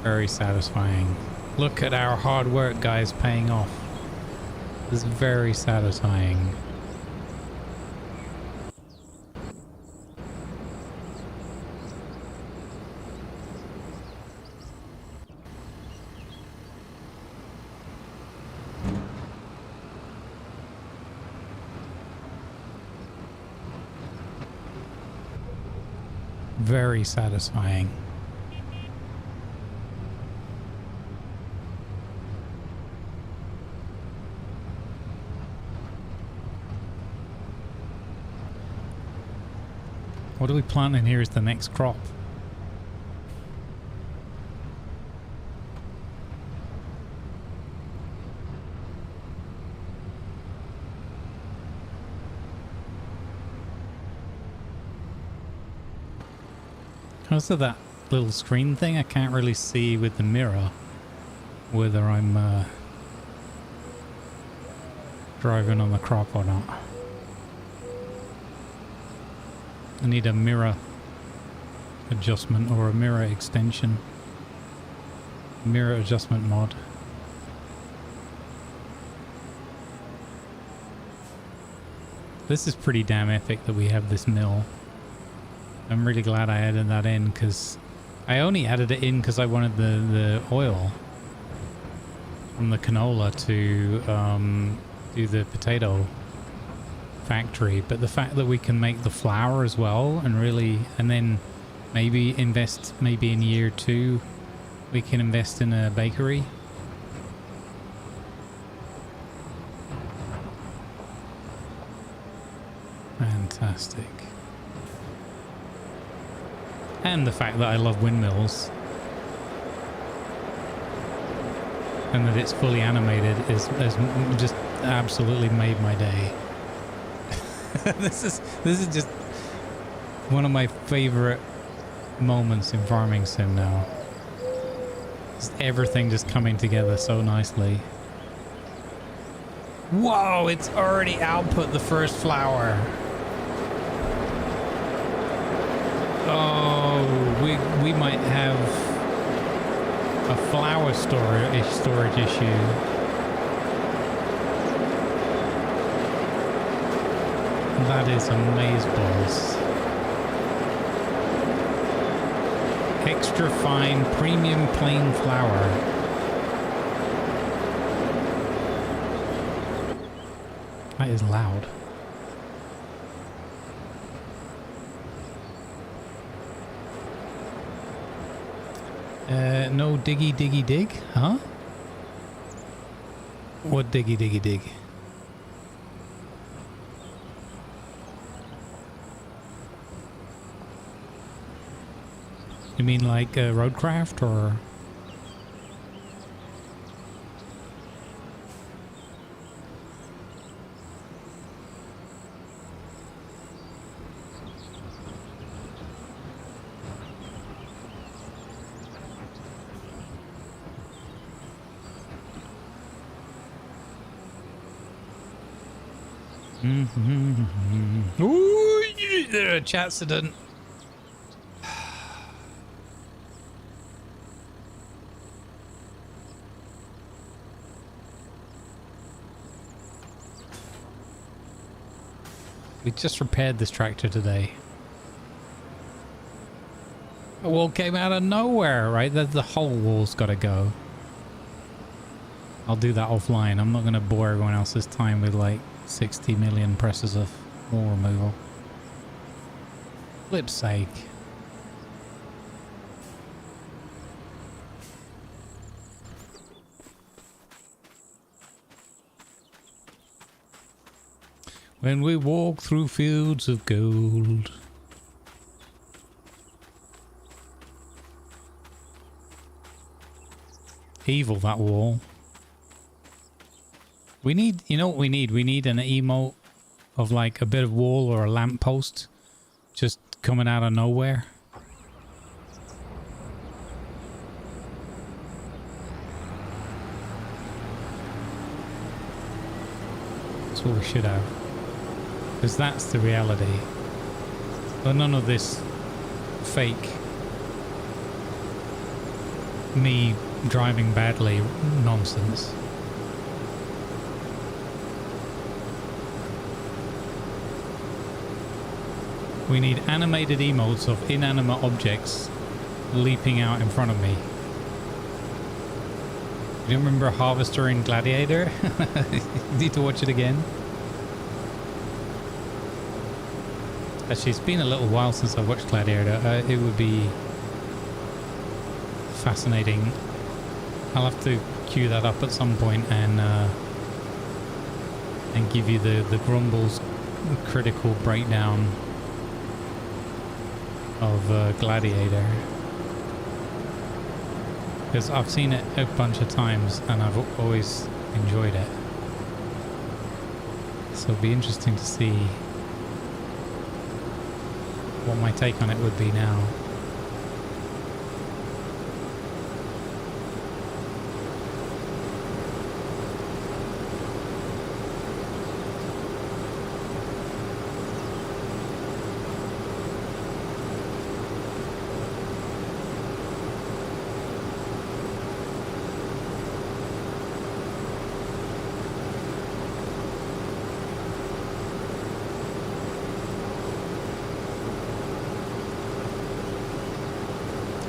Very satisfying. Look at our hard work, guys, paying off. This is very satisfying. Very satisfying. What are we planting here as the next crop? Because of that little screen thing, I can't really see with the mirror whether I'm driving on the crop or not. I need a mirror adjustment or a mirror extension. Mirror adjustment mod. This is pretty damn epic that we have this mill. I'm really glad I added that in, because I only added it in because I wanted the oil from the canola to do the potato factory. But the fact that we can make the flour as well and really, and then maybe invest, maybe in year 2 we can invest in a bakery. Fantastic. And the fact that I love windmills and that it's fully animated has just absolutely made my day. This is just one of my favorite moments in farming sim now. Just everything just coming together so nicely. Whoa, it's already output the first flower. Oh, we might have a flower storage issue. That is amazeballs. Extra fine premium plain flour. That is loud. No diggy diggy dig, huh? What diggy diggy dig? You mean like roadcraft or? Ooh, chatcident. We just repaired this tractor today. A wall came out of nowhere, right? The whole wall's got to go. I'll do that offline. I'm not going to bore everyone else's time with like 60 million presses of wall removal. Flip's sake. When we walk through fields of gold. Evil, that wall. We need, you know what we need? We need an emote of like a bit of wall or a lamppost just coming out of nowhere. That's what we should have. Because that's the reality. But none of this fake me driving badly nonsense. We need animated emotes of inanimate objects leaping out in front of me. You remember Harvester in Gladiator? Need to watch it again. Actually, it's been a little while since I watched Gladiator. It would be fascinating. I'll have to queue that up at some point and give you the Grumbles critical breakdown of Gladiator. Because I've seen it a bunch of times and I've always enjoyed it. So it'll be interesting to see what my take on it would be now.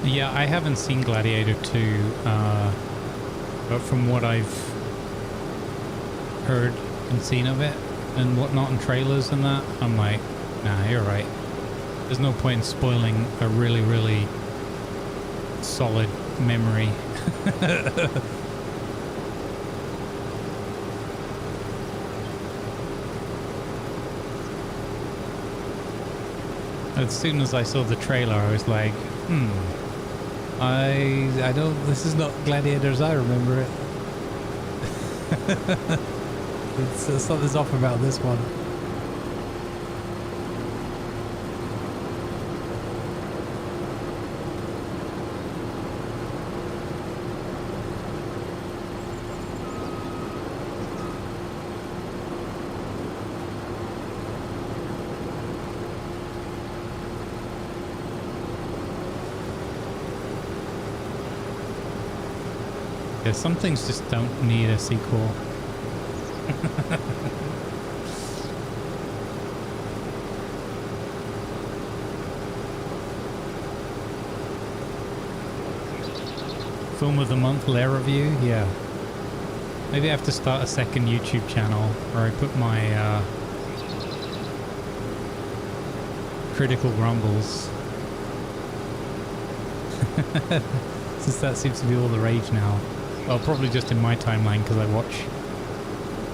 Yeah, I haven't seen Gladiator 2, but from what I've heard and seen of it and whatnot in trailers and that, I'm like, nah, you're right. There's no point in spoiling a really, really solid memory. As soon as I saw the trailer, I was like, I don't, this is not Gladiator as I remember it. Something's off about this one. Yeah, some things just don't need a sequel. Film of the month, Lair review, yeah. Maybe I have to start a second YouTube channel where I put my critical grumbles. Since that seems to be all the rage now. Well, probably just in my timeline because I watch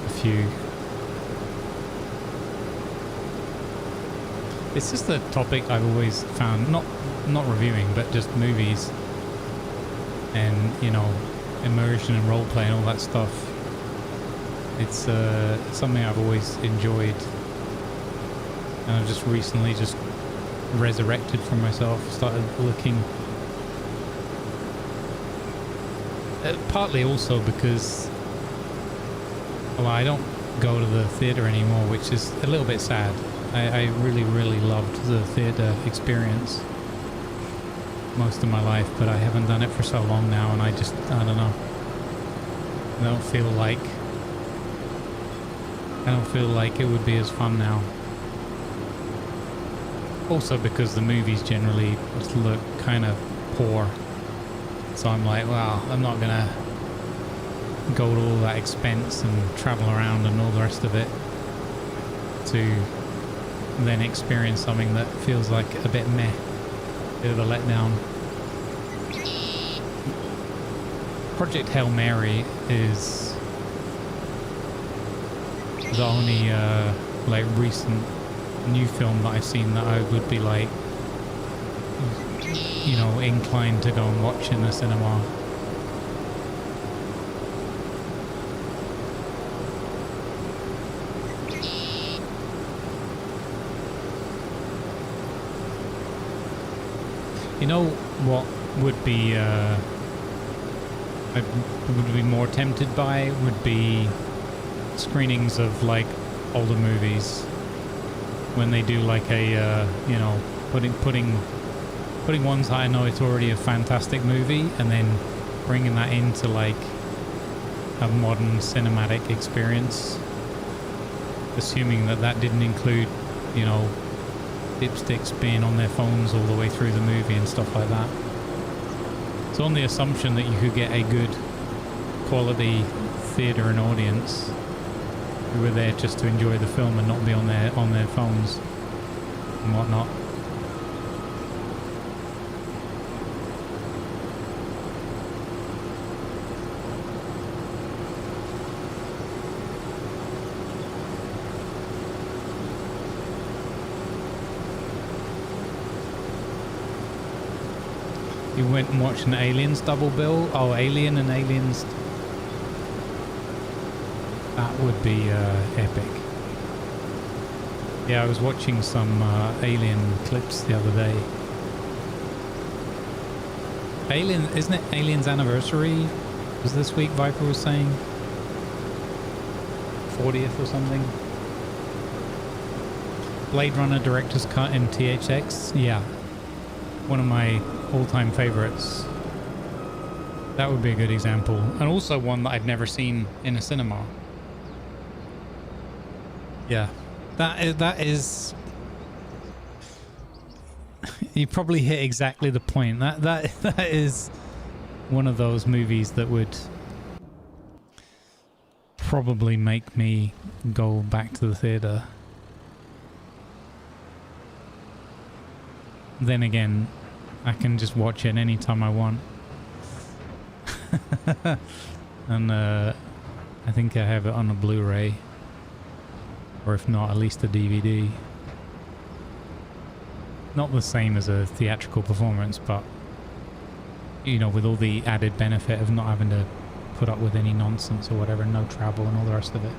a few. It's just a topic I've always found, not reviewing, but just movies and, you know, immersion and roleplay and all that stuff. It's something I've always enjoyed, and I've just recently just resurrected for myself, started looking. Partly also because, well, I don't go to the theatre anymore, which is a little bit sad. I really, really loved the theatre experience most of my life, but I haven't done it for so long now, and I don't know. I don't feel like it would be as fun now. Also because the movies generally just look kind of poor. So I'm like, well, I'm not gonna go to all that expense and travel around and all the rest of it to then experience something that feels like a bit meh, bit of a letdown. Project Hail Mary is the only like recent new film that I've seen that I would be like, you know, inclined to go and watch in the cinema. You know what would be I would be more tempted by would be screenings of like older movies when they do like a you know, putting ones that I know it's already a fantastic movie and then bringing that into like a modern cinematic experience, assuming that that didn't include, you know, dipsticks being on their phones all the way through the movie and stuff like that. So on the assumption that you could get a good quality theatre and audience who were there just to enjoy the film and not be on their phones and whatnot. You went and watched an Aliens double bill? Oh, Alien and Aliens. That would be epic. Yeah, I was watching some Alien clips the other day. Alien, isn't it Alien's anniversary? Was this week, Viper was saying? 40th or something? Blade Runner Director's Cut in THX? Yeah. One of my all-time favorites. That would be a good example. And also one that I've never seen in a cinema. Yeah. That is you probably hit exactly the point. That is one of those movies that would probably make me go back to the theater. Then again, I can just watch it anytime I want. And I think I have it on a Blu-ray. Or if not, at least a DVD. Not the same as a theatrical performance, but, you know, with all the added benefit of not having to put up with any nonsense or whatever, no travel and all the rest of it.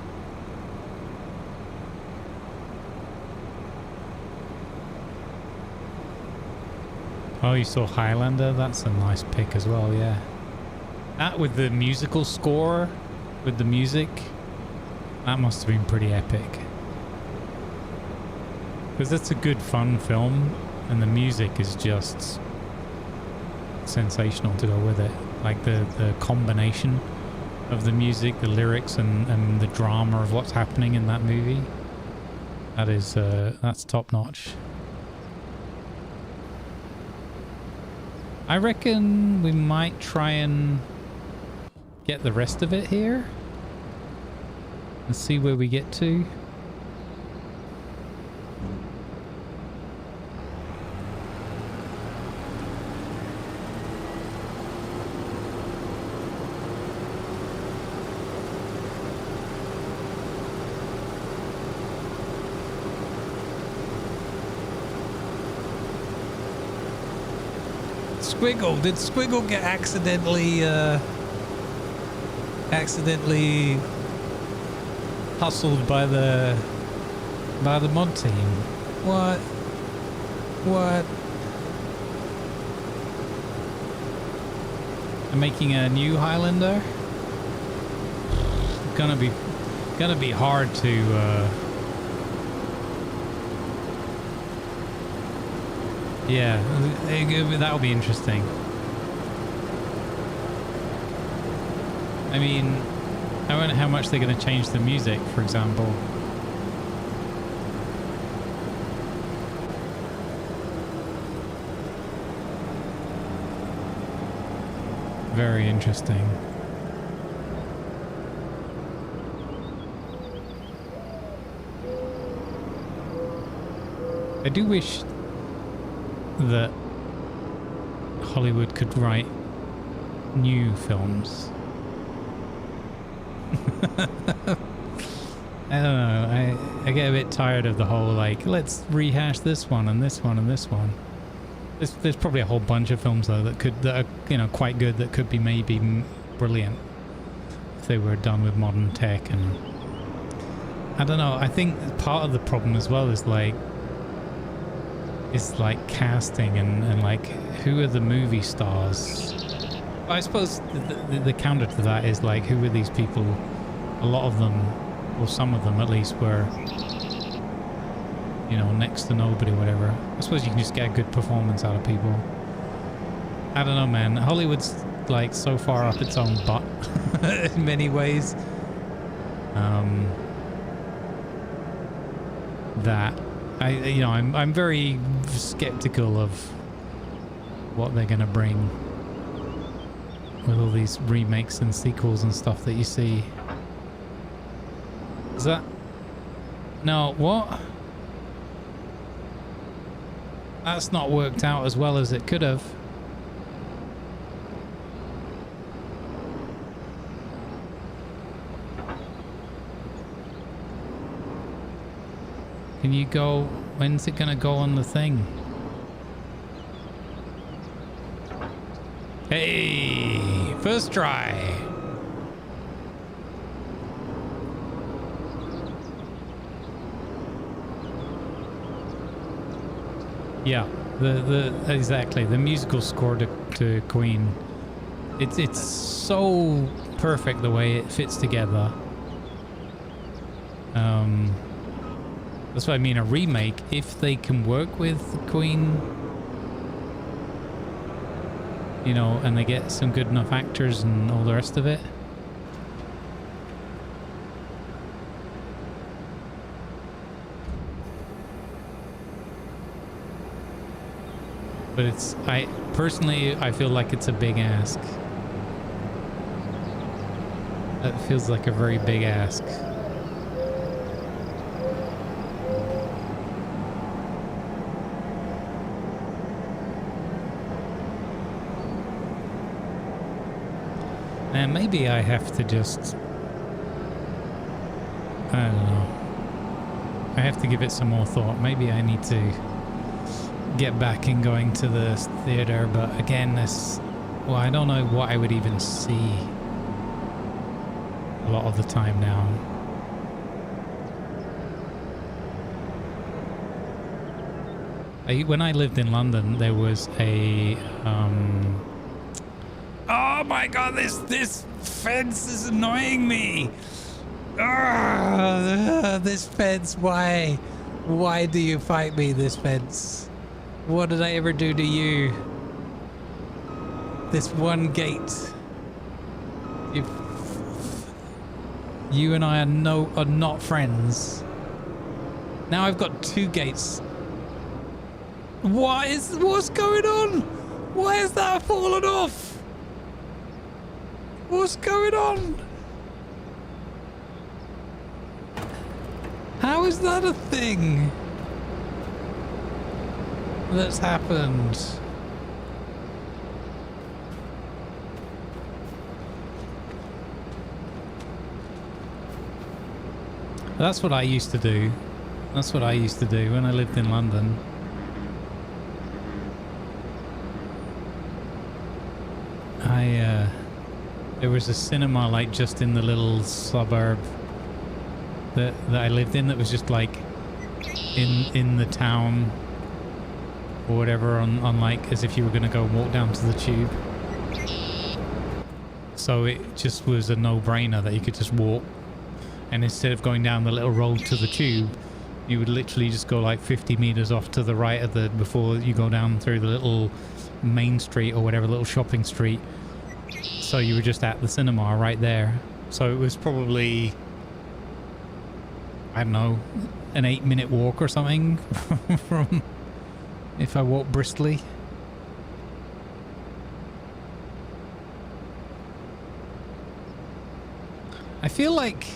Oh, you saw Highlander? That's a nice pick as well, yeah. That with the musical score, with the music, that must have been pretty epic. Because it's a good fun film, and the music is just sensational to go with it. Like the combination of the music, the lyrics, and the drama of what's happening in that movie. That is, that's top notch. I reckon we might try and get the rest of it here and see where we get to. Squiggle, did Squiggle get accidentally hustled by the mod team? What? They're making a new Highlander? gonna be hard to yeah, that'll be interesting. I mean, I wonder how much they're going to change the music, for example. Very interesting. I do wish that Hollywood could write new films. I don't know. I get a bit tired of the whole like, let's rehash this one and this one and this one. There's probably a whole bunch of films though that are, you know, quite good, that could be maybe brilliant if they were done with modern tech. And I don't know. I think part of the problem as well is like casting and like who are the movie stars. I suppose the counter to that is like, who are these people? A lot of them, or some of them at least, were, you know, next to nobody, whatever. I suppose you can just get a good performance out of people. I don't know, man. Hollywood's like so far up its own butt in many ways. That I'm very skeptical of what they're gonna bring with all these remakes and sequels and stuff that you see. Is that... No, what? That's not worked out as well as it could have. Can you go... When's it gonna go on the thing? Hey! First try! Yeah, exactly, the musical score to Queen. It's so perfect the way it fits together. That's what I mean, a remake, if they can work with Queen, you know, and they get some good enough actors and all the rest of it. But I personally feel like it's a big ask. That feels like a very big ask. And maybe I have to just... I don't know. I have to give it some more thought. Maybe I need to get back in going to the theater, but again, well, I don't know what I would even see a lot of the time now. When I lived in London, there was a oh my god, this fence is annoying me. This fence, why do you fight me, this fence? What did I ever do to you? This one gate. You and I are not friends. Now I've got two gates. What's going on? Why is that fallen off? What's going on? How is that a thing that's happened? That's what I used to do. That's what I used to do when I lived in London. There was a cinema like just in the little suburb that I lived in, that was just like in the town or whatever, on like as if you were going to go walk down to the tube. So it just was a no-brainer that you could just walk And instead of going down the little road to the tube, you would literally just go like 50 meters off to the right of the before you go down through the little main street or whatever, little shopping street. So you were just at the cinema right there. So it was probably, I don't know, an 8-minute walk or something from if I walk briskly. I feel like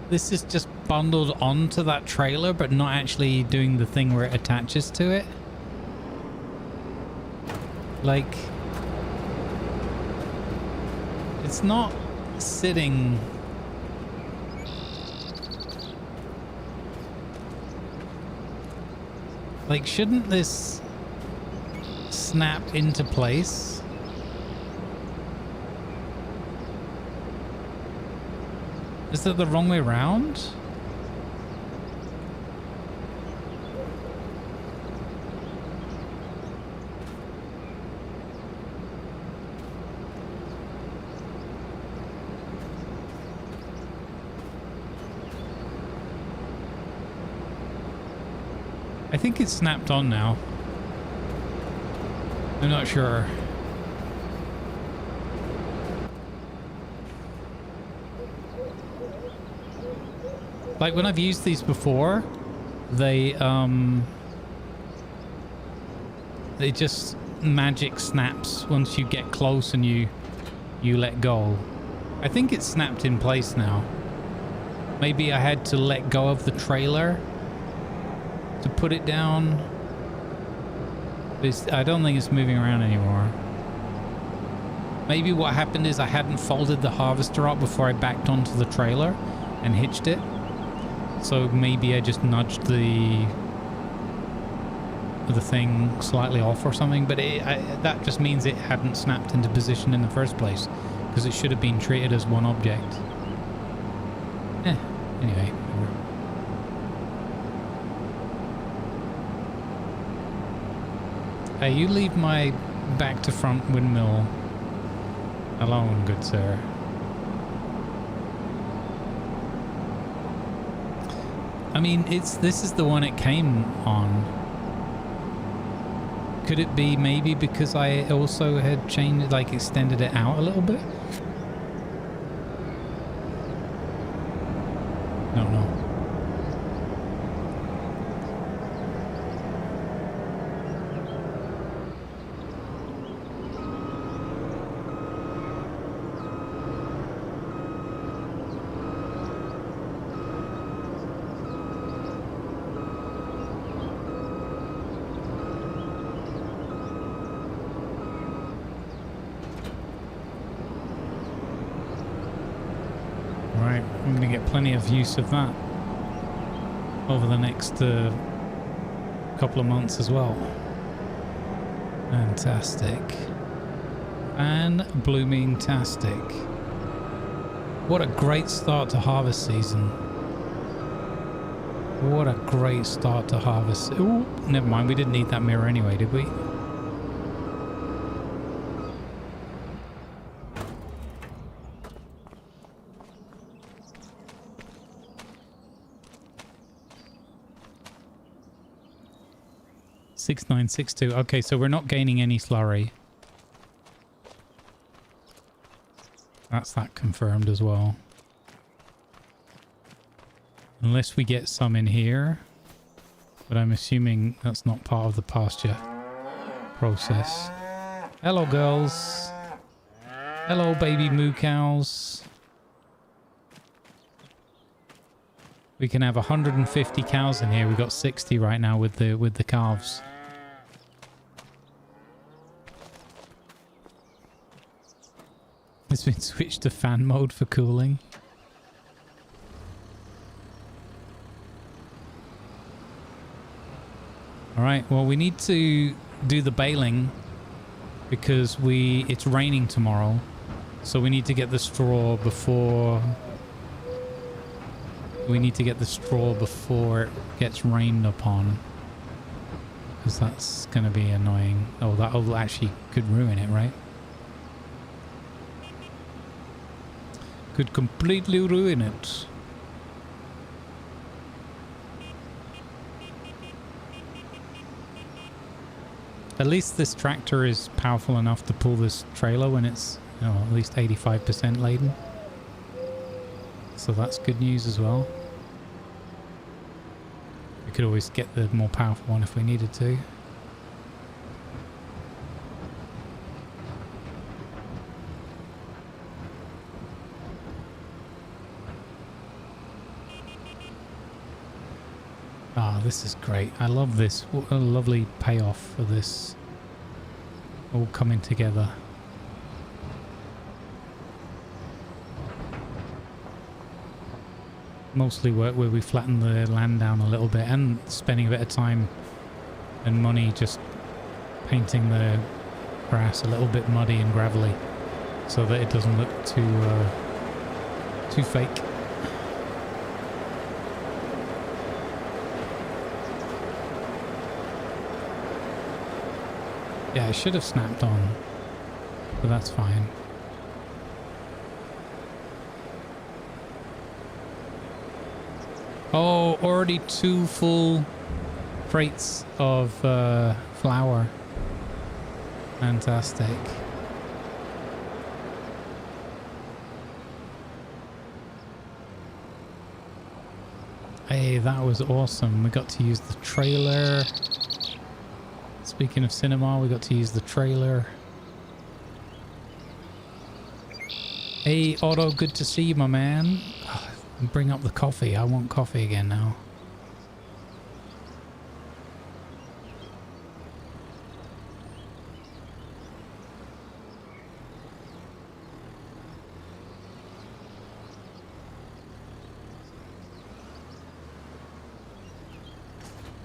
this is just bundled onto that trailer, but not actually doing the thing where it attaches to it. Like, it's not sitting. Like, shouldn't this snap into place? Is that the wrong way around? I think it's snapped on now. I'm not sure. Like when I've used these before, they just magic snaps once you get close and you let go. I think it's snapped in place now. Maybe I had to let go of the trailer to put it down. I don't think it's moving around anymore. Maybe what happened is I hadn't folded the harvester up before I backed onto the trailer and hitched it. So maybe I just nudged the thing slightly off or something, but that just means it hadn't snapped into position in the first place, because it should have been treated as one object. Anyway. Hey, you leave my back to front windmill alone, good sir. I mean, this is the one it came on. Could it be maybe because I also had changed, like extended it out a little bit? Don't know. I'm going to get plenty of use of that over the next couple of months as well. Fantastic. Fan-blooming-tastic. What a great start to harvest season. What a great start to harvest. Ooh, never mind, we didn't need that mirror anyway, did we? $6962. Okay, so we're not gaining any slurry. That's that confirmed as well. Unless we get some in here. But I'm assuming that's not part of the pasture process. Hello, girls. Hello, baby moo cows. We can have 150 cows in here. We've got 60 right now with the calves. It's been switched to fan mode for cooling. Alright, well we need to do the baling because it's raining tomorrow. So we need to get the straw before... We need to get the straw before it gets rained upon. Because that's going to be annoying. Oh, that'll actually could ruin it, right? Could completely ruin it. At least this tractor is powerful enough to pull this trailer when it's, you know, at least 85% laden. So that's good news as well. We could always get the more powerful one if we needed to. Ah, this is great. I love this. What a lovely payoff for this all coming together. Mostly work where we flatten the land down a little bit and spending a bit of time and money just painting the grass a little bit muddy and gravelly so that it doesn't look too fake. Yeah, it should have snapped on, but that's fine. Oh, already 2 full crates of flour. Fantastic. Hey, that was awesome. We got to use the trailer. Speaking of cinema, we got to use the trailer. Hey, Otto, good to see you, my man. Oh, bring up the coffee. I want coffee again now.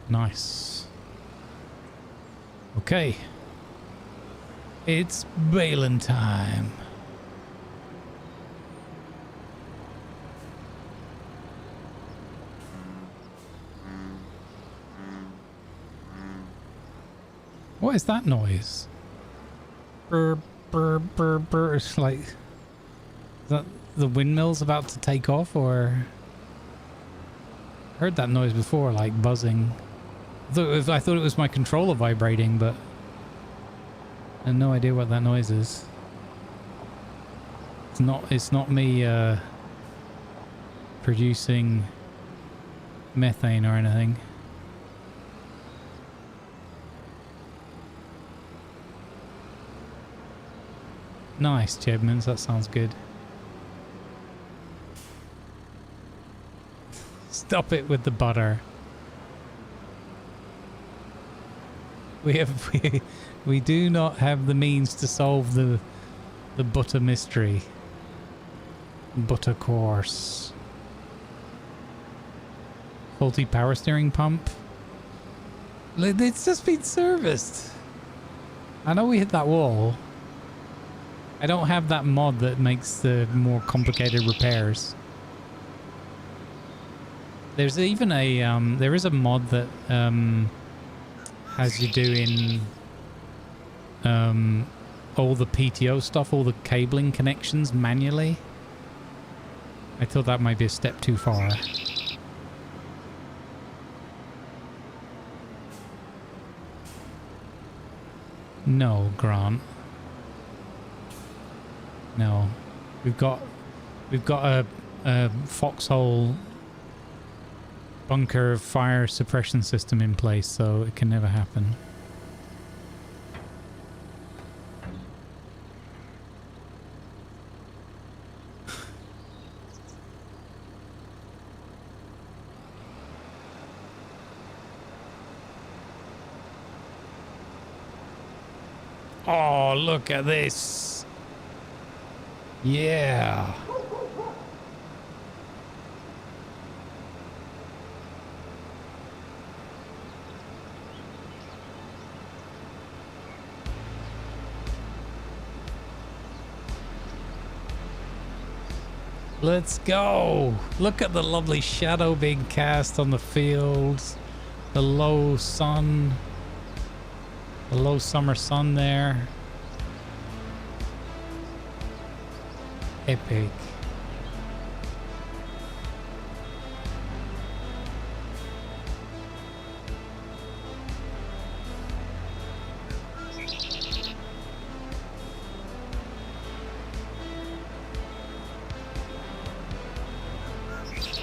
Nice. Okay. It's baling time. What is that noise? Brr, brr, brr, brr. It's like... Is that the windmill's about to take off, or... I heard that noise before, like buzzing. I thought it was my controller vibrating, but... I had no idea what that noise is. It's not me, producing methane or anything. Nice, Chebmans, that sounds good. Stop it with the butter. We do not have the means to solve the butter mystery. Butter course. Faulty power steering pump. It's just been serviced. I know we hit that wall. I don't have that mod that makes the more complicated repairs. There's even a there is a mod that has you doing all the PTO stuff, all the cabling connections manually. I thought that might be a step too far. No, Grant. No, we've got a foxhole bunker fire suppression system in place, so it can never happen. Oh, look at this. Yeah. Let's go. Look at the lovely shadow being cast on the fields. The low sun. The low summer sun there. Epic.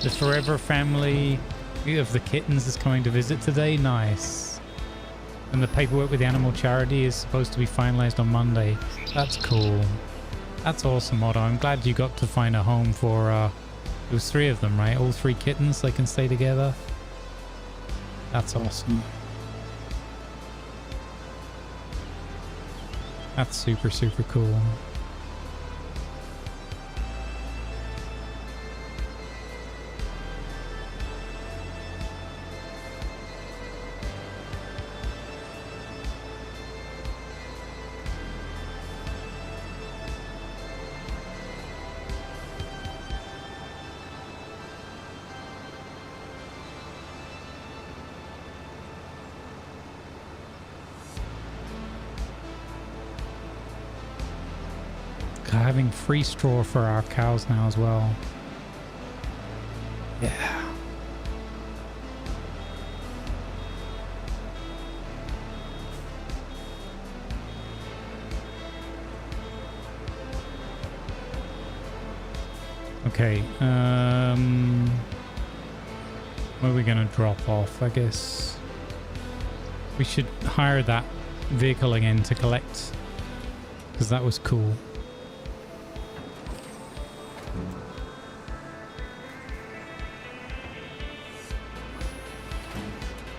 The forever family of the kittens is coming to visit today. Nice. And the paperwork with the animal charity is supposed to be finalized on Monday. That's cool. That's awesome, Otto. I'm glad you got to find a home for, it was 3 of them, right? All 3 kittens, they can stay together. That's awesome. That's super, super cool. Having free straw for our cows now as well. Yeah. Okay, where are we gonna drop off? I guess we should hire that vehicle again to collect, because that was cool.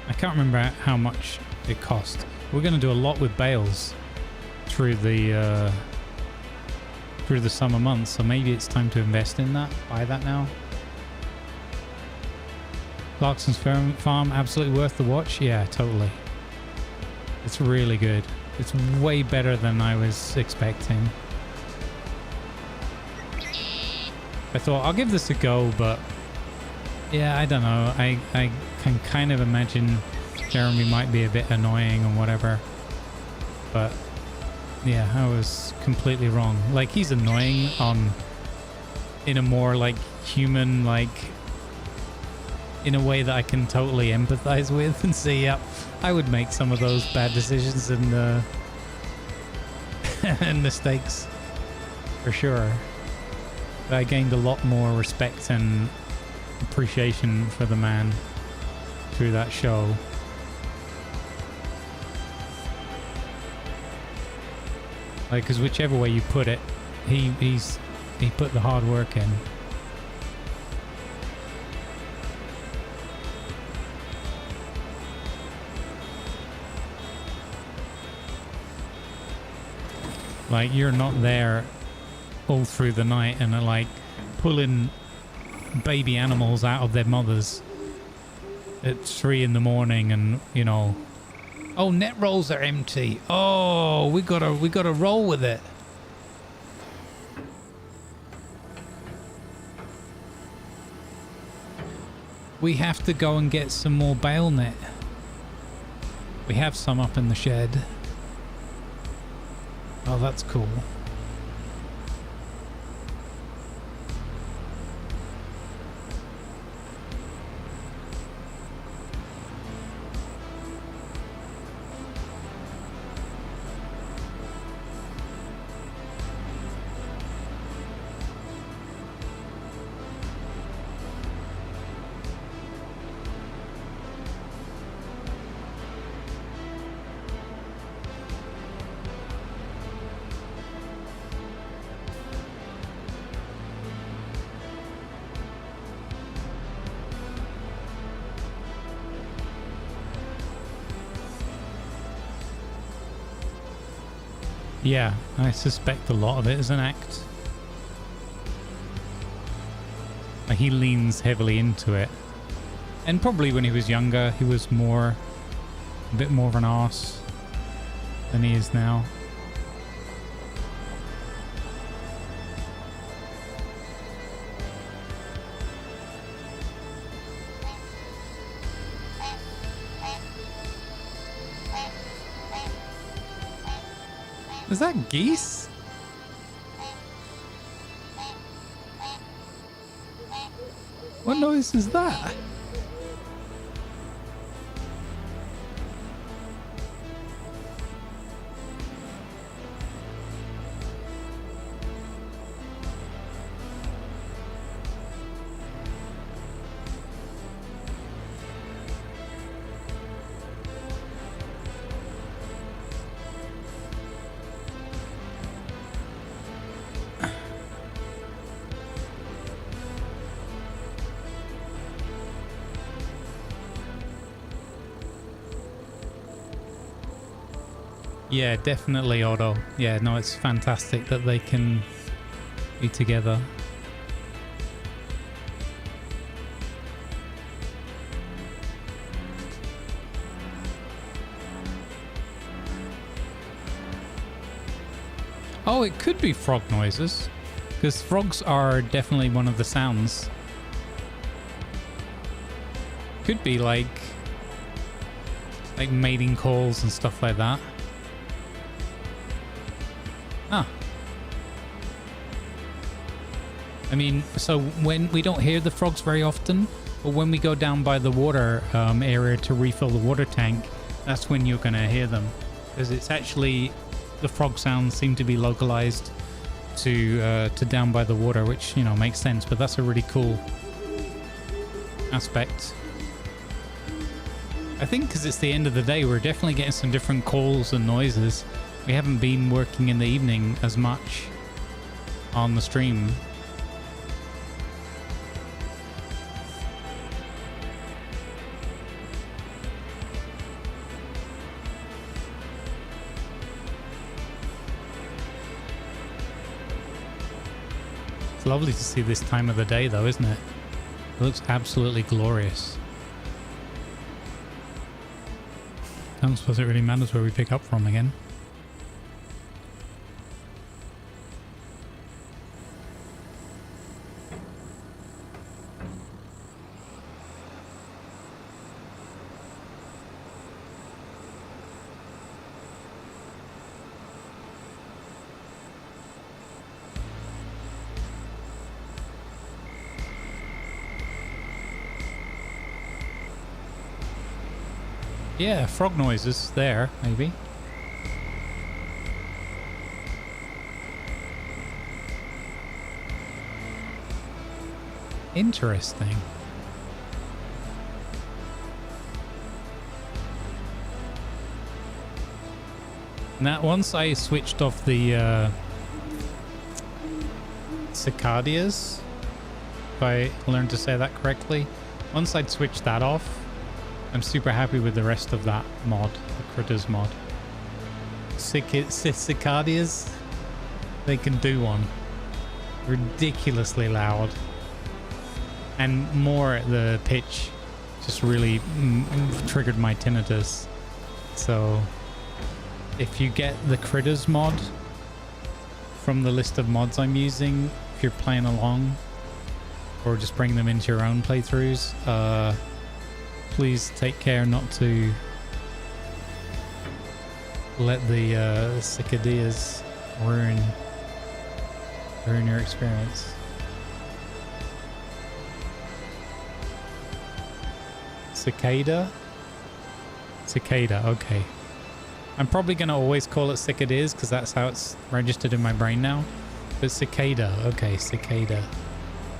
I can't remember how much it cost. We're going to do a lot with bales through the summer months, so maybe it's time to invest in that. Buy that now. Clarkson's farm, absolutely worth the watch. Yeah, totally. It's really good. It's way better than I was expecting. I thought I'll give this a go, but yeah, I don't know. I can kind of imagine Jeremy might be a bit annoying or whatever. But yeah, I was completely wrong. Like, he's annoying in a more like human, like in a way that I can totally empathize with and say, yep, I would make some of those bad decisions and and mistakes for sure. But I gained a lot more respect and appreciation for the man through that show. Like, because whichever way you put it, he put the hard work in. Like, you're not there all through the night and are like pulling baby animals out of their mothers at 3 in the morning, and you know, oh, net rolls are empty. Oh, we gotta roll with it. We have to go and get some more bale net. We have some up in the shed. Oh, that's cool. Yeah, I suspect a lot of it is an act. He leans heavily into it. And probably when he was younger, he was a bit more of an arse than he is now. Is that geese? What noise is that? Yeah, definitely, Otto. Yeah, no, it's fantastic that they can be together. Oh, it could be frog noises, because frogs are definitely one of the sounds. Could be like mating calls and stuff like that. Ah. I mean, so when we don't hear the frogs very often, but when we go down by the water area to refill the water tank, that's when you're going to hear them. Because it's actually, the frog sounds seem to be localized to down by the water, which, you know, makes sense. But that's a really cool aspect. I think because it's the end of the day, we're definitely getting some different calls and noises. We haven't been working in the evening as much on the stream. It's lovely to see this time of the day though, isn't it? It looks absolutely glorious. I don't suppose it really matters where we pick up from again. Yeah, frog noises there, maybe. Interesting. Now, once I switched off the cicadas, if I learned to say that correctly, once I'd switched that off, I'm super happy with the rest of that mod, the critters mod. Cicadas, they can do one. Ridiculously loud. And more at the pitch just really triggered my tinnitus. So if you get the critters mod from the list of mods I'm using, if you're playing along, or just bring them into your own playthroughs, please take care not to let the cicadas ruin your experience. Cicada, okay. I'm probably going to always call it cicadas because that's how it's registered in my brain now. But cicada, okay, cicada.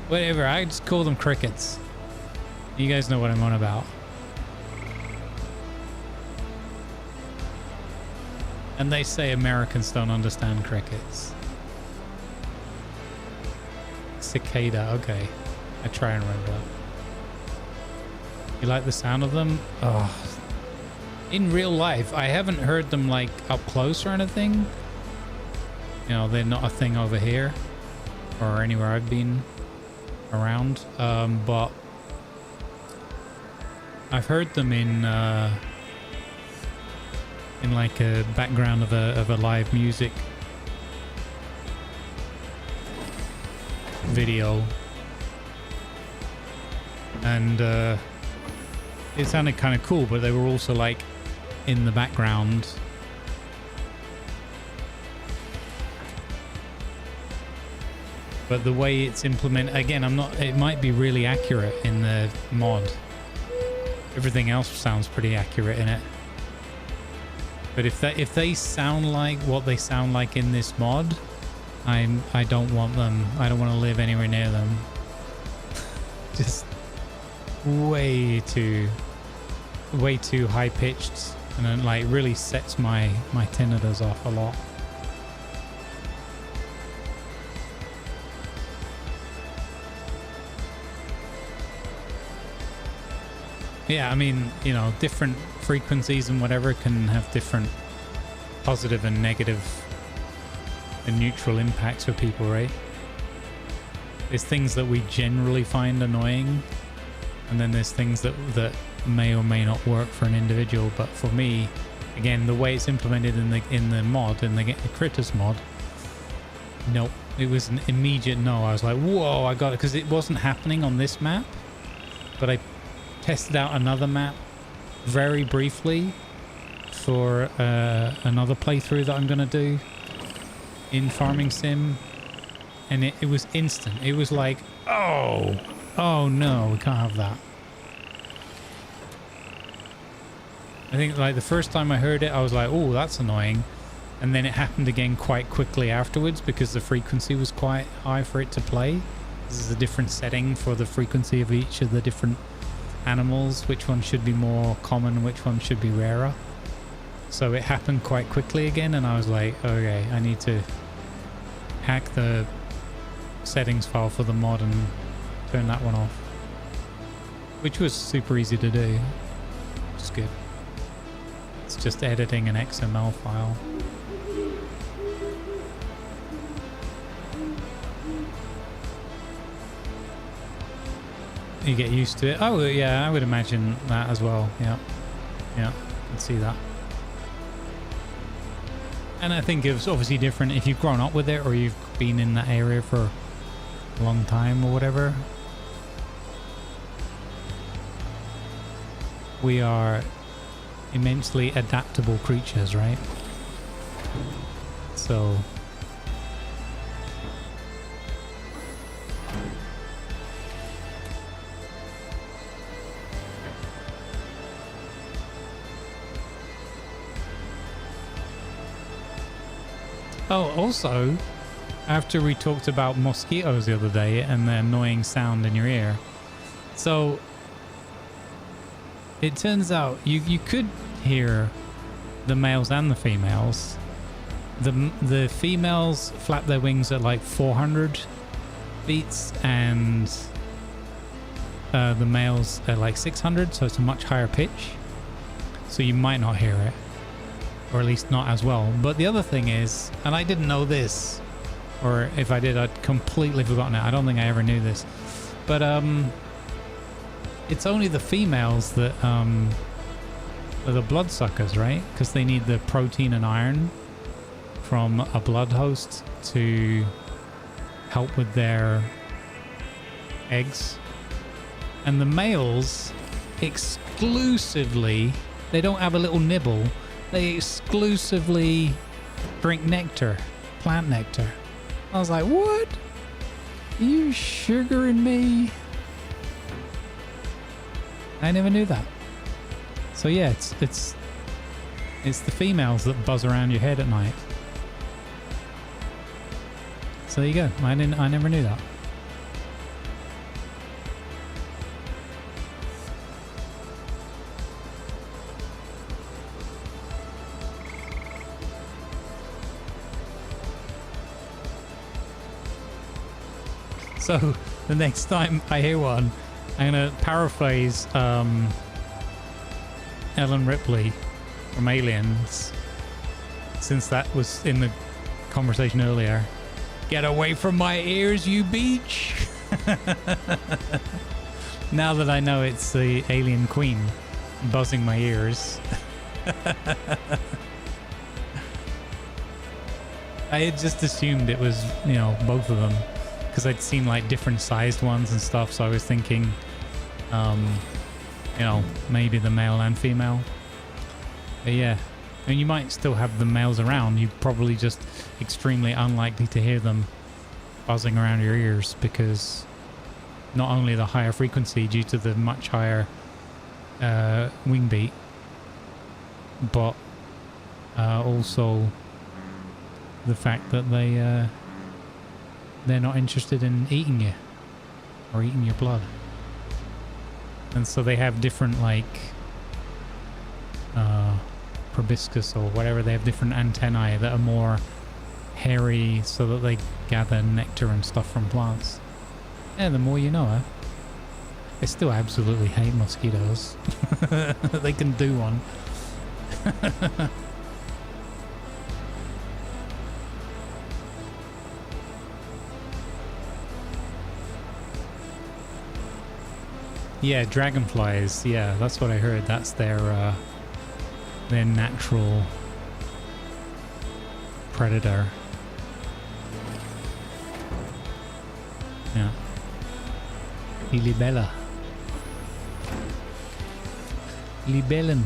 Whatever, I just call them crickets. You guys know what I'm on about. And they say Americans don't understand crickets. Cicada, okay. I try and remember. You like the sound of them? Oh. In real life, I haven't heard them like up close or anything. You know, they're not a thing over here or anywhere I've been around. But I've heard them in like a background of a live music video, and it sounded kind of cool, but they were also like in the background. But the way it's implemented, again, it might be really accurate in the mod. Everything else sounds pretty accurate in it. But if they sound like what they sound like in this mod, I don't want them. I don't want to live anywhere near them. Just way too high pitched, and it like really sets my tinnitus off a lot. Yeah, I mean, you know, different frequencies and whatever can have different positive and negative and neutral impacts for people, right? There's things that we generally find annoying, and then there's things that may or may not work for an individual. But for me, again, the way it's implemented in the mod, in the critters mod, nope, it was an immediate no. I was like, whoa, I got it, because it wasn't happening on this map, but I tested out another map very briefly for another playthrough that I'm gonna do in Farming Sim, and it was instant. It was like, oh no, we can't have that. I think like the first time I heard it, I was like, oh, that's annoying. And then it happened again quite quickly afterwards because the frequency was quite high for it to play. This is a different setting for the frequency of each of the different animals, which one should be more common, which one should be rarer. So it happened quite quickly again, and I was like, okay, I need to hack the settings file for the mod and turn that one off. Which was super easy to do, which is good. It's just editing an XML file. You get used to it. Oh yeah, I would imagine that as well. Yeah, I can see that. And I think it's obviously different if you've grown up with it or you've been in that area for a long time or whatever. We are immensely adaptable creatures, right? So oh, also, after we talked about mosquitoes the other day and the annoying sound in your ear, so it turns out you could hear the males and the females. The females flap their wings at like 400 beats and the males at like 600, so it's a much higher pitch. So you might not hear it, or at least not as well. But the other thing is, and I didn't know this, or if I did, I'd completely forgotten it. I don't think I ever knew this, but it's only the females that are the bloodsuckers, right? Because they need the protein and iron from a blood host to help with their eggs. And the males exclusively, they don't have a little nibble, they exclusively drink nectar, plant nectar. I was like, what? Are you sugaring me? I never knew that. So yeah, it's the females that buzz around your head at night. So there you go. I never knew that. So the next time I hear one, I'm going to paraphrase Ellen Ripley from Aliens, since that was in the conversation earlier. Get away from my ears, you beach! Now that I know it's the alien queen buzzing my ears. I had just assumed it was, you know, both of them, because I'd seen like different sized ones and stuff, so I was thinking, you know, maybe the male and female. But yeah, and you might still have the males around. You're probably just extremely unlikely to hear them buzzing around your ears, because not only the higher frequency due to the much higher wing beat, but also the fact that they're not interested in eating you or eating your blood. And so they have different, like, proboscis or whatever, they have different antennae that are more hairy so that they gather nectar and stuff from plants. Yeah, the more you know, huh? I still absolutely hate mosquitoes. They can do one. Yeah, dragonflies. Yeah, that's what I heard. That's their natural predator. Yeah. Libella. Libellen.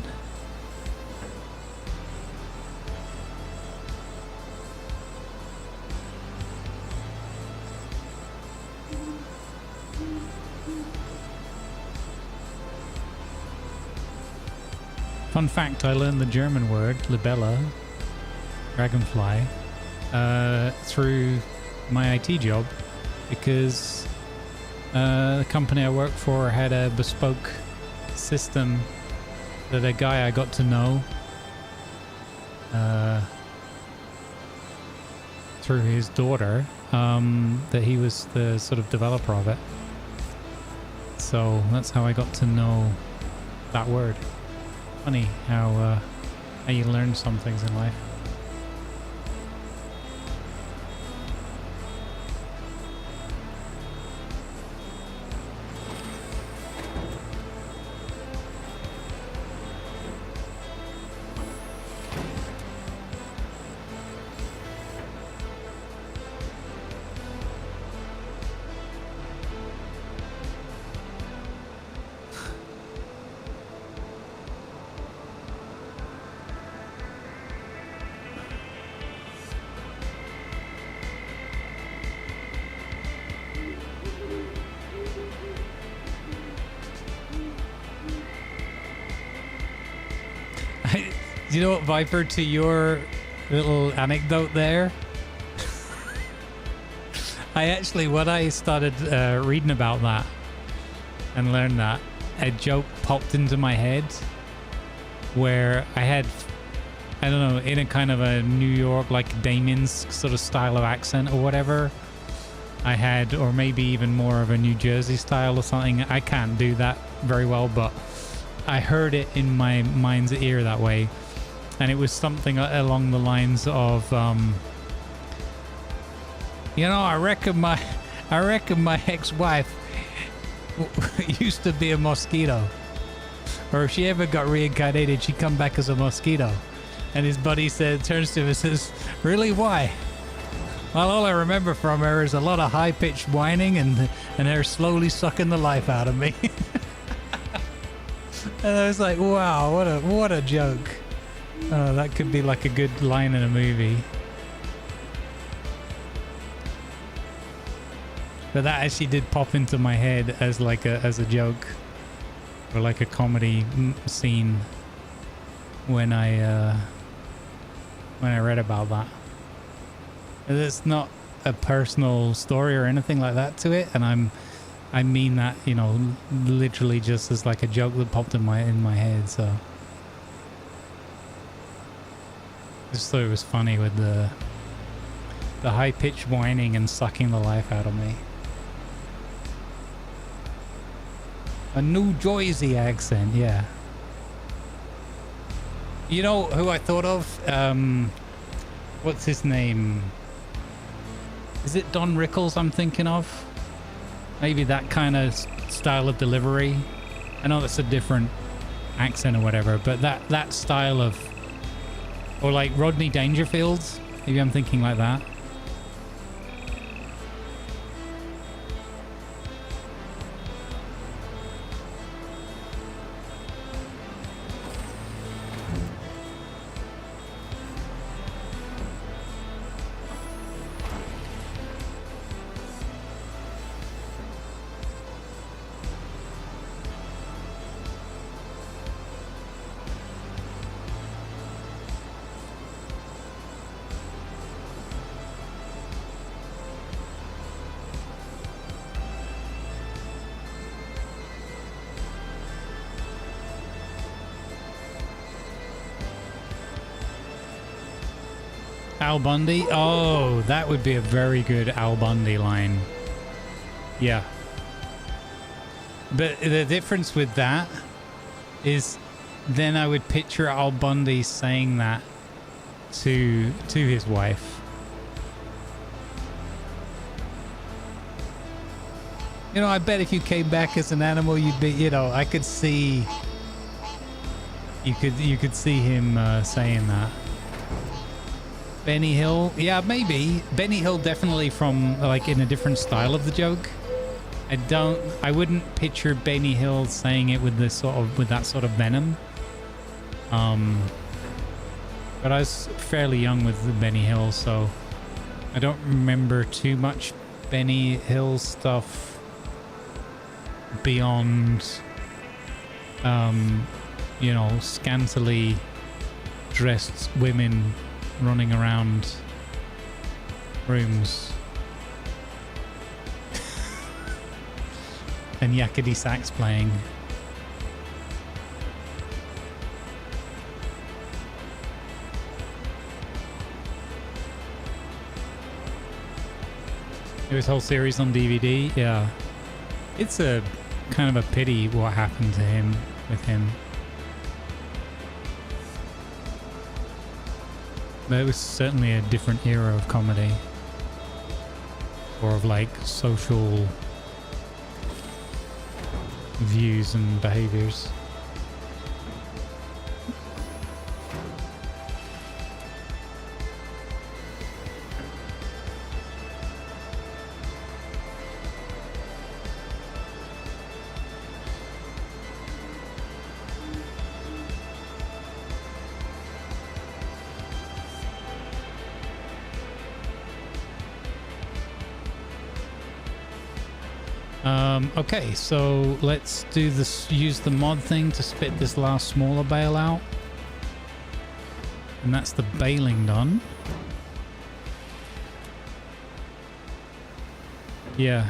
Fun fact, I learned the German word libella, dragonfly, through my IT job, because the company I worked for had a bespoke system that a guy I got to know through his daughter, that he was the sort of developer of it. So that's how I got to know that word. Funny how you learn some things in life. You know what, Viper, to your little anecdote there, I actually, when I started reading about that and learned that, a joke popped into my head where I had, I don't know, in a kind of a New York, like Damien's sort of style of accent or whatever, I had, or maybe even more of a New Jersey style or something. I can't do that very well, but I heard it in my mind's ear that way. And it was something along the lines of, you know, I reckon my ex-wife used to be a mosquito, or if she ever got reincarnated, she'd come back as a mosquito. And his buddy turns to him and says, "Really? Why?" "Well, all I remember from her is a lot of high-pitched whining and her slowly sucking the life out of me." And I was like, wow, what a joke. Oh, that could be like a good line in a movie. But that actually did pop into my head as like as a joke, or like a comedy scene when I read about that. It's not a personal story or anything like that to it, and I mean that, you know, literally just as like a joke that popped in my head. So I just thought it was funny with the high-pitched whining and sucking the life out of me. A New Jersey accent, yeah. You know who I thought of? What's his name? Is it Don Rickles I'm thinking of? Maybe that kind of style of delivery. I know that's a different accent or whatever, but that style of... Or like Rodney Dangerfield. Maybe I'm thinking like that. Al Bundy? Oh, that would be a very good Al Bundy line. Yeah. But the difference with that is then I would picture Al Bundy saying that to his wife. You know, I bet if you came back as an animal, you'd be, you know, I could see, you could see him saying that. Benny Hill, yeah, maybe. Benny Hill definitely from, like, in a different style of the joke. I wouldn't picture Benny Hill saying it with this sort of, with that sort of venom. But I was fairly young with Benny Hill, so I don't remember too much Benny Hill stuff beyond, you know, scantily dressed women running around rooms and yakety sax playing. His whole series on DVD, yeah. It's a kind of a pity what happened to him, with him. But it was certainly a different era of comedy. Or of like social views and behaviors. Okay, so let's do this, use the mod thing to spit this last smaller bale out. And that's the baling done. Yeah.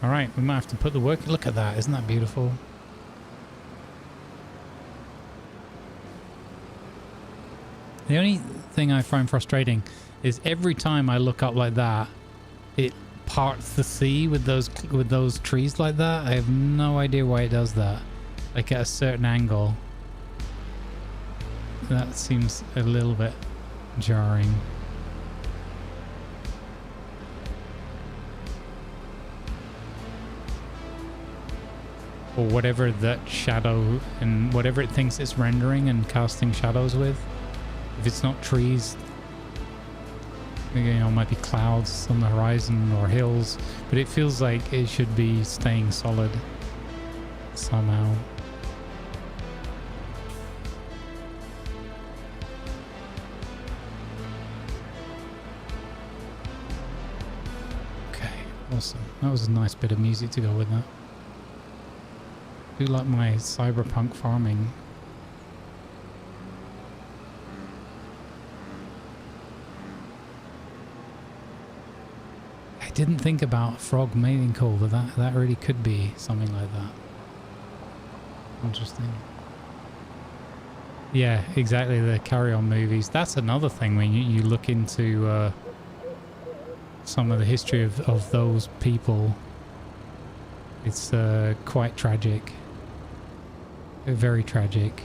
Alright, we might have to put the work, look at that, isn't that beautiful? The only thing I find frustrating is every time I look up like that, it parts the sea with those trees like that. I have no idea why it does that. Like at a certain angle. That seems a little bit jarring. Or whatever that shadow and whatever it thinks it's rendering and casting shadows with. If it's not trees, you know, it might be clouds on the horizon or hills, but it feels like it should be staying solid somehow. Okay, awesome. That was a nice bit of music to go with that. I do like my cyberpunk farming. I didn't think about frog mating call, but that really could be something like that. Interesting. Yeah, exactly, the Carry On movies. That's another thing when you look into some of the history of those people. It's quite tragic. Very tragic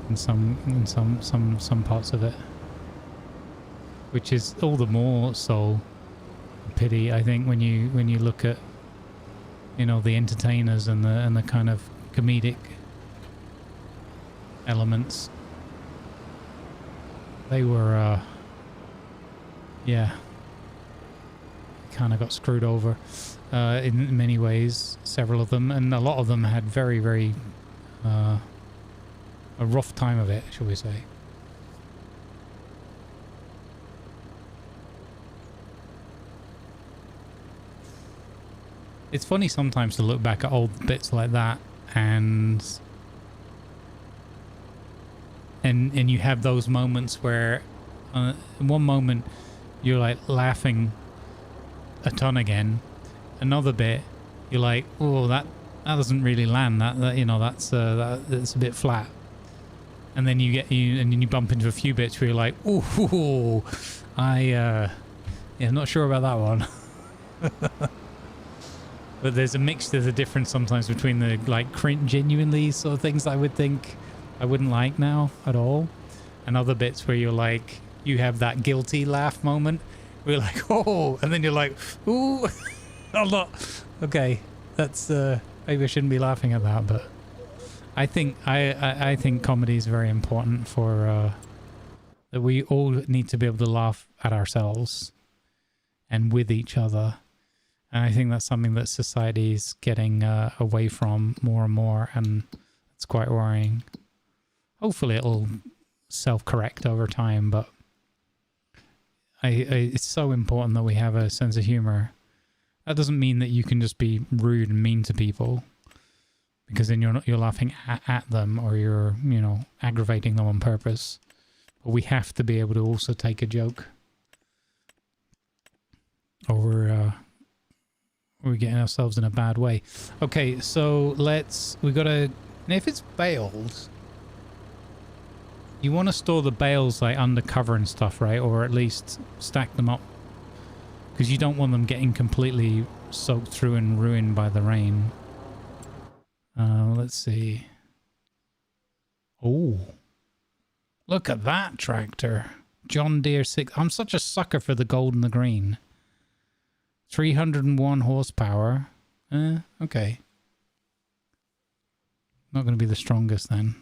in some parts of it. Which is all the more so pity, I think, when you look at, you know, the entertainers and the kind of comedic elements. They were yeah, kind of got screwed over in many ways, several of them, and a lot of them had very a rough time of it, shall we say. It's funny sometimes to look back at old bits like that and you have those moments where in one moment you're like laughing a ton again, another bit you're like, oh, that doesn't really land, that you know, that's a bit flat, and then you bump into a few bits where you're like, oh, yeah, I'm not sure about that one. But there's a mixture, there's a difference sometimes between the like genuinely sort of things I would think I wouldn't like now at all, and other bits where you're like, you have that guilty laugh moment. We're like, oh, and then you're like, ooh, I'm not. Okay, that's maybe I shouldn't be laughing at that, but I think I think comedy is very important for that we all need to be able to laugh at ourselves and with each other. And I think that's something that society is getting away from more and more, and it's quite worrying. Hopefully it'll self-correct over time, but it's so important that we have a sense of humor. That doesn't mean that you can just be rude and mean to people, because then you're laughing at them, or you're, you know, aggravating them on purpose. But we have to be able to also take a joke, or we're getting ourselves in a bad way. Okay, so we gotta, if it's bales, you want to store the bales like under cover and stuff, right? Or at least stack them up, because you don't want them getting completely soaked through and ruined by the rain. Let's see. Oh, look at that tractor. John Deere 6. I'm such a sucker for the gold and the green. 301 horsepower. Okay. Not going to be the strongest then.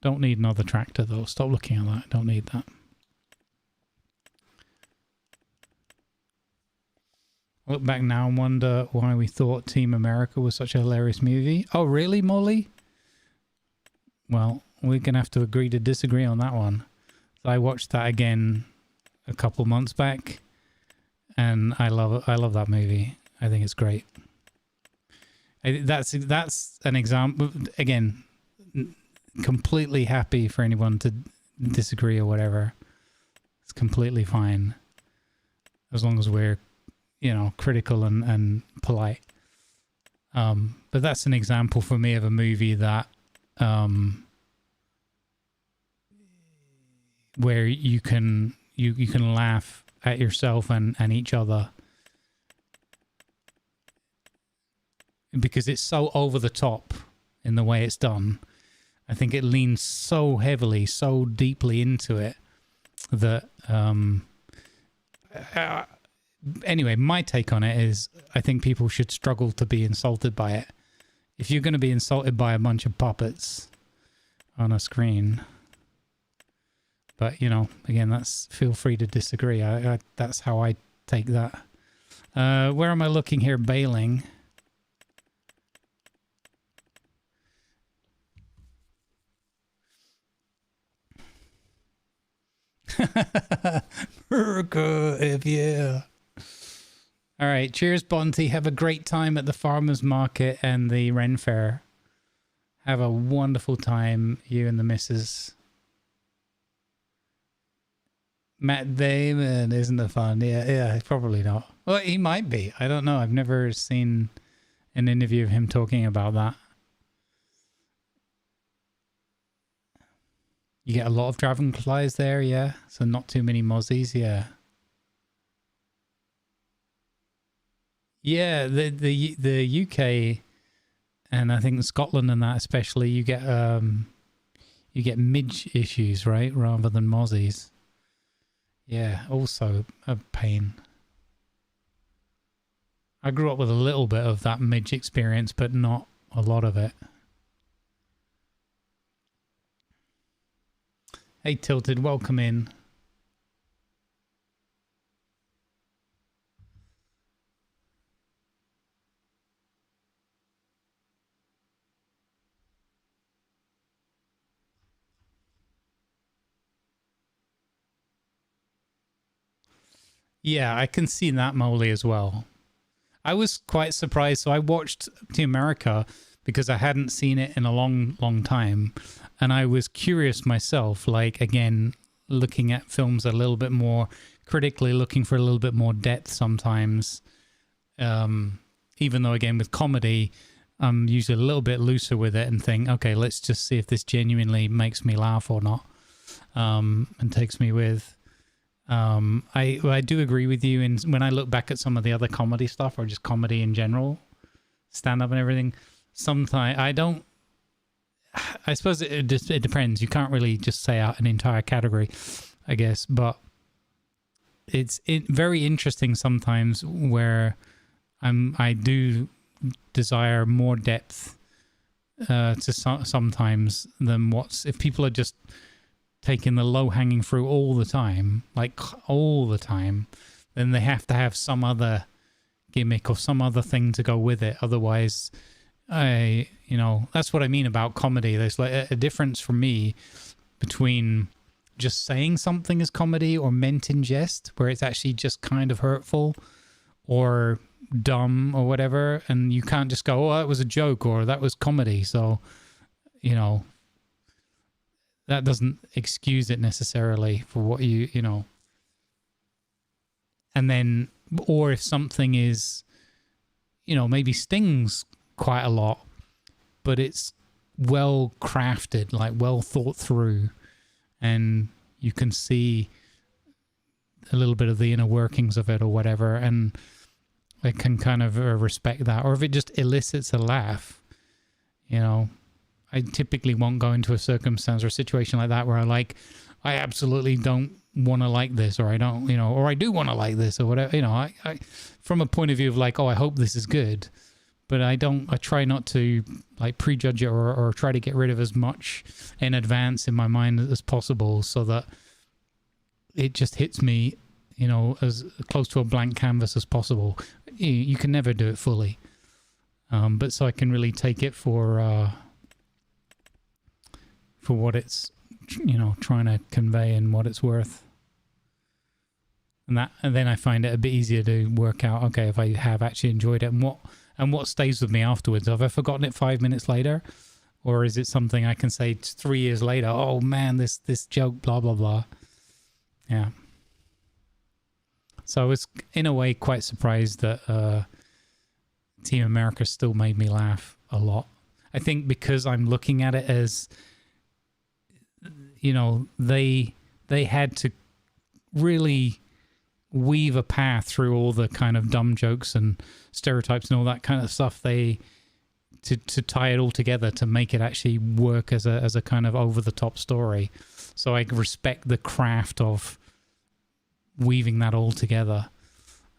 Don't need another tractor though. Stop looking at that. Don't need that. I look back now and wonder why we thought Team America was such a hilarious movie. Oh, really, Molly? Well, we're going to have to agree to disagree on that one. So I watched that again a couple months back, and I love it. I love that movie. I think it's great. That's an example. Again, completely happy for anyone to disagree or whatever. It's completely fine, as long as we're, you know, critical and polite. But that's an example for me of a movie that where you can laugh at yourself and each other, because it's so over the top in the way it's done. I think it leans so heavily, so deeply into it that anyway, my take on it is I think people should struggle to be insulted by it. If you're going to be insulted by a bunch of puppets on a screen. But, you know, again, feel free to disagree. That's how I take that. Where am I looking here? Baling. America, if yeah. All right, cheers, Bonty. Have a great time at the farmers market and the Ren Fair. Have a wonderful time, you and the missus. Matt Damon, isn't it fun? Yeah, probably not. Well, he might be. I don't know. I've never seen an interview of him talking about that. You get a lot of dragonflies there, yeah. So not too many mozzies, yeah. Yeah, the UK and I think Scotland and that especially, you get midge issues, right, rather than mozzies. Yeah, also a pain. I grew up with a little bit of that midge experience, but not a lot of it. Hey, Tilted, welcome in. Yeah, I can see that, Molly, as well. I was quite surprised. So I watched Team America because I hadn't seen it in a long time. And I was curious myself, like, again, looking at films a little bit more critically, looking for a little bit more depth sometimes. Even though, again, with comedy, I'm usually a little bit looser with it and think, okay, let's just see if this genuinely makes me laugh or not, and takes me with. I do agree with you. And when I look back at some of the other comedy stuff, or just comedy in general, stand up and everything, sometimes I I suppose it depends. You can't really just say out an entire category, I guess. But it's very interesting sometimes where I do desire more depth sometimes than if people are just taking the low-hanging fruit all the time, like all the time, then they have to have some other gimmick or some other thing to go with it. Otherwise, that's what I mean about comedy. There's like a difference for me between just saying something is comedy or meant in jest, where it's actually just kind of hurtful or dumb or whatever, and you can't just go, oh, that was a joke or that was comedy. So, that doesn't excuse it necessarily for what and then, or if something is, maybe stings quite a lot, but it's well crafted, like well thought through, and you can see a little bit of the inner workings of it or whatever, and I can kind of respect that. Or if it just elicits a laugh, I typically won't go into a circumstance or a situation like that where I absolutely don't want to like this, or I don't, or I do want to like this or whatever, I from a point of view of like, oh, I hope this is good, but I try not to like prejudge it or try to get rid of as much in advance in my mind as possible, so that it just hits me, as close to a blank canvas as possible. You can never do it fully. But so I can really take it for what it's, trying to convey and what it's worth. And then I find it a bit easier to work out, okay, if I have actually enjoyed it and what stays with me afterwards. Have I forgotten it 5 minutes later? Or is it something I can say 3 years later, oh man, this joke, blah, blah, blah. Yeah. So I was, in a way, quite surprised that Team America still made me laugh a lot. I think because I'm looking at it as, they had to really weave a path through all the kind of dumb jokes and stereotypes and all that kind of stuff. To tie it all together to make it actually work as a kind of over the top story. So I respect the craft of weaving that all together,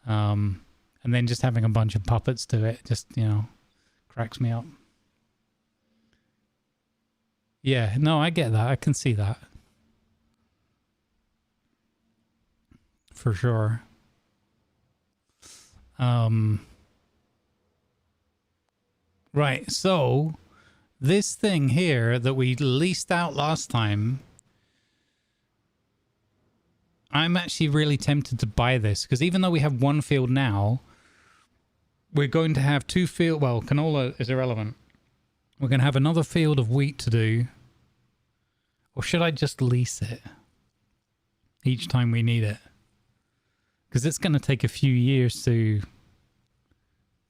and then just having a bunch of puppets do it just cracks me up. Yeah, no, I get that. I can see that for sure. Right, so this thing here that we leased out last time, I'm actually really tempted to buy this, because even though we have one field now, we're going to have two field. Well, canola is irrelevant. We're going to have another field of wheat to do. Or should I just lease it each time we need it? Because it's going to take a few years to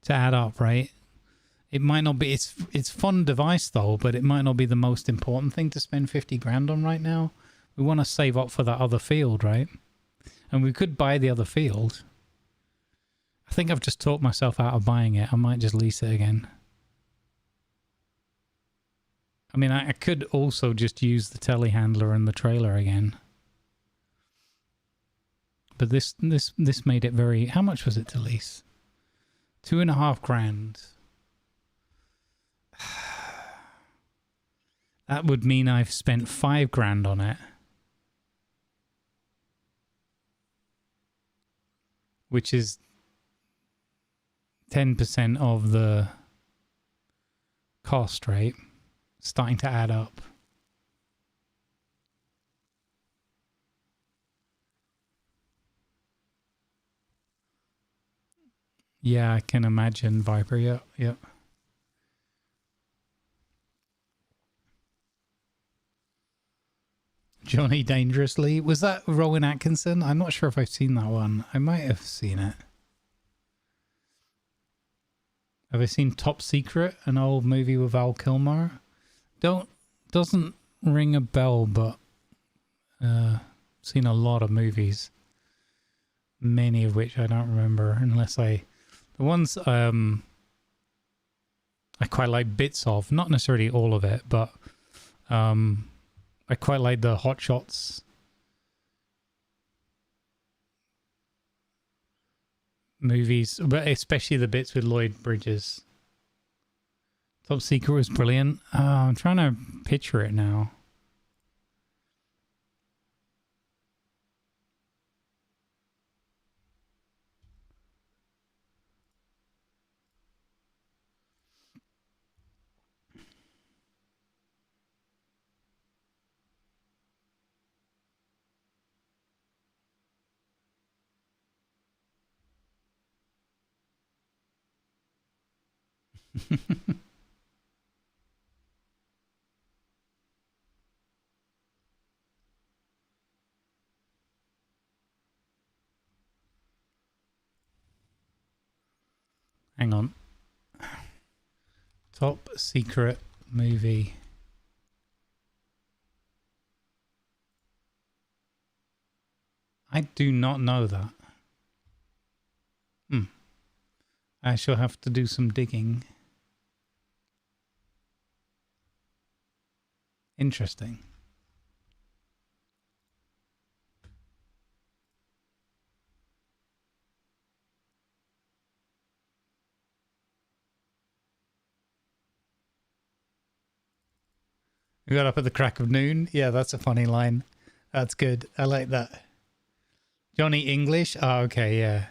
add up, right? It might not be. It's fun device though, but it might not be the most important thing to spend 50 grand on right now. We want to save up for that other field, right? And we could buy the other field. I think I've just talked myself out of buying it. I might just lease it again. I mean, I could also just use the telehandler and the trailer again. But this made it very... How much was it to lease? 2.5 grand. That would mean I've spent 5 grand on it. Which is 10% of the cost, right? Starting to add up. Yeah, I can imagine Viper. Yep, yep. Johnny Dangerously. Was that Rowan Atkinson? I'm not sure if I've seen that one. I might have seen it. Have I seen Top Secret, an old movie with Val Kilmer? Doesn't ring a bell, but seen a lot of movies. Many of which I don't remember, unless the ones I quite like bits of, not necessarily all of it, but I quite like the hot shots movies, but especially the bits with Lloyd Bridges. Top Secret was brilliant. I'm trying to picture it now. Hang on. Top Secret movie. I do not know that. I shall have to do some digging. Interesting. We got up at the crack of noon. Yeah, that's a funny line. That's good. I like that. Johnny English? Oh, okay, yeah.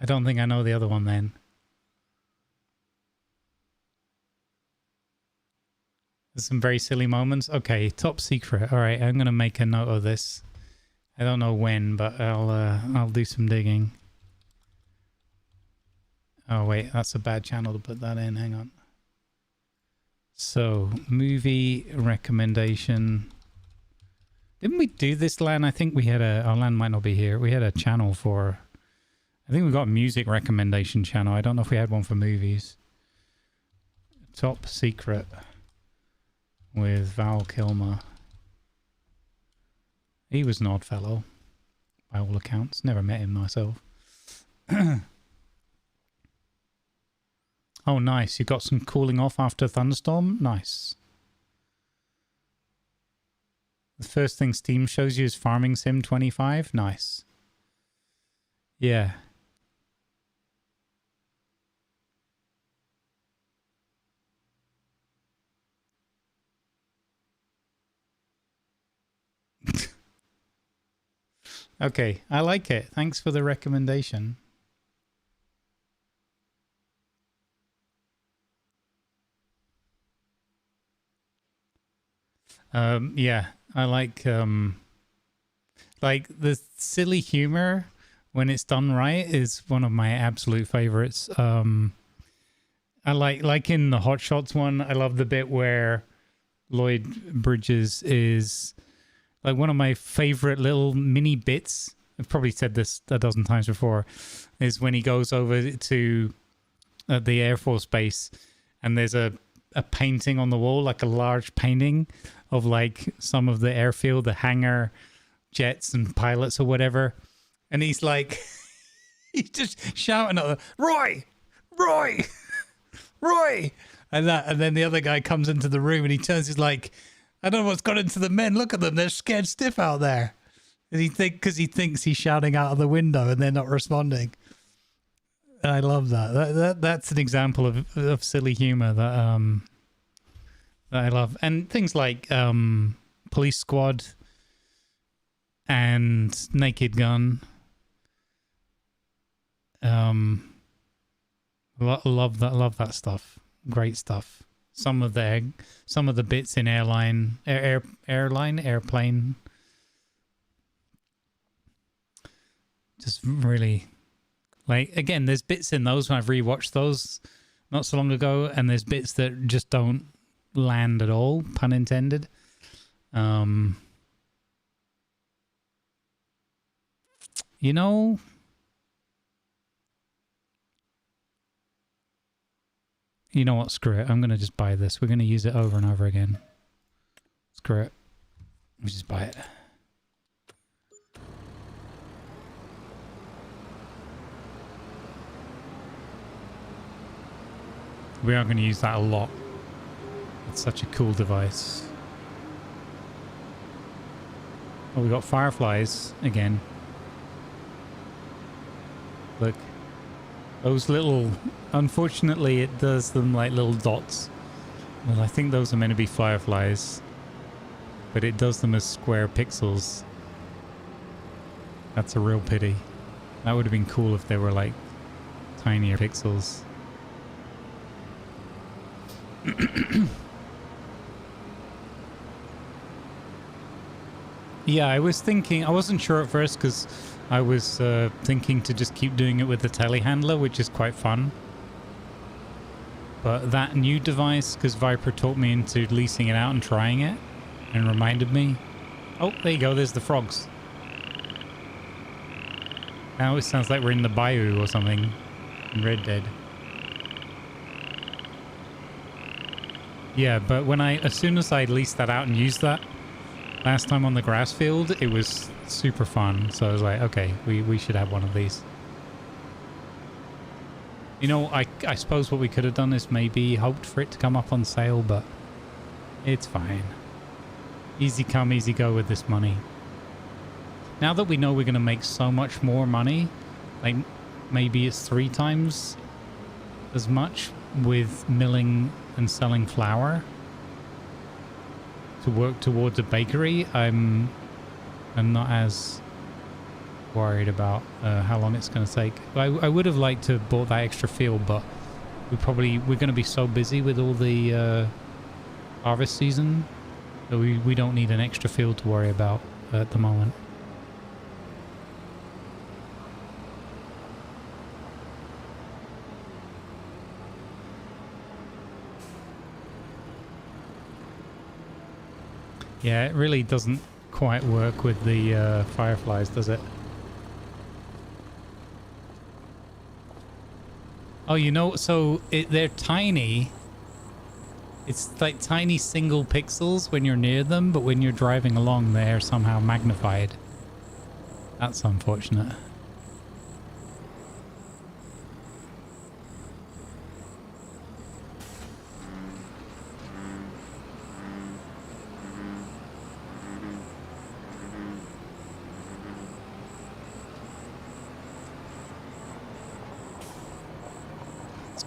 I don't think I know the other one then. There's some very silly moments. Okay, Top Secret. All right, I'm going to make a note of this. I don't know when, but I'll do some digging. Oh, wait, that's a bad channel to put that in. Hang on. So, movie recommendation. Didn't we do this, Lan? I think we had our Lan might not be here. We had a channel for, I think we got a music recommendation channel. I don't know if we had one for movies. Top Secret with Val Kilmer. He was an odd fellow, by all accounts. Never met him myself. Oh, nice. You got some cooling off after a thunderstorm? Nice. The first thing Steam shows you is Farming Sim 25? Nice. Yeah. Okay, I like it. Thanks for the recommendation. Yeah, I like the silly humor when it's done right is one of my absolute favorites. I like in the Hot Shots one, I love the bit where Lloyd Bridges is like one of my favorite little mini bits. I've probably said this a dozen times before, is when he goes over to the Air Force Base and there's a painting on the wall, like a large painting of like some of the airfield, the hangar jets and pilots or whatever. And he's like, he's just shouting at them, Roy, Roy, Roy. And then the other guy comes into the room and he turns, he's like, I don't know what's got into the men. Look at them. They're scared stiff out there. And because he thinks he's shouting out of the window and they're not responding. I love that. That's an example of silly humor that I love. And things like Police Squad and Naked Gun. Love that stuff. Great stuff. Some of the bits in Airplane. Just really, like, again, there's bits in those when I've rewatched those not so long ago, and there's bits that just don't land at all, pun intended. You know, what? Screw it. I'm going to just buy this. We're going to use it over and over again. Screw it. We'll just buy it. We are going to use that a lot. It's such a cool device. Oh, we got fireflies again. Look. Those little... Unfortunately, it does them like little dots. Well, I think those are meant to be fireflies. But it does them as square pixels. That's a real pity. That would have been cool if they were like tinier pixels. Yeah, I was thinking... I wasn't sure at first because I was thinking to just keep doing it with the telehandler, which is quite fun. But that new device, because Viper talked me into leasing it out and trying it, and reminded me. Oh, there you go. There's the frogs. Now it sounds like we're in the bayou or something in Red Dead. Yeah, but when as soon as I leased that out and used that last time on the grass field, it was super fun. So I was like, okay, we should have one of these. You know, I suppose what we could have done is maybe hoped for it to come up on sale, but it's fine. Easy come, easy go with this money. Now that we know we're going to make so much more money, like maybe it's 3 times as much with milling and selling flour to work towards a bakery, I'm not as worried about how long it's going to take. I would have liked to have bought that extra field, but we're going to be so busy with all the harvest season that we don't need an extra field to worry about at the moment. Yeah, it really doesn't quite work with the fireflies, does it? Oh, you know, so they're tiny. It's like tiny single pixels when you're near them, but when you're driving along, they're somehow magnified. That's unfortunate.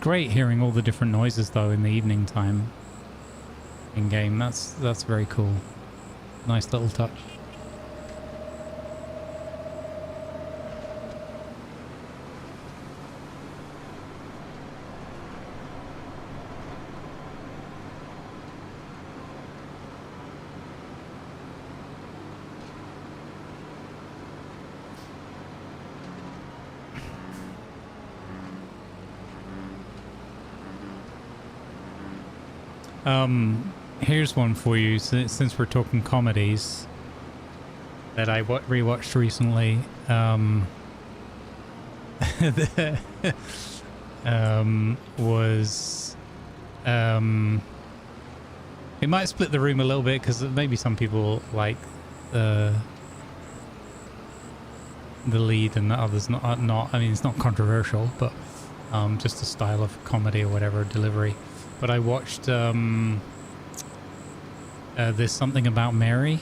Great hearing all the different noises though in the evening time in game. That's very cool. Nice little touch. Here's one for you, since we're talking comedies that I rewatched recently. It might split the room a little bit because maybe some people like the lead and the others not. I mean, it's not controversial, but just a style of comedy or whatever, delivery. But I watched There's Something About Mary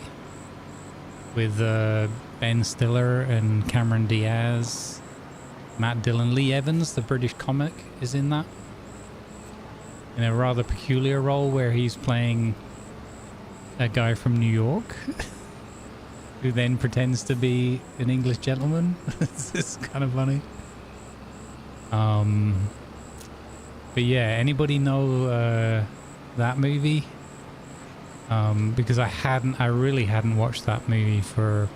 with Ben Stiller and Cameron Diaz, Matt Dillon, Lee Evans, the British comic, is in that. In a rather peculiar role where he's playing a guy from New York who then pretends to be an English gentleman. It's kind of funny. But yeah, anybody know that movie? Because I really hadn't watched that movie for,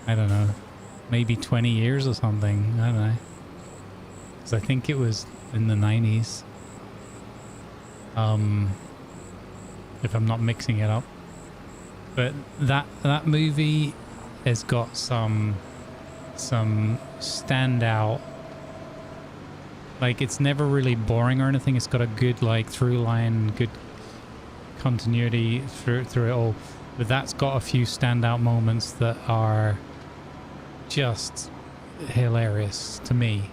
I don't know, maybe 20 years or something. I don't know. Because I think it was in the 90s. If I'm not mixing it up. But that movie has got some standout. Like, it's never really boring or anything. It's got a good, like, through line, good continuity through it all. But that's got a few standout moments that are just hilarious to me.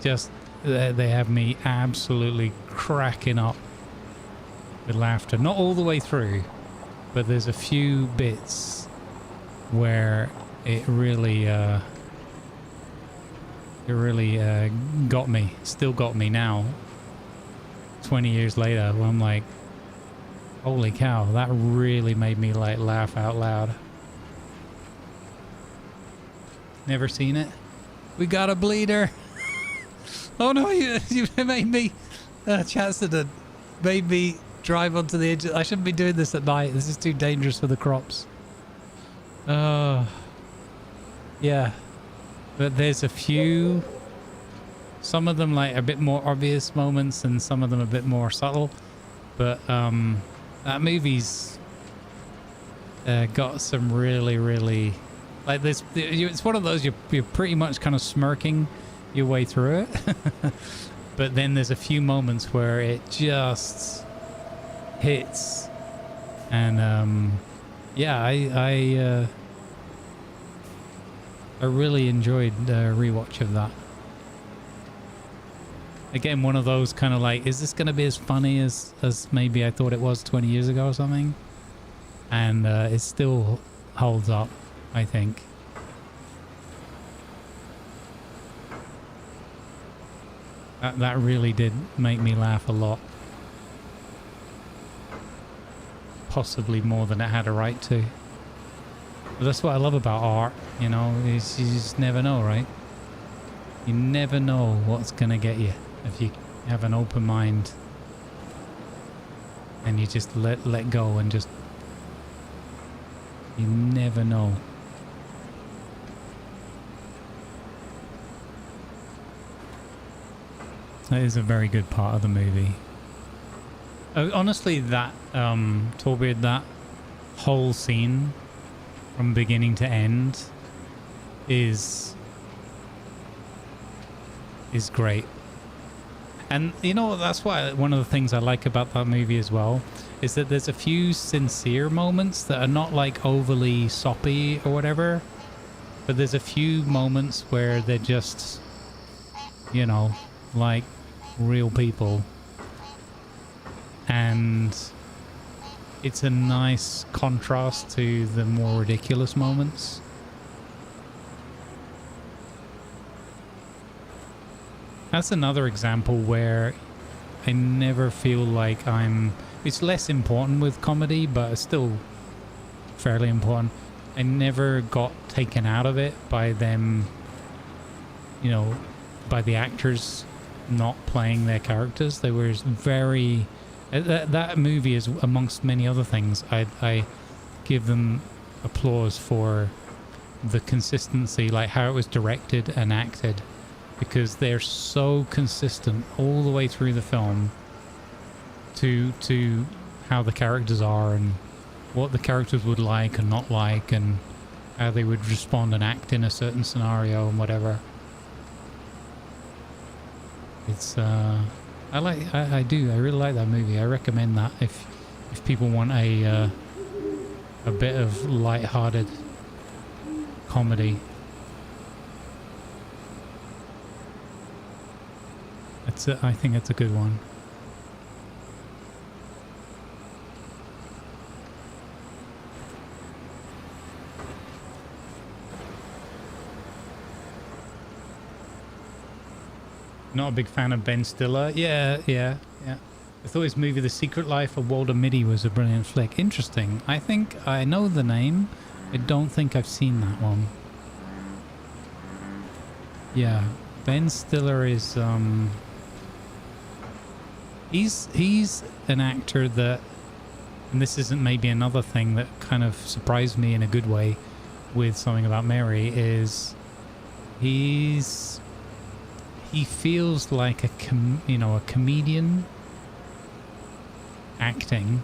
Just, they have me absolutely cracking up with laughter. Not all the way through, but there's a few bits where it really got me. Still got me now, 20 years later, where I'm like, holy cow, that really made me like laugh out loud. Never seen it? We got a bleeder. Oh no, you made me, Chancellor made me drive onto the edge. I shouldn't be doing this at night. This is too dangerous for the crops. Yeah. But there's a few, some of them like a bit more obvious moments and some of them a bit more subtle. But that movie's got some really like this. It's one of those you're pretty much kind of smirking your way through it. But then there's a few moments where it just hits, and yeah, I really enjoyed the rewatch of that. Again, one of those kind of like, is this going to be as funny as maybe I thought it was 20 years ago or something? And it still holds up, I think. That really did make me laugh a lot. Possibly more than it had a right to. But that's what I love about art, you know, is you just never know, right? You never know what's gonna get you if you have an open mind and you just let go and just, you never know. That is a very good part of the movie. Honestly, that Torbeard, that whole scene from beginning to end is great. And you know, that's why one of the things I like about that movie as well is that there's a few sincere moments that are not like overly soppy or whatever, but there's a few moments where they're just, you know, like real people, and it's a nice contrast to the more ridiculous moments. That's another example where I never feel like it's less important with comedy, but it's still fairly important. I never got taken out of it by them, you know, by the actors not playing their characters. They were very, that movie is, amongst many other things, I give them applause for the consistency, like how it was directed and acted, because they're so consistent all the way through the film to how the characters are and what the characters would like and not like and how they would respond and act in a certain scenario and whatever. It's I really like that movie. I recommend that if people want a bit of light-hearted comedy. I think it's a good one. Not a big fan of Ben Stiller. Yeah. I thought his movie The Secret Life of Walter Mitty was a brilliant flick. Interesting. I think I know the name. I don't think I've seen that one. Yeah, Ben Stiller is he's an actor that, and this isn't maybe another thing that kind of surprised me in a good way with Something About Mary, is he feels like a comedian acting,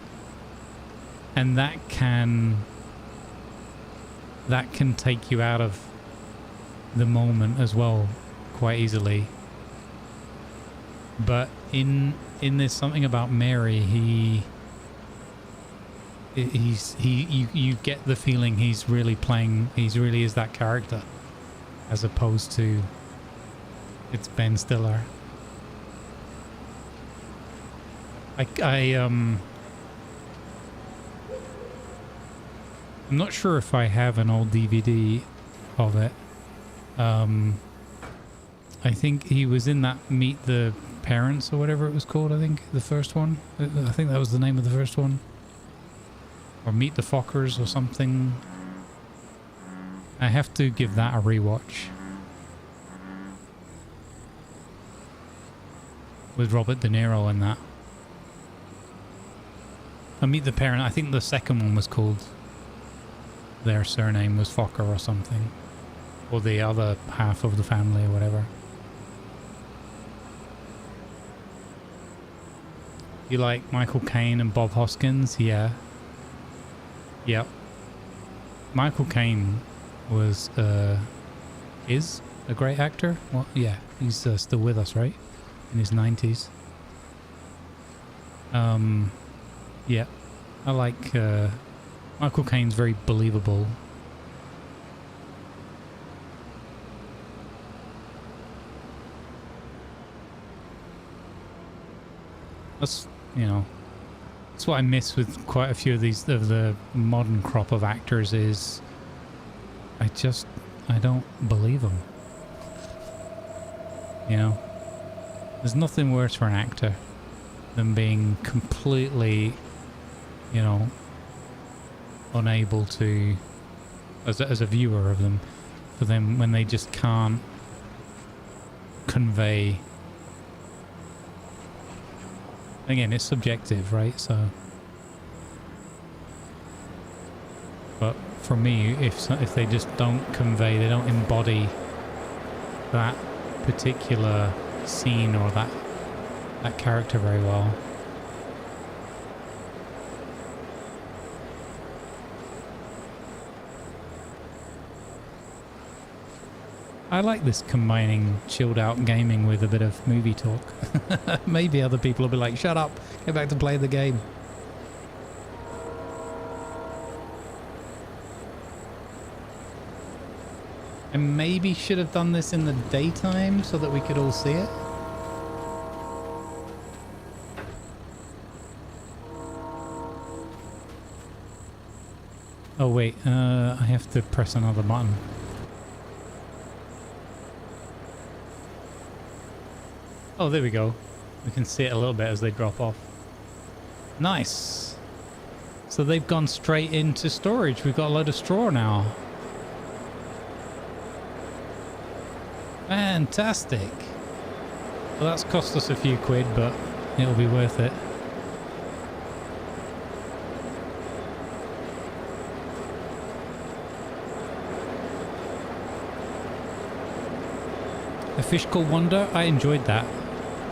and that can take you out of the moment as well quite easily. But in this Something About Mary, you get the feeling he really is that character, as opposed to it's Ben Stiller. I'm not sure if I have an old DVD of it. I think he was in that Meet the Parents or whatever it was called, I think. The first one. I think that was the name of the first one. Or Meet the Fockers or something. I have to give that a rewatch. With Robert De Niro in that. I Meet the Parent, I think the second one was called... Their surname was Fokker or something. Or the other half of the family or whatever. You like Michael Caine and Bob Hoskins? Yeah. Yep. Michael Caine was, is a great actor. Well, yeah, he's still with us, right? In his 90s. Yeah. I like, Michael Caine's very believable. That's, you know, that's what I miss with quite a few of these, of the modern crop of actors is I don't believe them. You know, there's nothing worse for an actor than being completely, you know, unable to, as a viewer of them, for them when they just can't convey. Again, it's subjective, right? So, but for me, if they just don't convey, they don't embody that particular scene or that character very well. I like this combining chilled out gaming with a bit of movie talk. Maybe other people will be like, shut up, get back to playing the game. I maybe should have done this in the daytime so that we could all see it. Oh wait, I have to press another button. Oh, there we go. We can see it a little bit as they drop off. Nice. So they've gone straight into storage. We've got a load of straw now. Fantastic. Well, that's cost us a few quid, but it'll be worth it. A Fish Called Wonder? I enjoyed that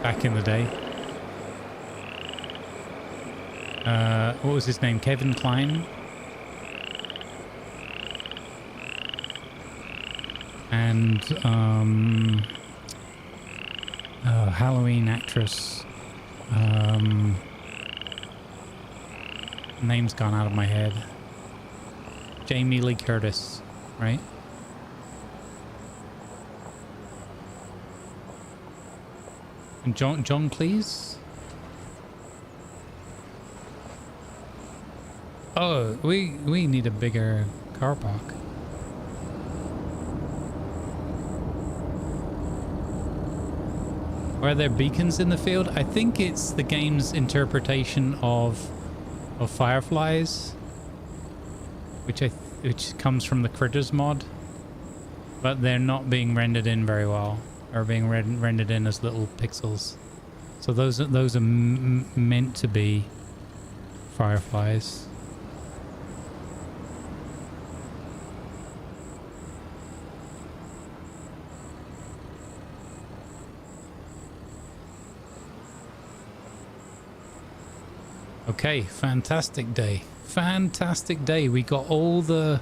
back in the day. What was his name? Kevin Kline? And Halloween actress. Name's gone out of my head. Jamie Lee Curtis, right? And John Cleese? Oh, we need a bigger car park. Are there beacons in the field? I think it's the game's interpretation of fireflies, which comes from the Critters mod, but they're not being rendered in very well. Are being rendered in as little pixels. So those are meant to be fireflies. Okay, fantastic day. Fantastic day. We got all the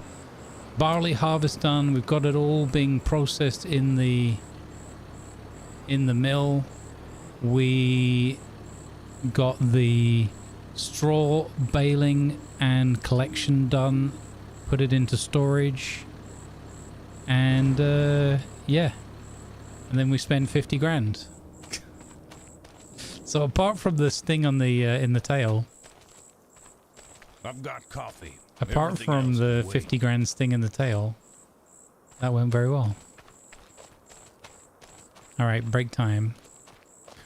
barley harvest done. We've got it all being processed in the mill. We got the straw baling and collection done, put it into storage, and yeah, and then we spend 50 grand. So apart from the sting on the in the tail, I've got coffee. Apart Everything from else the is waiting. 50 grand sting in the tail, that went very well. All right, break time.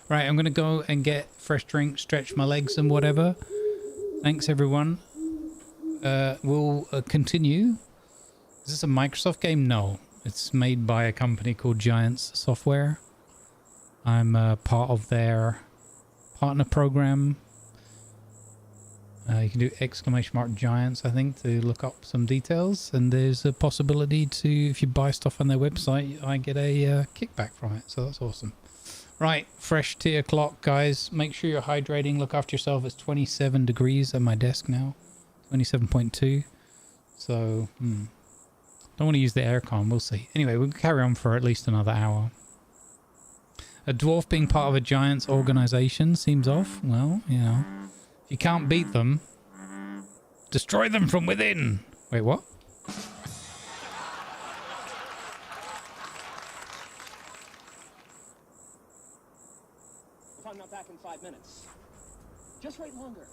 Right, I'm going to go and get fresh drink, stretch my legs and whatever. Thanks, everyone. We'll continue. Is this a Microsoft game? No. It's made by a company called Giants Software. I'm part of their partner program. You can do !Giants, I think, to look up some details. And there's a possibility to, if you buy stuff on their website, I get a kickback from it. So that's awesome. Right, fresh tea o'clock, guys. Make sure you're hydrating. Look after yourself. It's 27 degrees at my desk now. 27.2. So, don't want to use the aircon. We'll see. Anyway, we'll carry on for at least another hour. A dwarf being part of a giant's organization seems off. Well, you know. If you can't beat them, destroy them from within. Wait, what? If I'm not back in 5 minutes, just wait longer.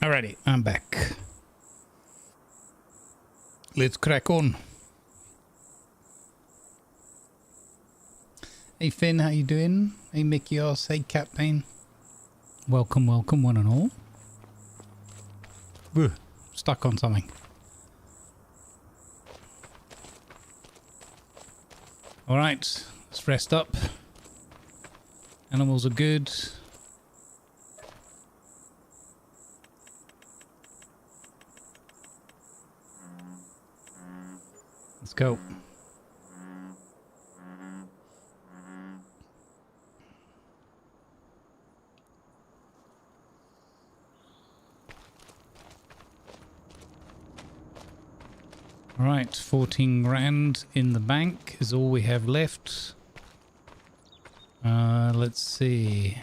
Alrighty, I'm back. Let's crack on. Hey Finn, how you doing? Hey Mickey Oss, hey Captain. Welcome, welcome one and all. Ugh, stuck on something. Alright, let's rest up. Animals are good. Let's go. All right, 14 grand in the bank is all we have left. Let's see.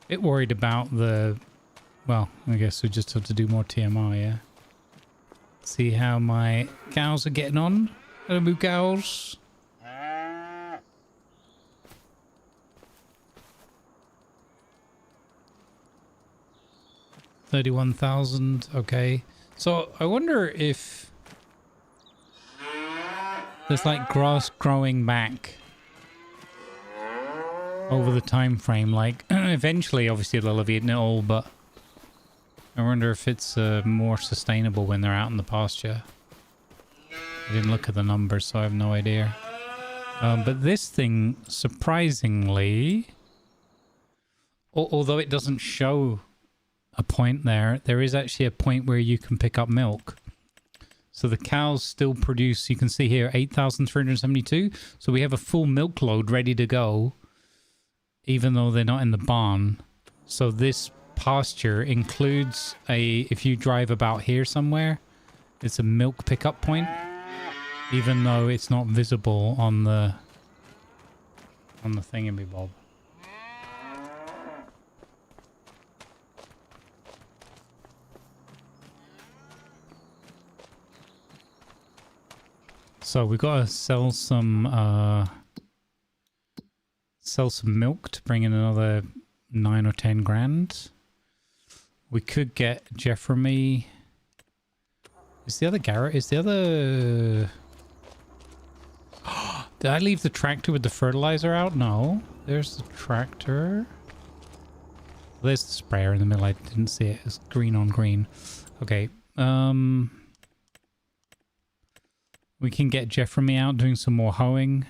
Bit worried about the... Well, I guess we just have to do more TMR, yeah? See how my cows are getting on. Hello, moo cows. $31,000, okay. So I wonder if there's like grass growing back over the time frame. Like eventually, obviously, they'll have eaten it all, but I wonder if it's more sustainable when they're out in the pasture. I didn't look at the numbers, so I have no idea. But this thing, surprisingly, although it doesn't show a point there is actually a point where you can pick up milk. So the cows still produce, you can see here, 8,372. So we have a full milk load ready to go, even though they're not in the barn. So this pasture includes a, if you drive about here somewhere, it's a milk pickup point, even though it's not visible on the thingy-bob. So we gotta sell some milk to bring in another 9 or 10 grand. We could get Jeffrey. Is the other Garrett? Is the other? Did I leave the tractor with the fertilizer out? No. There's the tractor. There's the sprayer in the middle. I didn't see it. It's green on green. Okay. We can get Jeffrey out doing some more hoeing.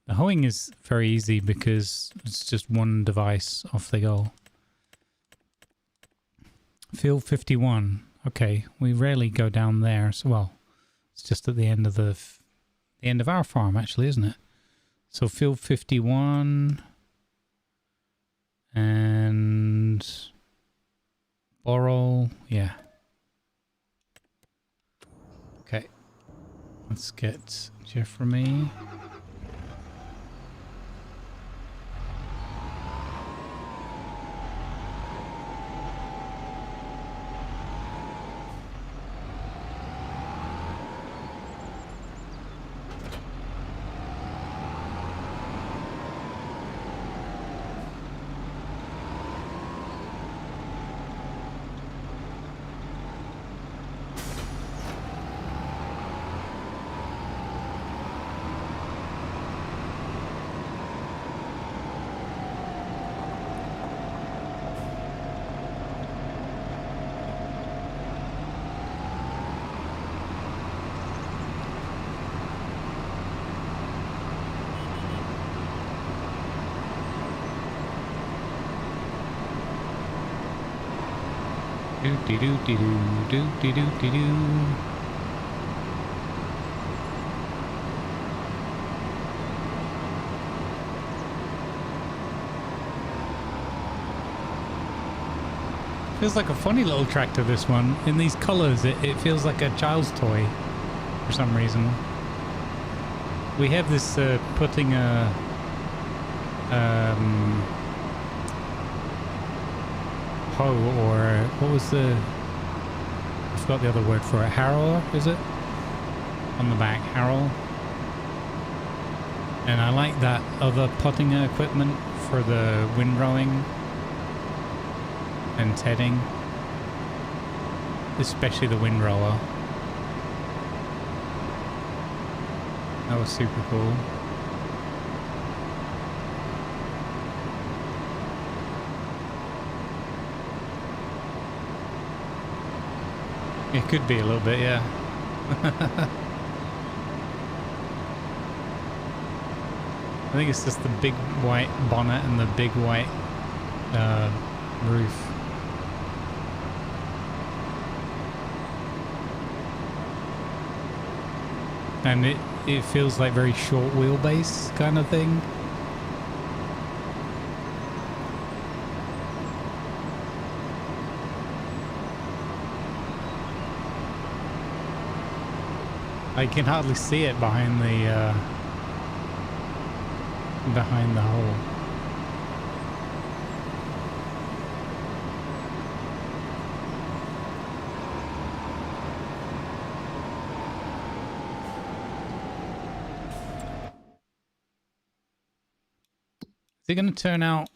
The hoeing is very easy because it's just one device, off they go. Field 51. Okay, we rarely go down there. So, well, it's just at the end of the end of our farm, actually, isn't it? So field 51 and borrow, yeah. Okay, let's get Jeffrey. Feels like a funny little tractor, this one. In these colors, it feels like a child's toy for some reason. We have this putting a hoe, or what was the, I forgot the other word for it, harrower, is it? On the back, harrow. And I like that other potting equipment for the windrowing and tedding. Especially the windrower. That was super cool. It could be a little bit, yeah. I think it's just the big white bonnet and the big white roof. And it feels like very short wheelbase kind of thing. I can hardly see it behind the hole. Is it going to turn out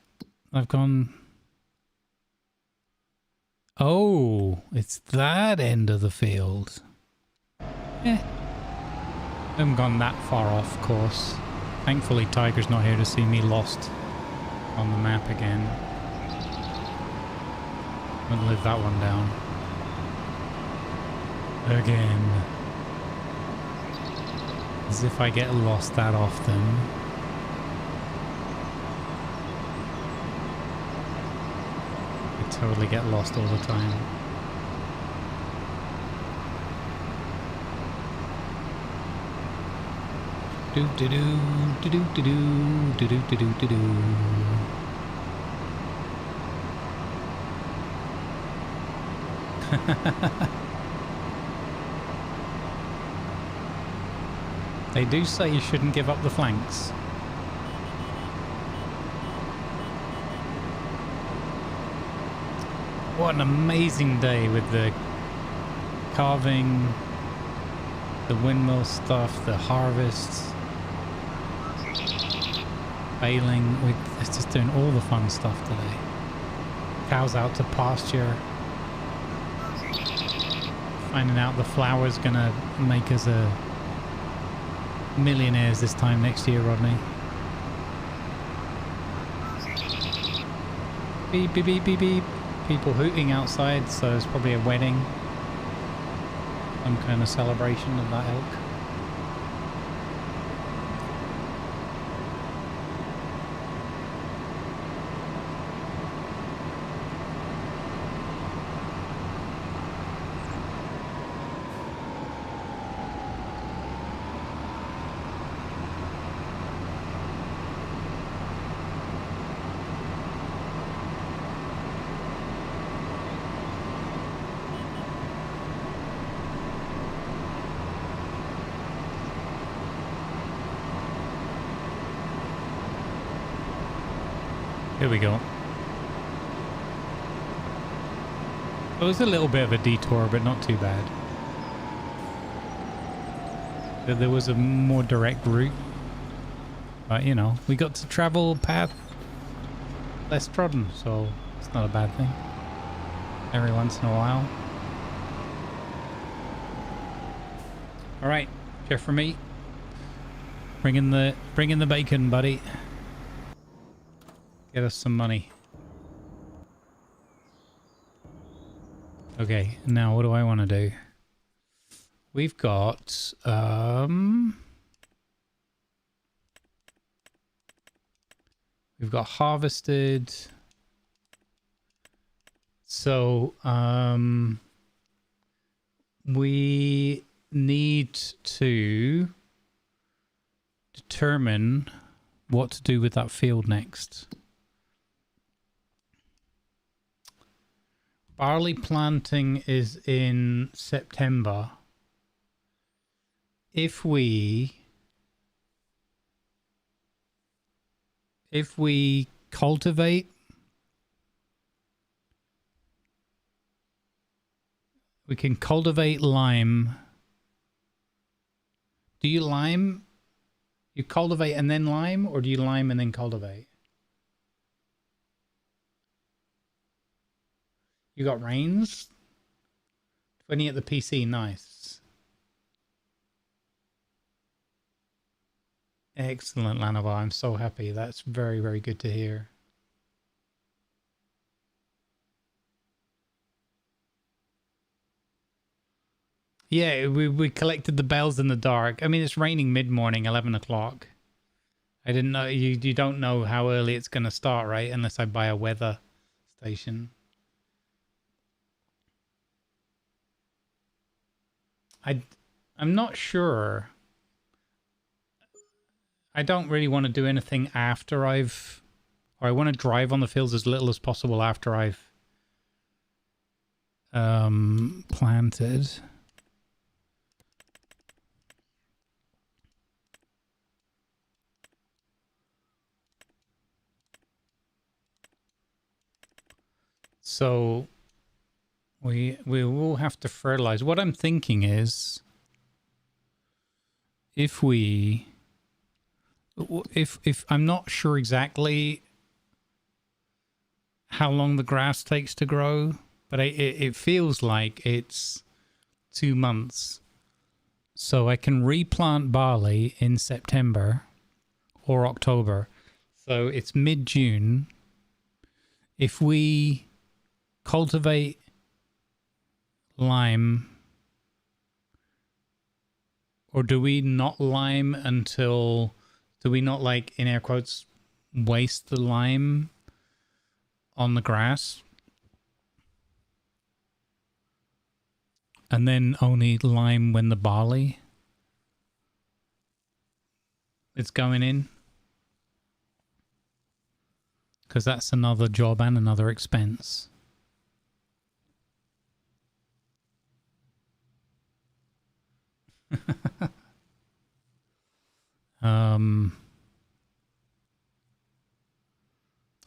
I've gone... Oh, it's that end of the field. Eh. I haven't gone that far off course. Thankfully Tiger's not here to see me lost on the map again. Wouldn't live that one down. Again. As if I get lost that often. I totally get lost all the time. Do do do do do do do do do do do do. They do say you shouldn't give up the flanks. What an amazing day with the carving, the windmill stuff, the harvests. Baling, it's just doing all the fun stuff today. Cows out to pasture. Finding out the flour's gonna make us a millionaires this time next year, Rodney. Beep beep beep beep beep. People hooting outside, so it's probably a wedding. Some kind of celebration of that ilk. Here we go. It was a little bit of a detour, but not too bad. There was a more direct route. But, you know, we got to travel a path less trodden, so it's not a bad thing. Every once in a while. Alright, Jeff for me. Bring in the bacon, buddy. Get us some money. Okay, now what do I want to do? We've got we've got harvested. So we need to determine what to do with that field next. Barley planting is in September. If we cultivate, we can cultivate lime. Do you lime You cultivate and then lime, or do you lime and then cultivate? You got rains? 20 at the PC, nice. Excellent, Lanovar. I'm so happy. That's very, very good to hear. Yeah, we collected the bells in the dark. I mean, it's raining mid-morning, 11 o'clock. I didn't know, you don't know how early it's going to start, right? Unless I buy a weather station. I'm not sure. I don't really want to do anything after or I want to drive on the fields as little as possible after I've planted. So we will have to fertilize. What I'm thinking is if I'm not sure exactly how long the grass takes to grow, but it feels like it's 2 months. So I can replant barley in September or October. So it's mid-June. If we cultivate lime, or do we not lime until, do we not, like, in air quotes, waste the lime on the grass and then only lime when the barley is going in? Because that's another job and another expense.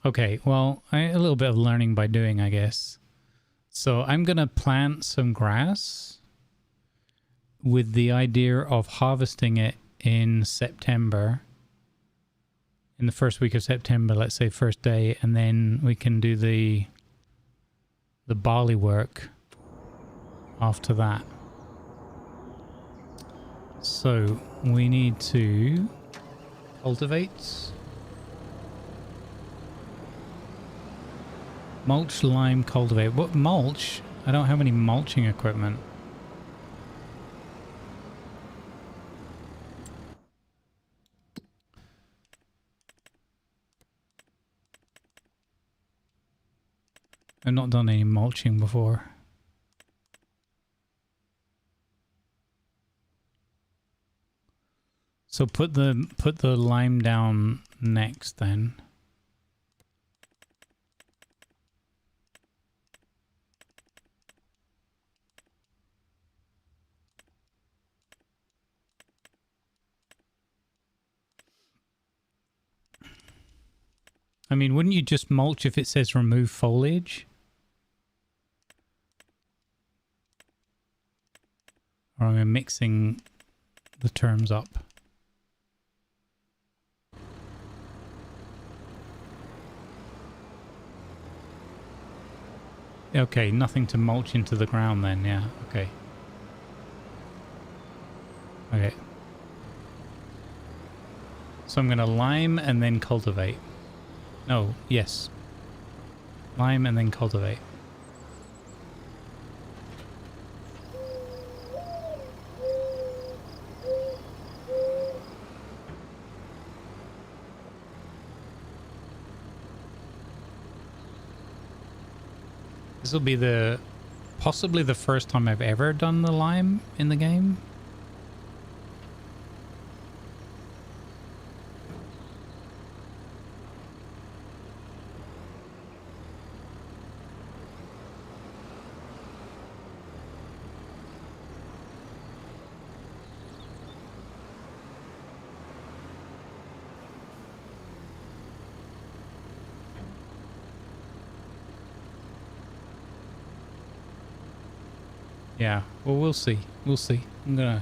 Okay, well, a little bit of learning by doing, I guess. So I'm going to plant some grass with the idea of harvesting it in September. In the first week of September, let's say first day, and then we can do the barley work after that. So we need to cultivate, mulch, lime, cultivate. What mulch? I don't have any mulching equipment. I've not done any mulching before. So put the lime down next then. I mean, wouldn't you just mulch if it says remove foliage? Or am I mixing the terms up? Okay, nothing to mulch into the ground then, yeah, okay. Okay. So I'm going to lime and then cultivate. No, yes. Lime and then cultivate. This will be possibly the first time I've ever done the lime in the game. Yeah, well, we'll see. We'll see. I'm gonna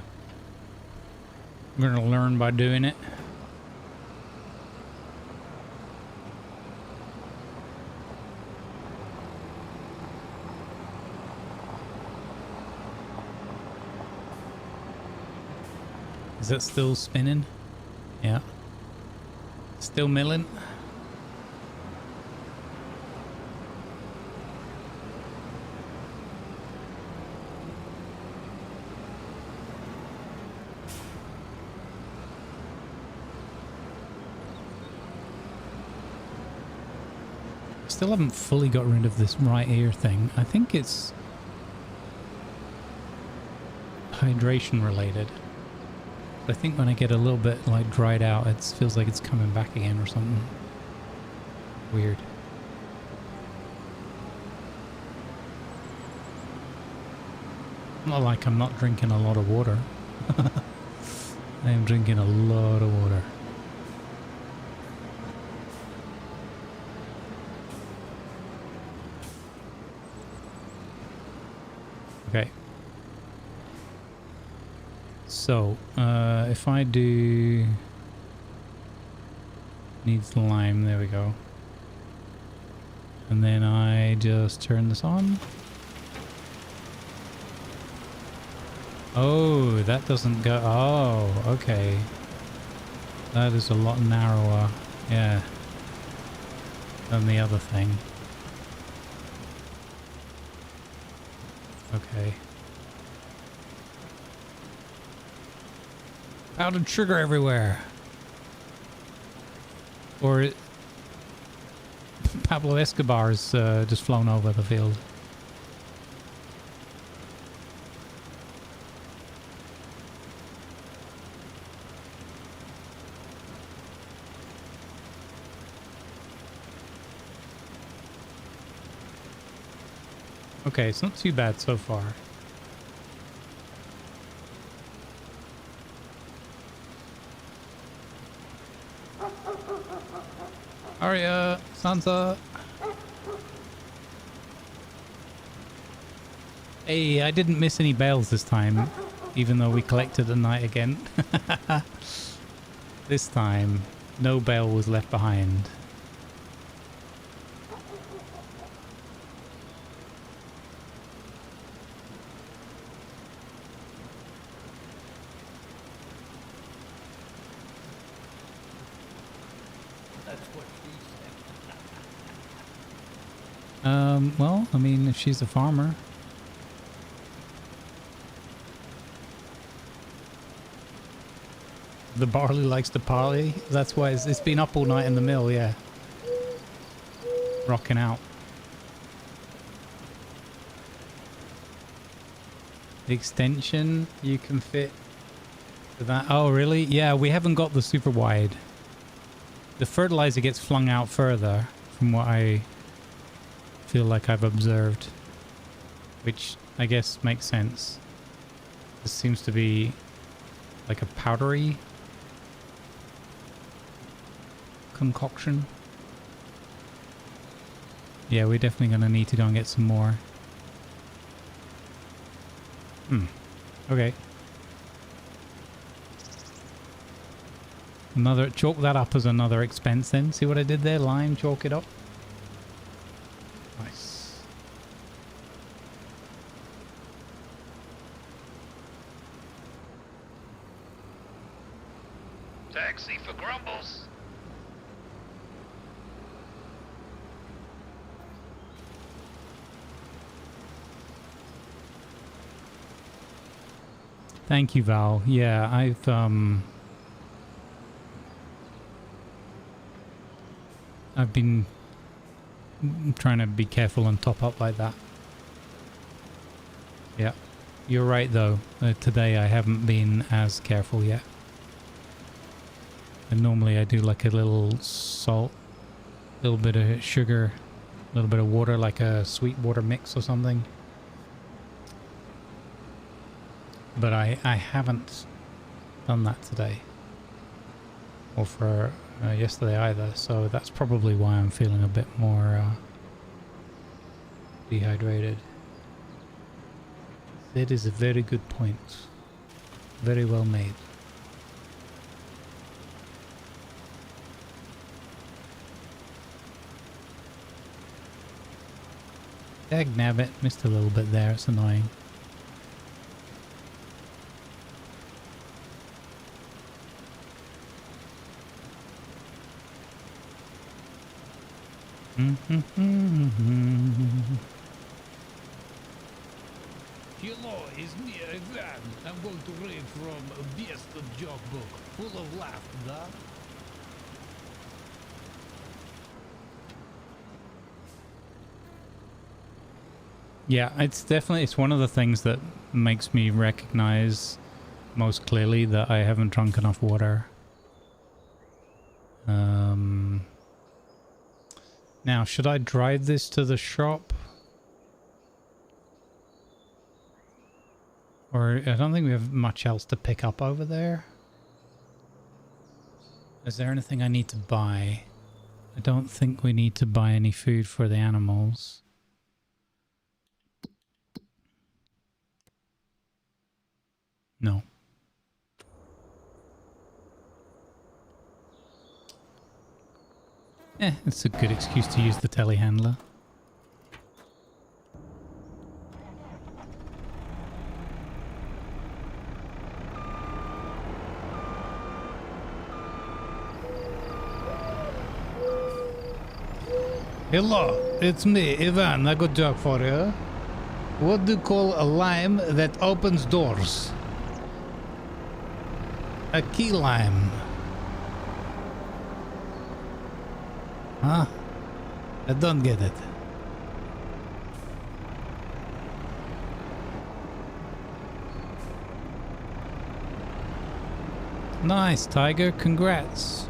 learn by doing it. Is it still spinning? Yeah. Still milling? Still haven't fully got rid of this right ear thing. I think it's hydration related. But I think when I get a little bit like dried out, it feels like it's coming back again or something. Weird. Not like I'm not drinking a lot of water. I am drinking a lot of water. Okay. So, if I do... Needs lime, there we go. And then I just turn this on. Oh, that doesn't go... Oh, okay. That is a lot narrower, yeah, than the other thing. Okay. Powdered sugar everywhere. Or Pablo Escobar's just flown over the field. Okay, it's not too bad so far. Aria, Sansa. Hey, I didn't miss any bales this time, even though we collected at night again. This time, no bale was left behind. Well, I mean, if she's a farmer. The barley likes to parley. That's why it's been up all night in the mill, yeah. Rocking out. The extension you can fit to that. Oh, really? Yeah, we haven't got the super wide. The fertilizer gets flung out further from what I feel like I've observed, which I guess makes sense. This seems to be like a powdery concoction. Yeah, we're definitely going to need to go and get some more. Okay. Another, chalk that up as another expense then. See what I did there? Lime, chalk it up. Nice. Taxi for Grumbles. Thank you, Val. Yeah, I've been trying to be careful and top up like that. Yeah, you're right though. Today I haven't been as careful yet. And normally I do like a little salt, a little bit of sugar, a little bit of water, like a sweet water mix or something. But I haven't done that today. Or for yesterday either, so that's probably why I'm feeling a bit more dehydrated. That is a very good point. Very well made. Dagnabbit, missed a little bit there, it's annoying. Hello, it's me, Ivan. I'm going to read from a best joke book, full of laughter. Yeah, it's one of the things that makes me recognize most clearly that I haven't drunk enough water. Now, should I drive this to the shop? Or I don't think we have much else to pick up over there. Is there anything I need to buy? I don't think we need to buy any food for the animals. No. It's a good excuse to use the telehandler. Hello, it's me, Ivan. I got a joke for you. What do you call a lime that opens doors? A key lime. Huh? I don't get it. Nice, Tiger. Congrats.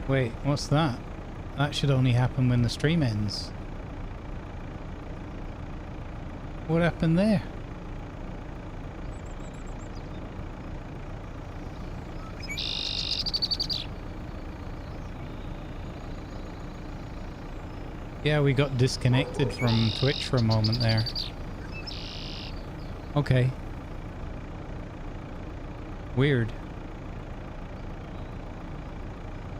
Wait, what's that? That should only happen when the stream ends. What happened there? Yeah, we got disconnected from Twitch for a moment there. Okay. Weird.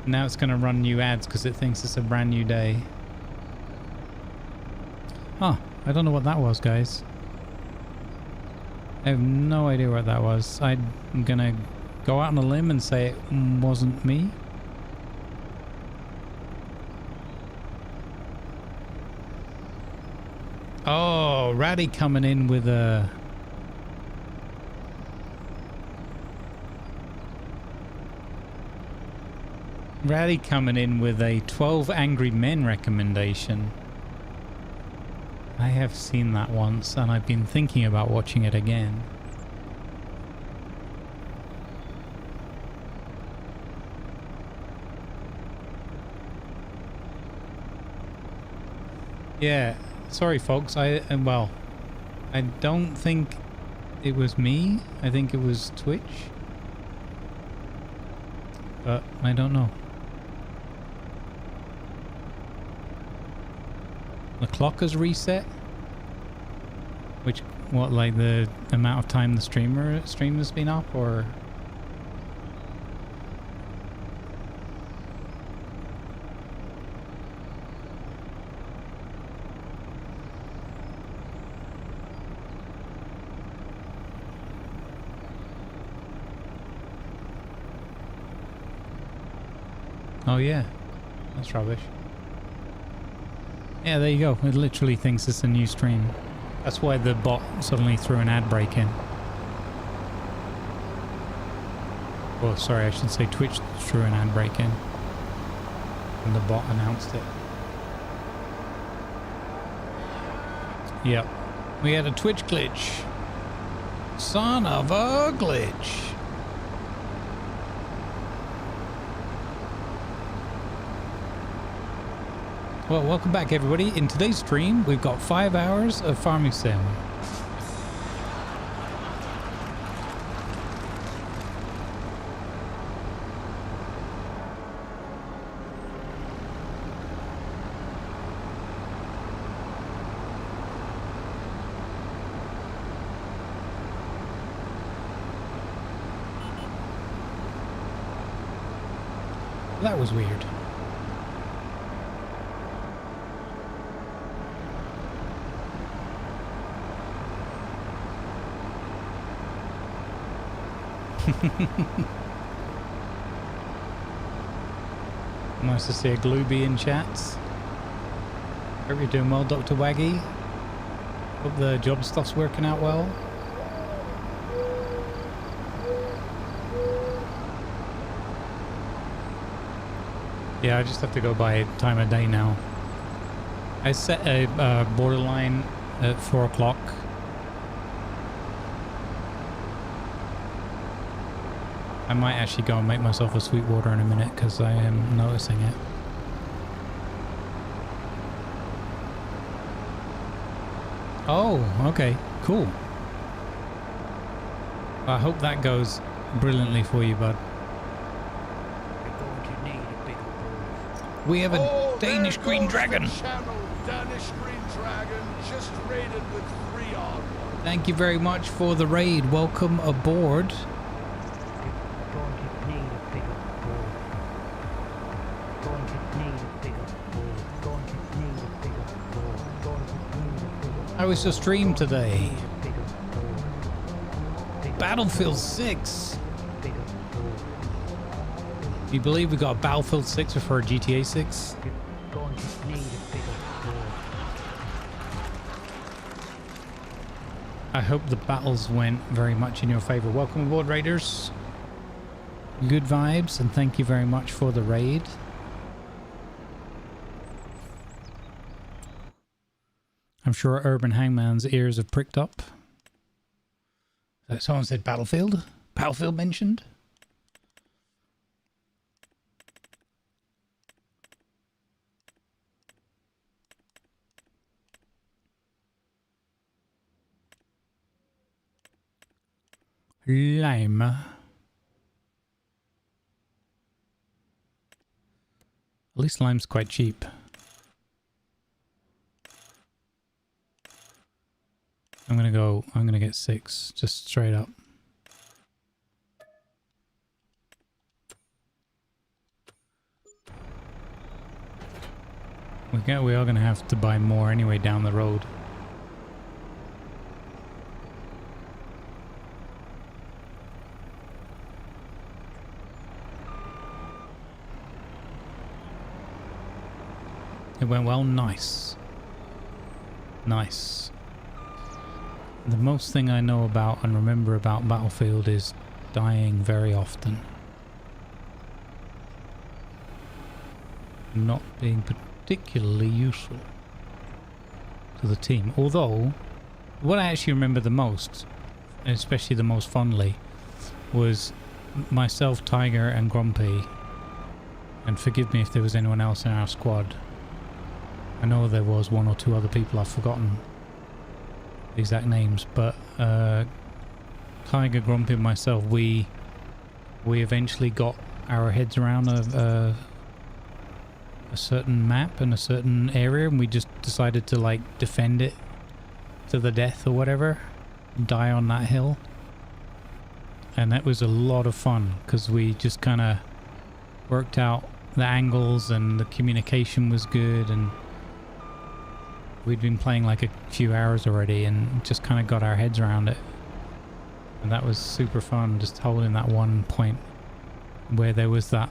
Now it's going to run new ads because it thinks it's a brand new day. Huh. I don't know what that was, guys. I have no idea what that was. I'm going to go out on a limb and say it wasn't me. Oh, Ratty coming in with a... Ratty coming in with a 12 Angry Men recommendation. I have seen that once and I've been thinking about watching it again. Yeah, sorry folks, well, I don't think it was me. I think it was Twitch. But I don't know. The clock has reset? Which, what, like the amount of time the stream has been up, or? Oh yeah, that's rubbish. Yeah, there you go. It literally thinks it's a new stream. That's why the bot suddenly threw an ad break in. Well, sorry, I should say Twitch threw an ad break in. And the bot announced it. Yep. We had a Twitch glitch. Son of a glitch. Well, welcome back everybody. In today's stream, we've got 5 hours of Farming Sim. That was weird. Nice to see a Glooby in chats. Hope you're doing well, Dr. Waggy. Hope the job stuff's working out well. Yeah, I just have to go by time of day now. I set a borderline at 4 o'clock. I might actually go and make myself a sweet water in a minute because I am noticing it. Oh, okay, cool. I hope that goes brilliantly for you, bud. We have a Danish green dragon. Danish green dragon just raided with 3 on. Thank you very much for the raid. Welcome aboard. How was your stream today? Battlefield 6. You believe we got Battlefield 6 before GTA 6? I hope the battles went very much in your favor. Welcome aboard, Raiders. Good vibes, and thank you very much for the raid. I'm sure Urban Hangman's ears have pricked up. Someone said Battlefield? Battlefield mentioned? Lime. At least lime's quite cheap. I'm gonna get 6, just straight up. We are gonna have to buy more anyway down the road. It went well. Nice. Nice. The most thing I know about and remember about Battlefield is dying very often. Not being particularly useful to the team. Although, what I actually remember the most, and especially the most fondly, was myself, Tiger and Grumpy, and forgive me if there was anyone else in our squad. I know there was 1 or 2 other people, I've forgotten the exact names, but Tiger, Grumpy and myself, we eventually got our heads around a certain map and a certain area, and we just decided to like defend it to the death or whatever, die on that hill. And that was a lot of fun because we just kind of worked out the angles and the communication was good, and we'd been playing like a few hours already and just kind of got our heads around it. And that was super fun, just holding that one point where there was that,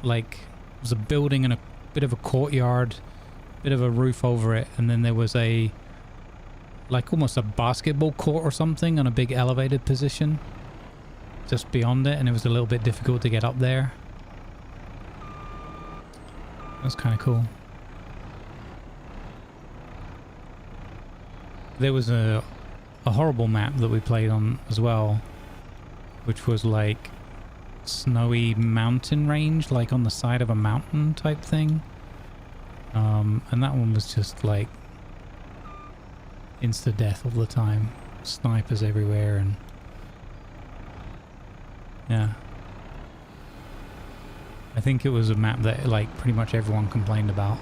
like, it was a building and a bit of a courtyard, bit of a roof over it, and then there was a, like, almost a basketball court or something on a big elevated position just beyond it, and it was a little bit difficult to get up there. That was kind of cool. There was a horrible map that we played on as well, which was like snowy mountain range, like on the side of a mountain type thing. And that one was just like insta death all the time, snipers everywhere, and yeah, I think it was a map that like pretty much everyone complained about.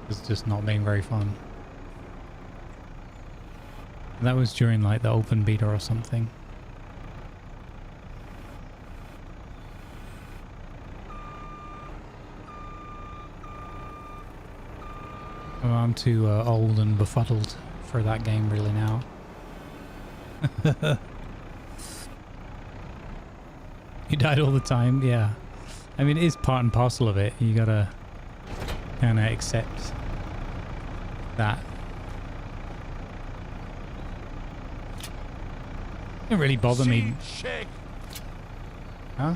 It's just not being very fun. That was during like the open beta or something. I'm too old and befuddled for that game really now. You died all the time, yeah. I mean, it is part and parcel of it. You gotta kind of accept that. It didn't really bother me. Shake. Huh?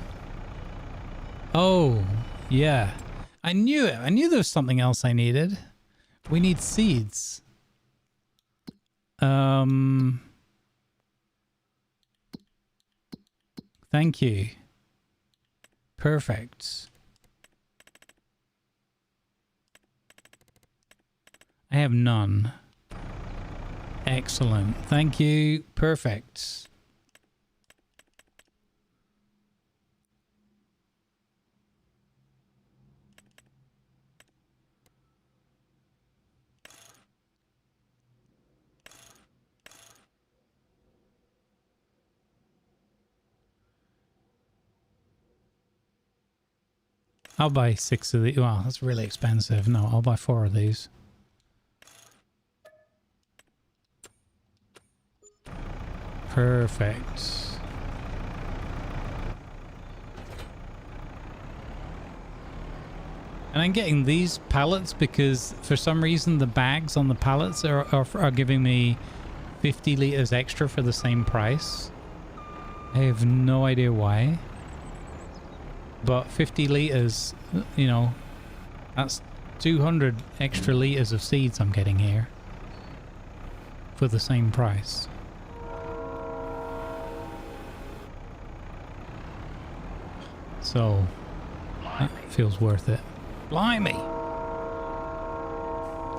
Oh, yeah. I knew it. I knew there was something else I needed. We need seeds. Thank you. Perfect. I have none. Excellent. Thank you. Perfect. I'll buy 6 of these. Wow, that's really expensive. No, I'll buy 4 of these. Perfect. And I'm getting these pallets because for some reason the bags on the pallets are giving me 50 liters extra for the same price. I have no idea why. But 50 liters, you know, that's 200 extra liters of seeds I'm getting here for the same price. So, that feels worth it. Blimey!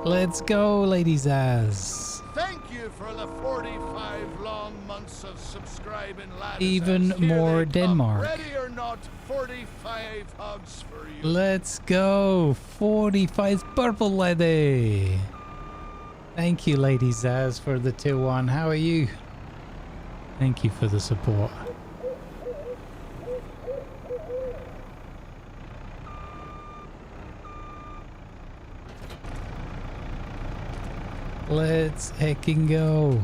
Let's go, Lady Zaz. Thank you for the 45 long months of subscribing, lads. Even more Denmark. Ready or not, 45 hugs for you. Let's go. 45 purple lady. Thank you, Lady Zaz, for the 2-1. How are you? Thank you for the support. Let's heckin' go.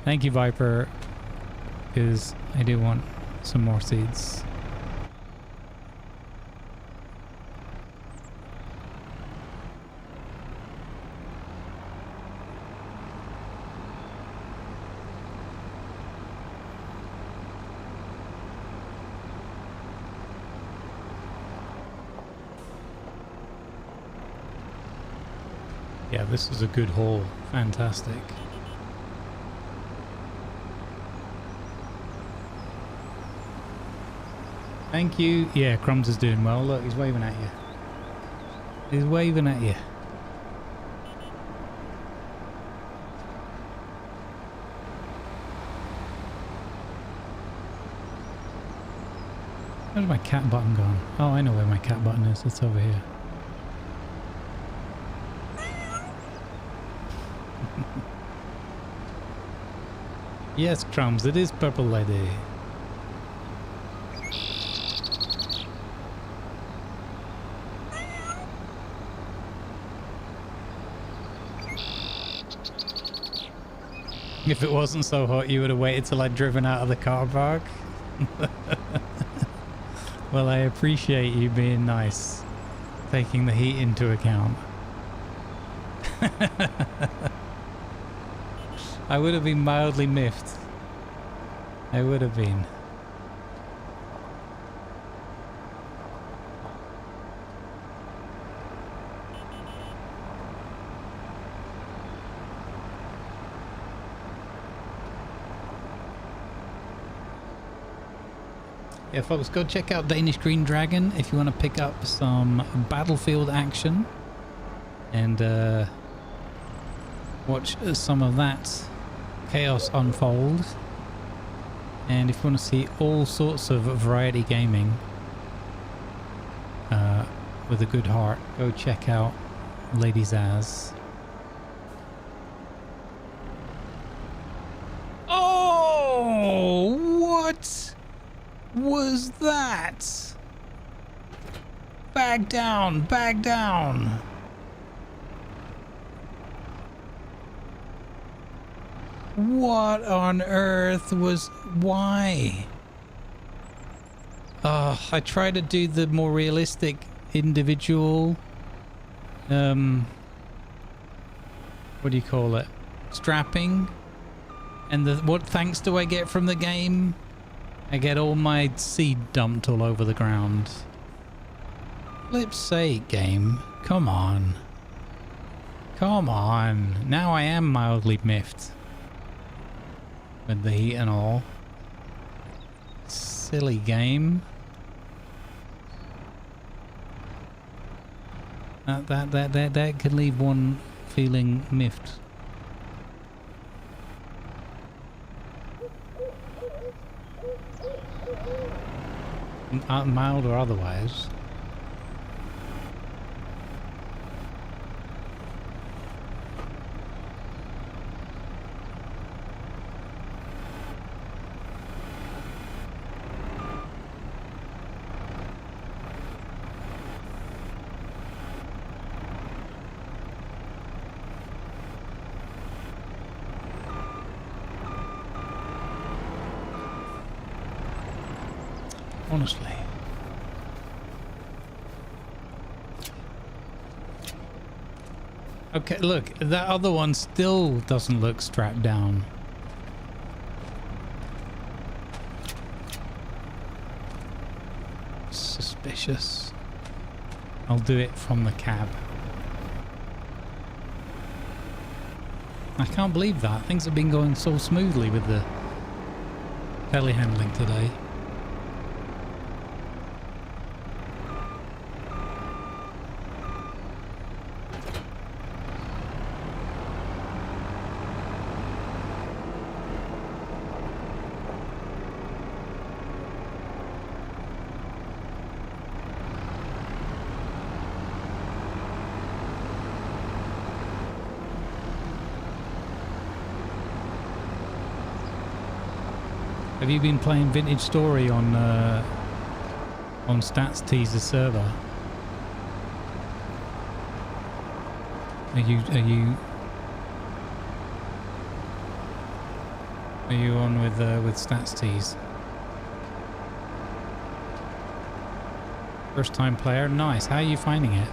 Thank you, Viper, because I do want some more seeds. Yeah, this is a good haul. Fantastic. Thank you. Yeah, Crumbs is doing well. Look, he's waving at you. He's waving at you. Where's my cat button gone? Oh, I know where my cat button is. It's over here. Yes, Crumbs, it is Purple Lady. If it wasn't so hot, you would have waited till I'd driven out of the car park. Well, I appreciate you being nice, taking the heat into account. I would have been mildly miffed. I would have been. Yeah, folks, go check out Danish Green Dragon if you want to pick up some battlefield action and watch some of that chaos unfold. And if you want to see all sorts of variety gaming with a good heart, go check out Lady Zaz. Oh, what was that? Back down, back down. What on earth was... Why? I tried to do the more realistic individual... what do you call it? Strapping. And what thanks do I get from the game? I get all my seed dumped all over the ground. Flip's sake, game. Come on. Come on. Now I am mildly miffed. With the heat and all. Silly game. That can leave one feeling miffed. Mild or otherwise. Honestly. Okay, look, that other one still doesn't look strapped down. Suspicious. I'll do it from the cab. I can't believe that. Things have been going so smoothly with the telehandling today. Have you been playing Vintage Story on Stats Teaser server? Are you on with Stats Tease? First time player, nice. How are you finding it?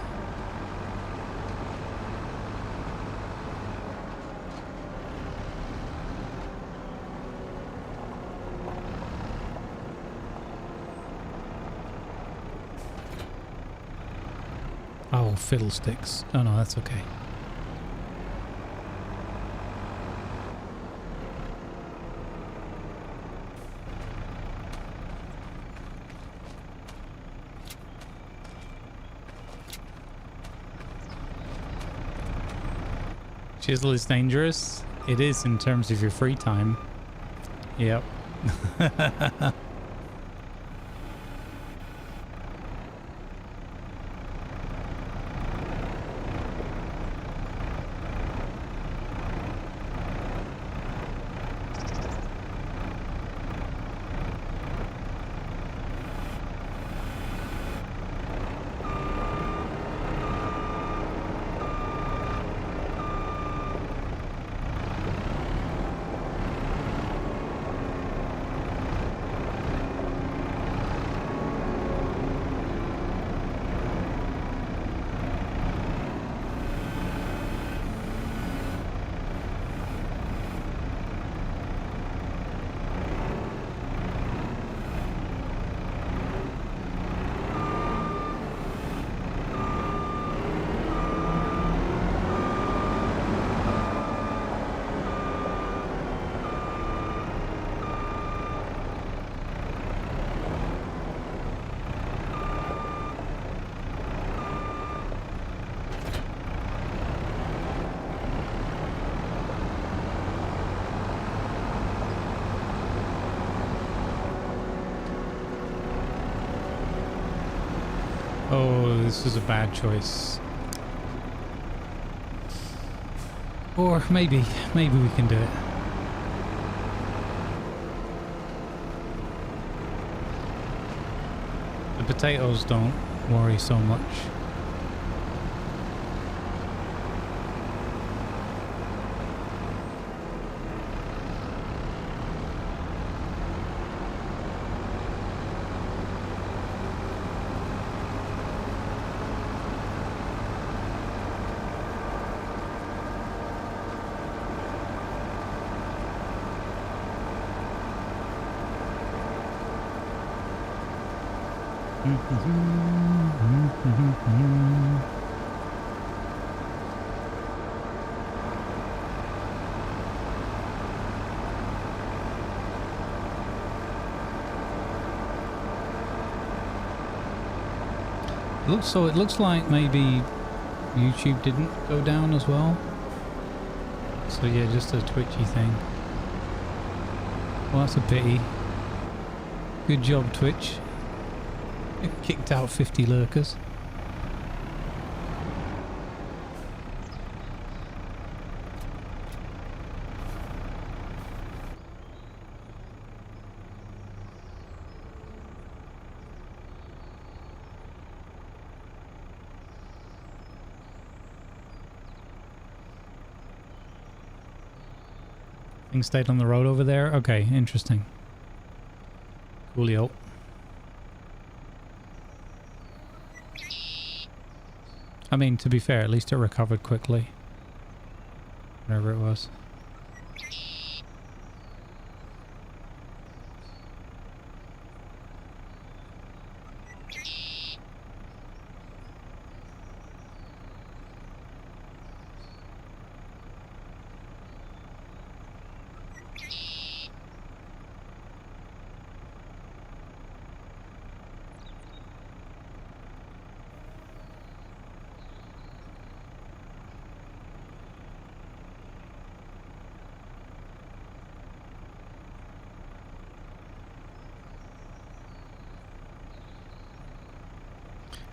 Oh, fiddlesticks. Oh no, that's okay. Chisel is dangerous. It is in terms of your free time. Yep. Oh, this is a bad choice. Or maybe we can do it. The potatoes don't worry so much. So it looks like maybe YouTube didn't go down as well. So yeah, just a twitchy thing. Well, that's a pity. Good job, Twitch. Kicked out 50 lurkers. Thing stayed on the road over there? Okay, interesting. Coolio. I mean, to be fair, at least it recovered quickly. Whatever it was.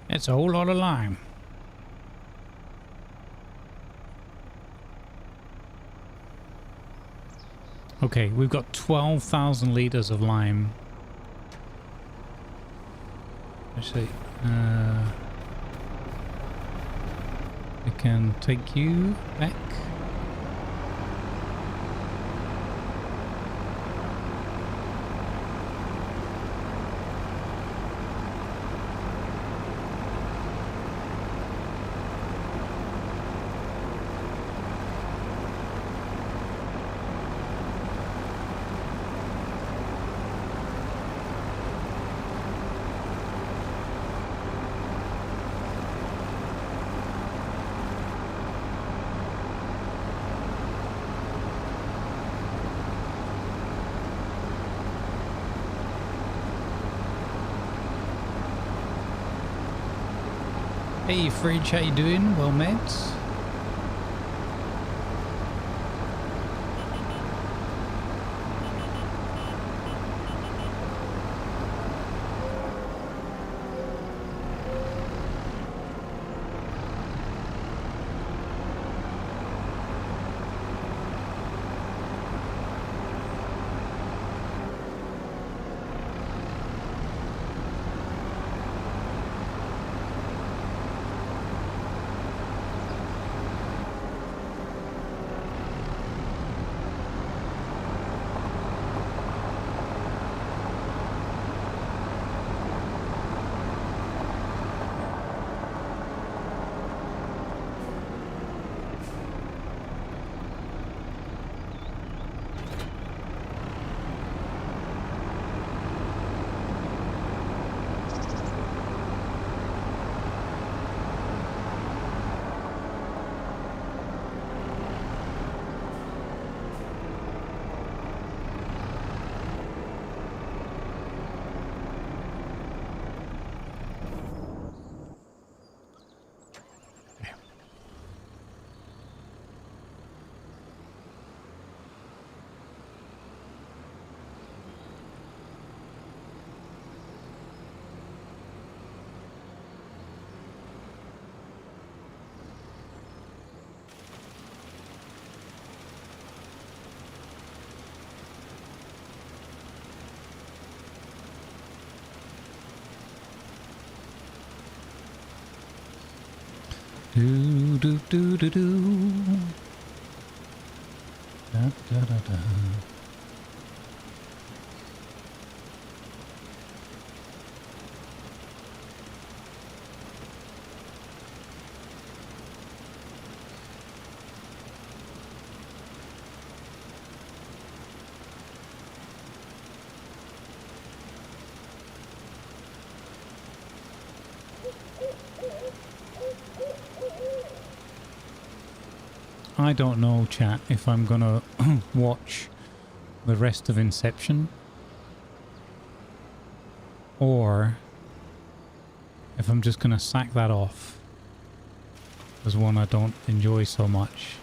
It's a whole lot of lime. Okay, we've got 12,000 liters of lime. Actually, I can take you back. Hey Fridge, how you doing? Well met. Do do do do do. Da da da da. I don't know, chat, if I'm gonna watch the rest of Inception or if I'm just gonna sack that off as one I don't enjoy so much,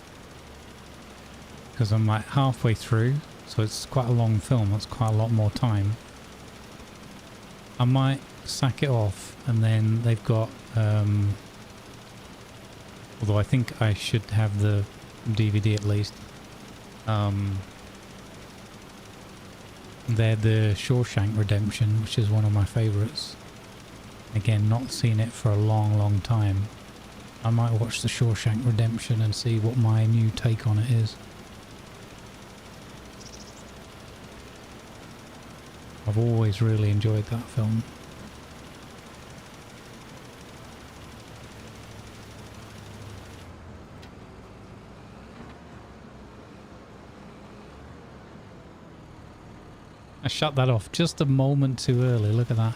because I'm like halfway through, so it's quite a long film. It's quite a lot more time. I might sack it off, and then they've got although I think I should have the DVD at least. They're the Shawshank Redemption, which is one of my favourites. Again, not seen it for a long time. I might watch the Shawshank Redemption and see what my new take on it is. I've always really enjoyed that film. I shut that off just a moment too early. Look at that.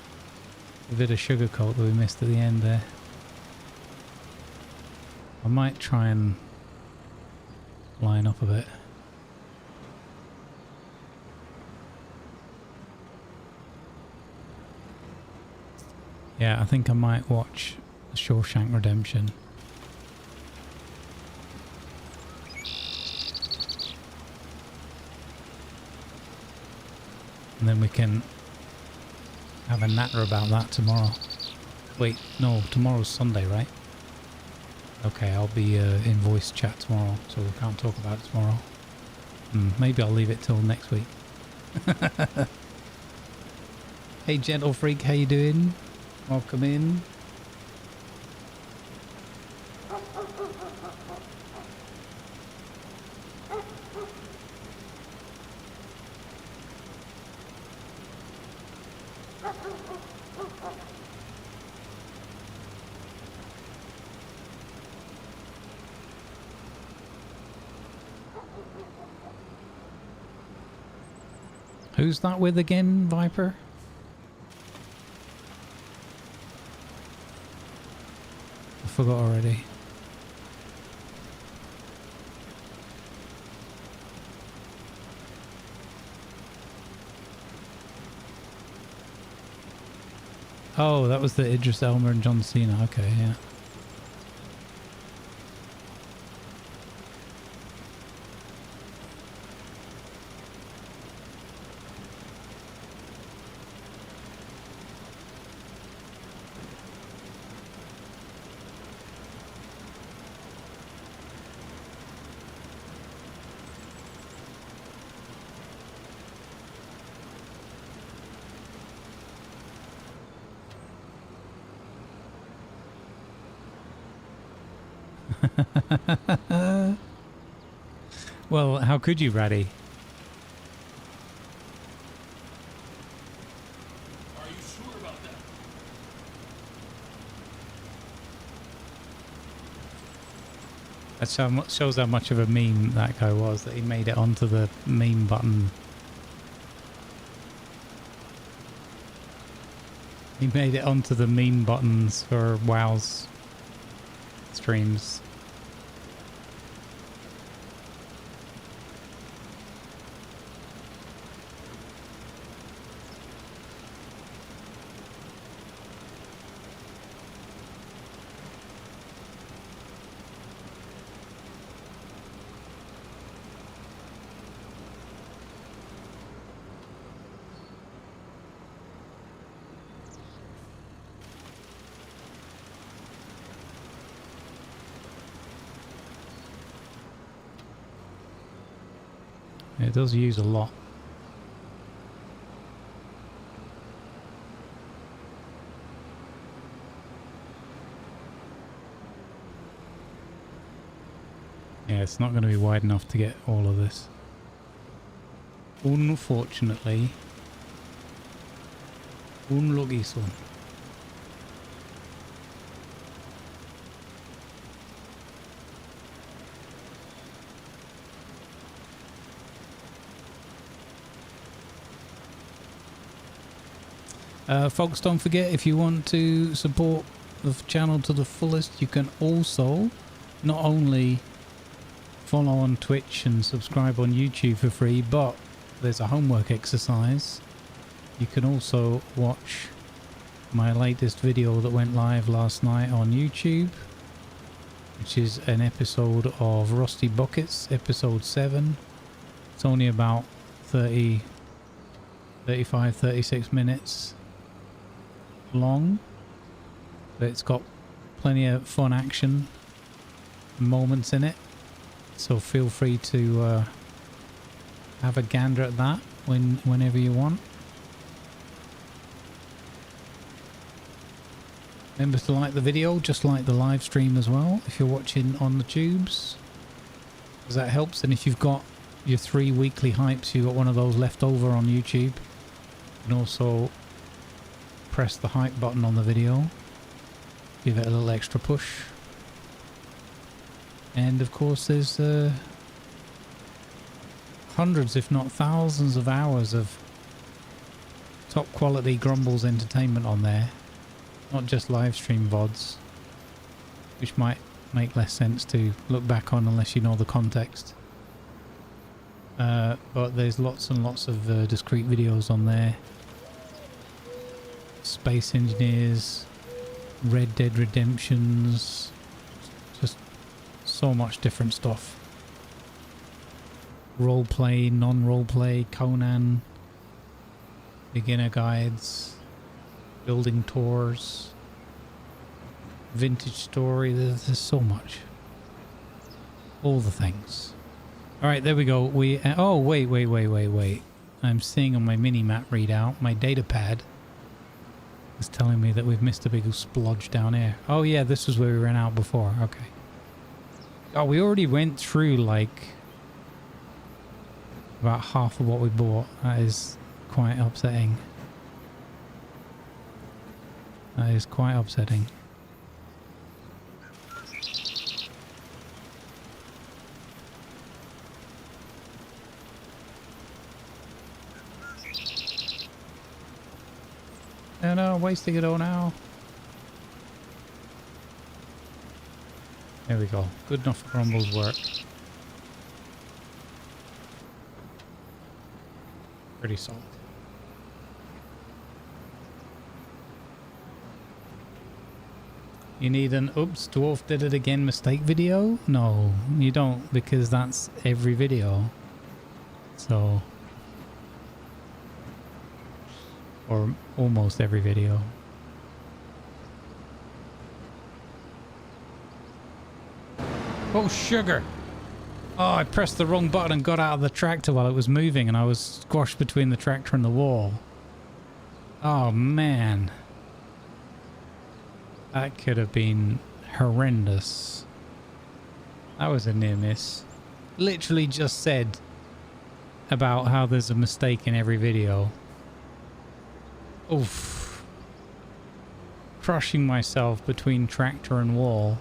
A bit of sugarcoat that we missed at the end there. I might try and line up a bit. Yeah, I think I might watch The Shawshank Redemption. And then we can have a natter about that tomorrow. Wait, no, tomorrow's Sunday, right? Okay, I'll be in voice chat tomorrow, so we can't talk about it tomorrow. Maybe I'll leave it till next week. Hey, Gentle Freak, how you doing? Welcome in. Who's that with again, Viper? I forgot already. Oh, that was the Idris Elba and John Cena. Okay, yeah. Well, how could you, Ratty? Are you sure about that? That shows how much of a meme that guy was, that he made it onto the meme button. He made it onto the meme buttons for WoW's streams. It does use a lot. Yeah, it's not going to be wide enough to get all of this. Unfortunately. Unlucky son. Folks, don't forget, if you want to support the channel to the fullest, you can also not only follow on Twitch and subscribe on YouTube for free, but there's a homework exercise. You can also watch my latest video that went live last night on YouTube, which is an episode of Rusty Buckets, episode 7. It's only about 35, 36 minutes long, but it's got plenty of fun action moments in it, so feel free to have a gander at that whenever you want. Remember to like the video, just like the live stream as well if you're watching on the tubes, because that helps. And if you've got your 3 weekly hypes, you've got one of those left over on YouTube, you can also press the hype button on the video, give it a little extra push. And of course there's hundreds if not thousands of hours of top quality Grumbles entertainment on there. Not just live stream VODs, which might make less sense to look back on unless you know the context. But there's lots and lots of discrete videos on there. Space Engineers, Red Dead Redemptions, just so much different stuff. Roleplay, non-roleplay, Conan, beginner guides, building tours, vintage story. There's so much. All the things. All right, there we go. We oh wait. I'm seeing on my mini map readout, my data pad is telling me that we've missed a big splodge down here. Oh yeah, this was where we ran out before. Okay. Oh, we already went through like about half of what we bought. That is quite upsetting. That is quite upsetting. No, wasting it all now. There we go. Good enough for Grumbles work. Pretty solid. You need an oops, dwarf did it again mistake video? No, you don't, because that's every video. So, or almost every video. Oh, sugar! Oh, I pressed the wrong button and got out of the tractor while it was moving, and I was squashed between the tractor and the wall. Oh, man. That could have been horrendous. That was a near miss. Literally just said about how there's a mistake in every video. Oof. Crushing myself between tractor and wall.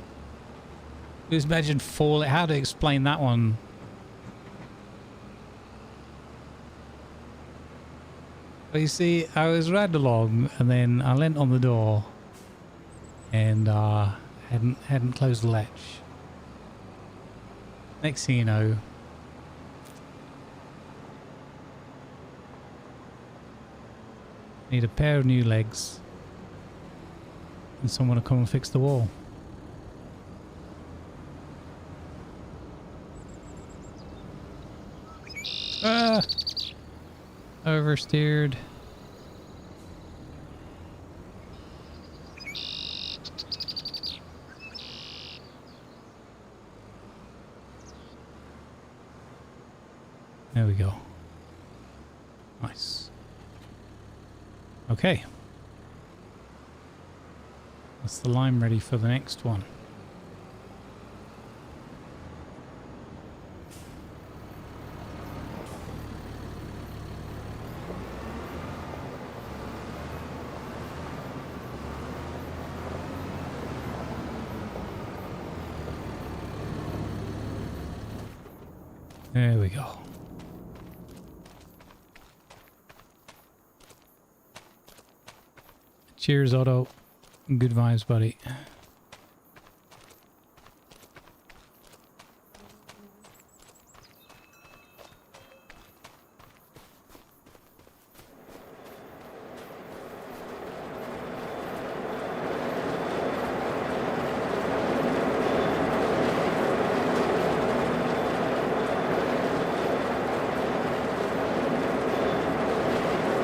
Just imagine falling. How to explain that one? But you see, I was right along and then I leant on the door and hadn't closed the latch. Next thing you know, need a pair of new legs and someone to come and fix the wall. Ah! Oversteered. There we go. Nice. Okay. That's the lime ready for the next one. There we go. Cheers, Otto. Good vibes, buddy.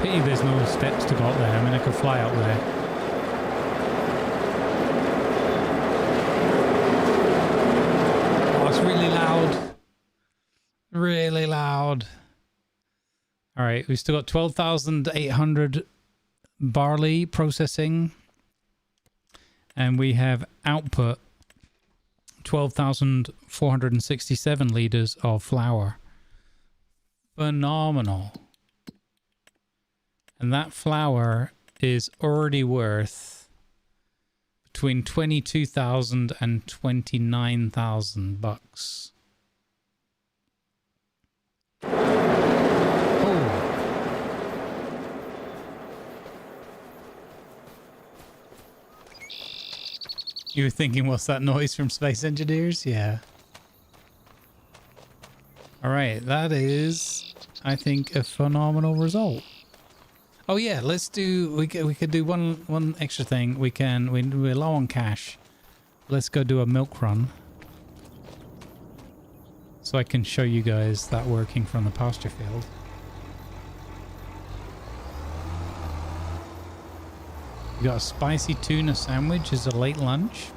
Pity there's no steps to go up there. I mean, I could fly up there. Oh, it's really loud. Really loud. All right, we've still got 12,800 barley processing. And we have output 12,467 liters of flour. Phenomenal. And that flour is already worth between 22,000 and 29,000 bucks. Oh. You were thinking, what's that noise from Space Engineers? Yeah. All right, that is, I think, a phenomenal result. Oh yeah, let's do. We could do one extra thing. We're low on cash. Let's go do a milk run, so I can show you guys that working from the pasture field. We got a spicy tuna sandwich as a late lunch.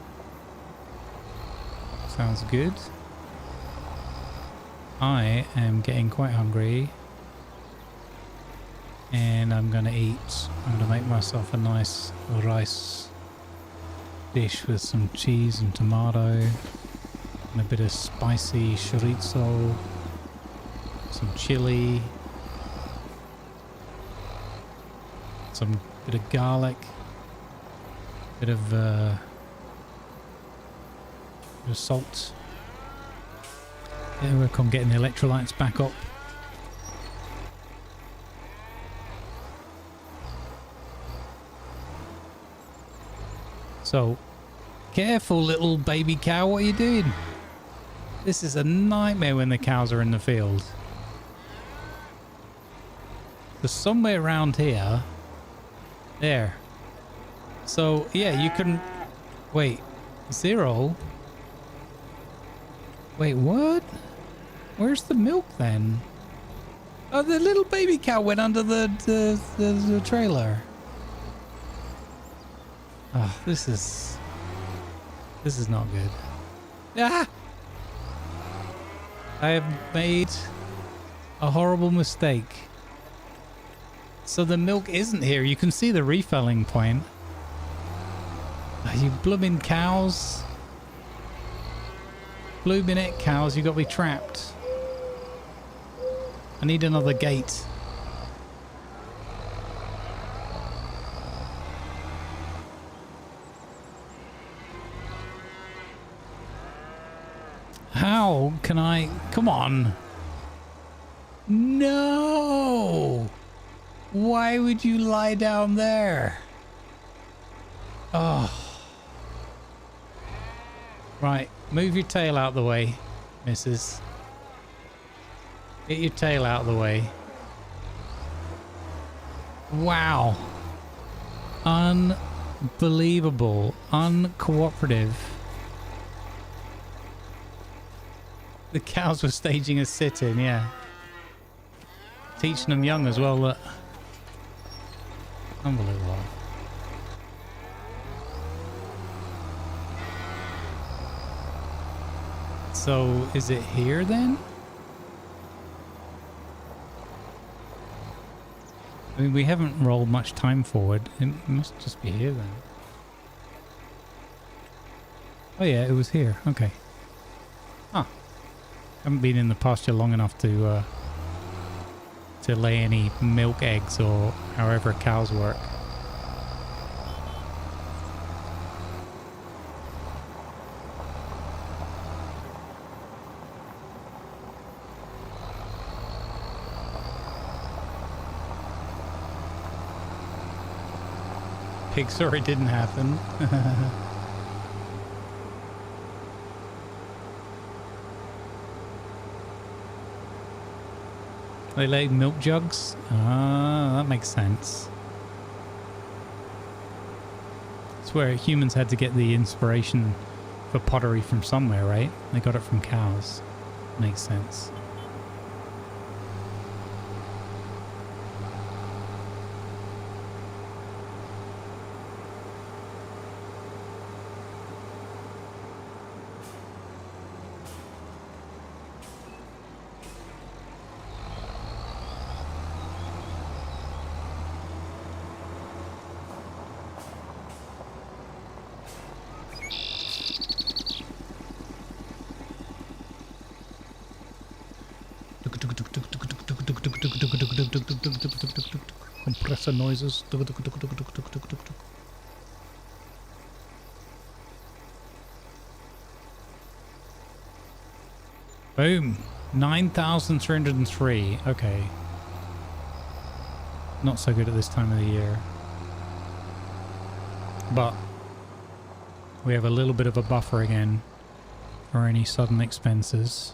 Sounds good. I am getting quite hungry. And I'm gonna eat. I'm gonna make myself a nice rice dish with some cheese and tomato and a bit of spicy chorizo, some chili, some bit of garlic, bit of salt. Yeah, work on getting the electrolytes back up. So, careful little baby cow, what are you doing? This is a nightmare when the cows are in the field. There's somewhere around here. There. So, yeah, you can... Wait, 0? Wait, what? Where's the milk then? Oh, the little baby cow went under the trailer. Oh, this is not good. Ah! I have made a horrible mistake. So the milk isn't here. You can see the refilling point. You blooming cows. Blooming it, cows. You got me trapped. I need another gate. How can I... Come on. No! Why would you lie down there? Oh. Right, move your tail out the way, missus. Get your tail out of the way. Wow. Unbelievable. Uncooperative. The cows were staging a sit-in, yeah. Teaching them young as well. That unbelievable. So, is it here then? I mean, we haven't rolled much time forward. It must just be here then. Oh yeah, it was here. Okay. Huh. Haven't been in the pasture long enough to lay any milk eggs or however cows work. Pig, sorry, it didn't happen. They laid milk jugs? Ah, that makes sense. It's where humans had to get the inspiration for pottery from somewhere, right? They got it from cows. Makes sense. Compressor noises. Boom. 9,303. Okay. Not so good at this time of the year. But we have a little bit of a buffer again for any sudden expenses.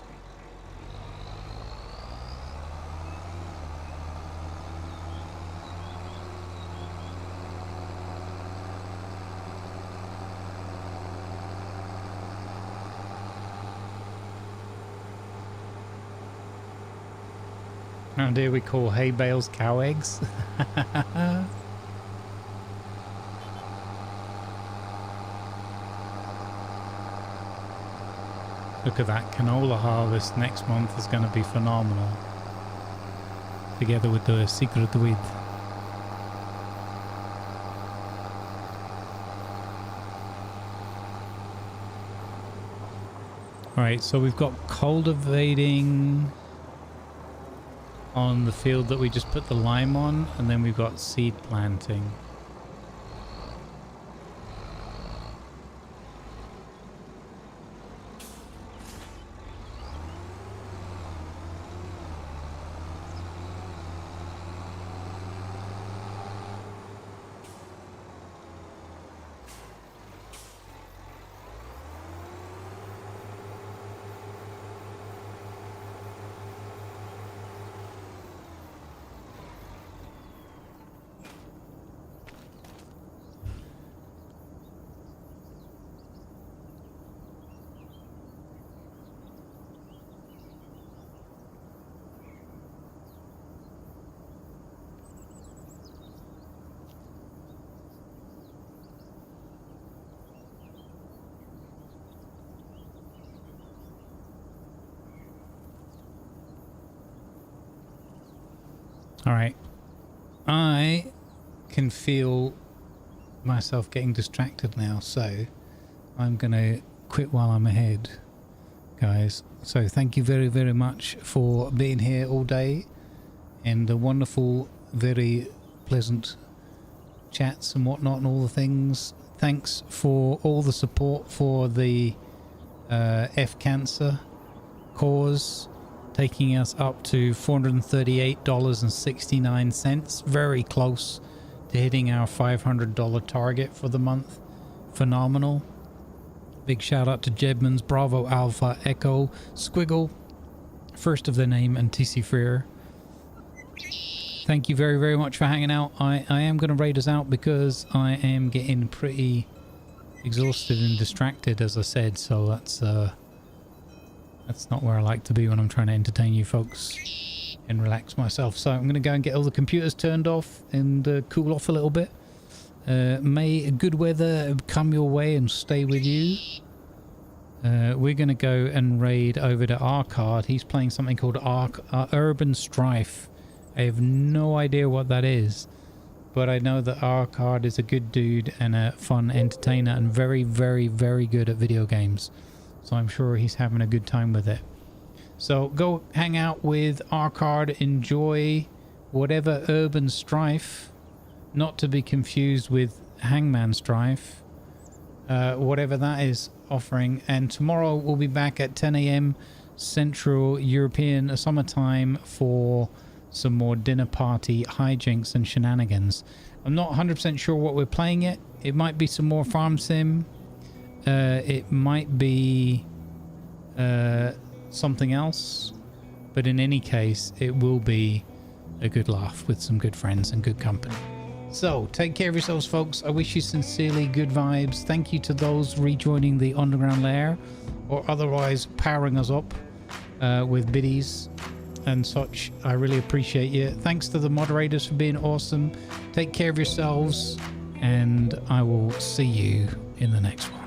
How dare we call hay bales cow eggs? Look at that canola harvest next month is going to be phenomenal. Together with the secret weed. Alright, so we've got cultivating on the field that we just put the lime on, and then we've got seed planting. Alright, I can feel myself getting distracted now, so I'm going to quit while I'm ahead, guys. So thank you very, very much for being here all day and the wonderful, very pleasant chats and whatnot and all the things. Thanks for all the support for the F Cancer cause, taking us up to $438.69, very close to hitting our $500 target for the month. Phenomenal. Big shout out to Jedmans, Bravo Alpha, Echo, Squiggle, first of their name, and TC Freer. Thank you very, very much for hanging out. I am going to raid us out because I am getting pretty exhausted and distracted, as I said, so that's not where I like to be when I'm trying to entertain you folks and relax myself. So I'm going to go and get all the computers turned off and cool off a little bit. May good weather come your way and stay with you. We're going to go and raid over to Arcard. He's playing something called Urban Strife. I have no idea what that is, but I know that Arcard is a good dude and a fun entertainer and very, very, very good at video games. So I'm sure he's having a good time with it. So go hang out with Arcard, enjoy whatever Urban Strife, not to be confused with Hangman Strife, whatever that is offering. And tomorrow we'll be back at 10 AM Central European summertime for some more dinner party hijinks and shenanigans. I'm not 100% sure what we're playing yet. It might be some more farm sim. It might be something else, but in any case it will be a good laugh with some good friends and good company. So take care of yourselves, folks. I wish you sincerely good vibes. Thank you to those rejoining the underground lair or otherwise powering us up with biddies and such. I really appreciate you. Thanks to the moderators for being awesome. Take care of yourselves, and I will see you in the next one.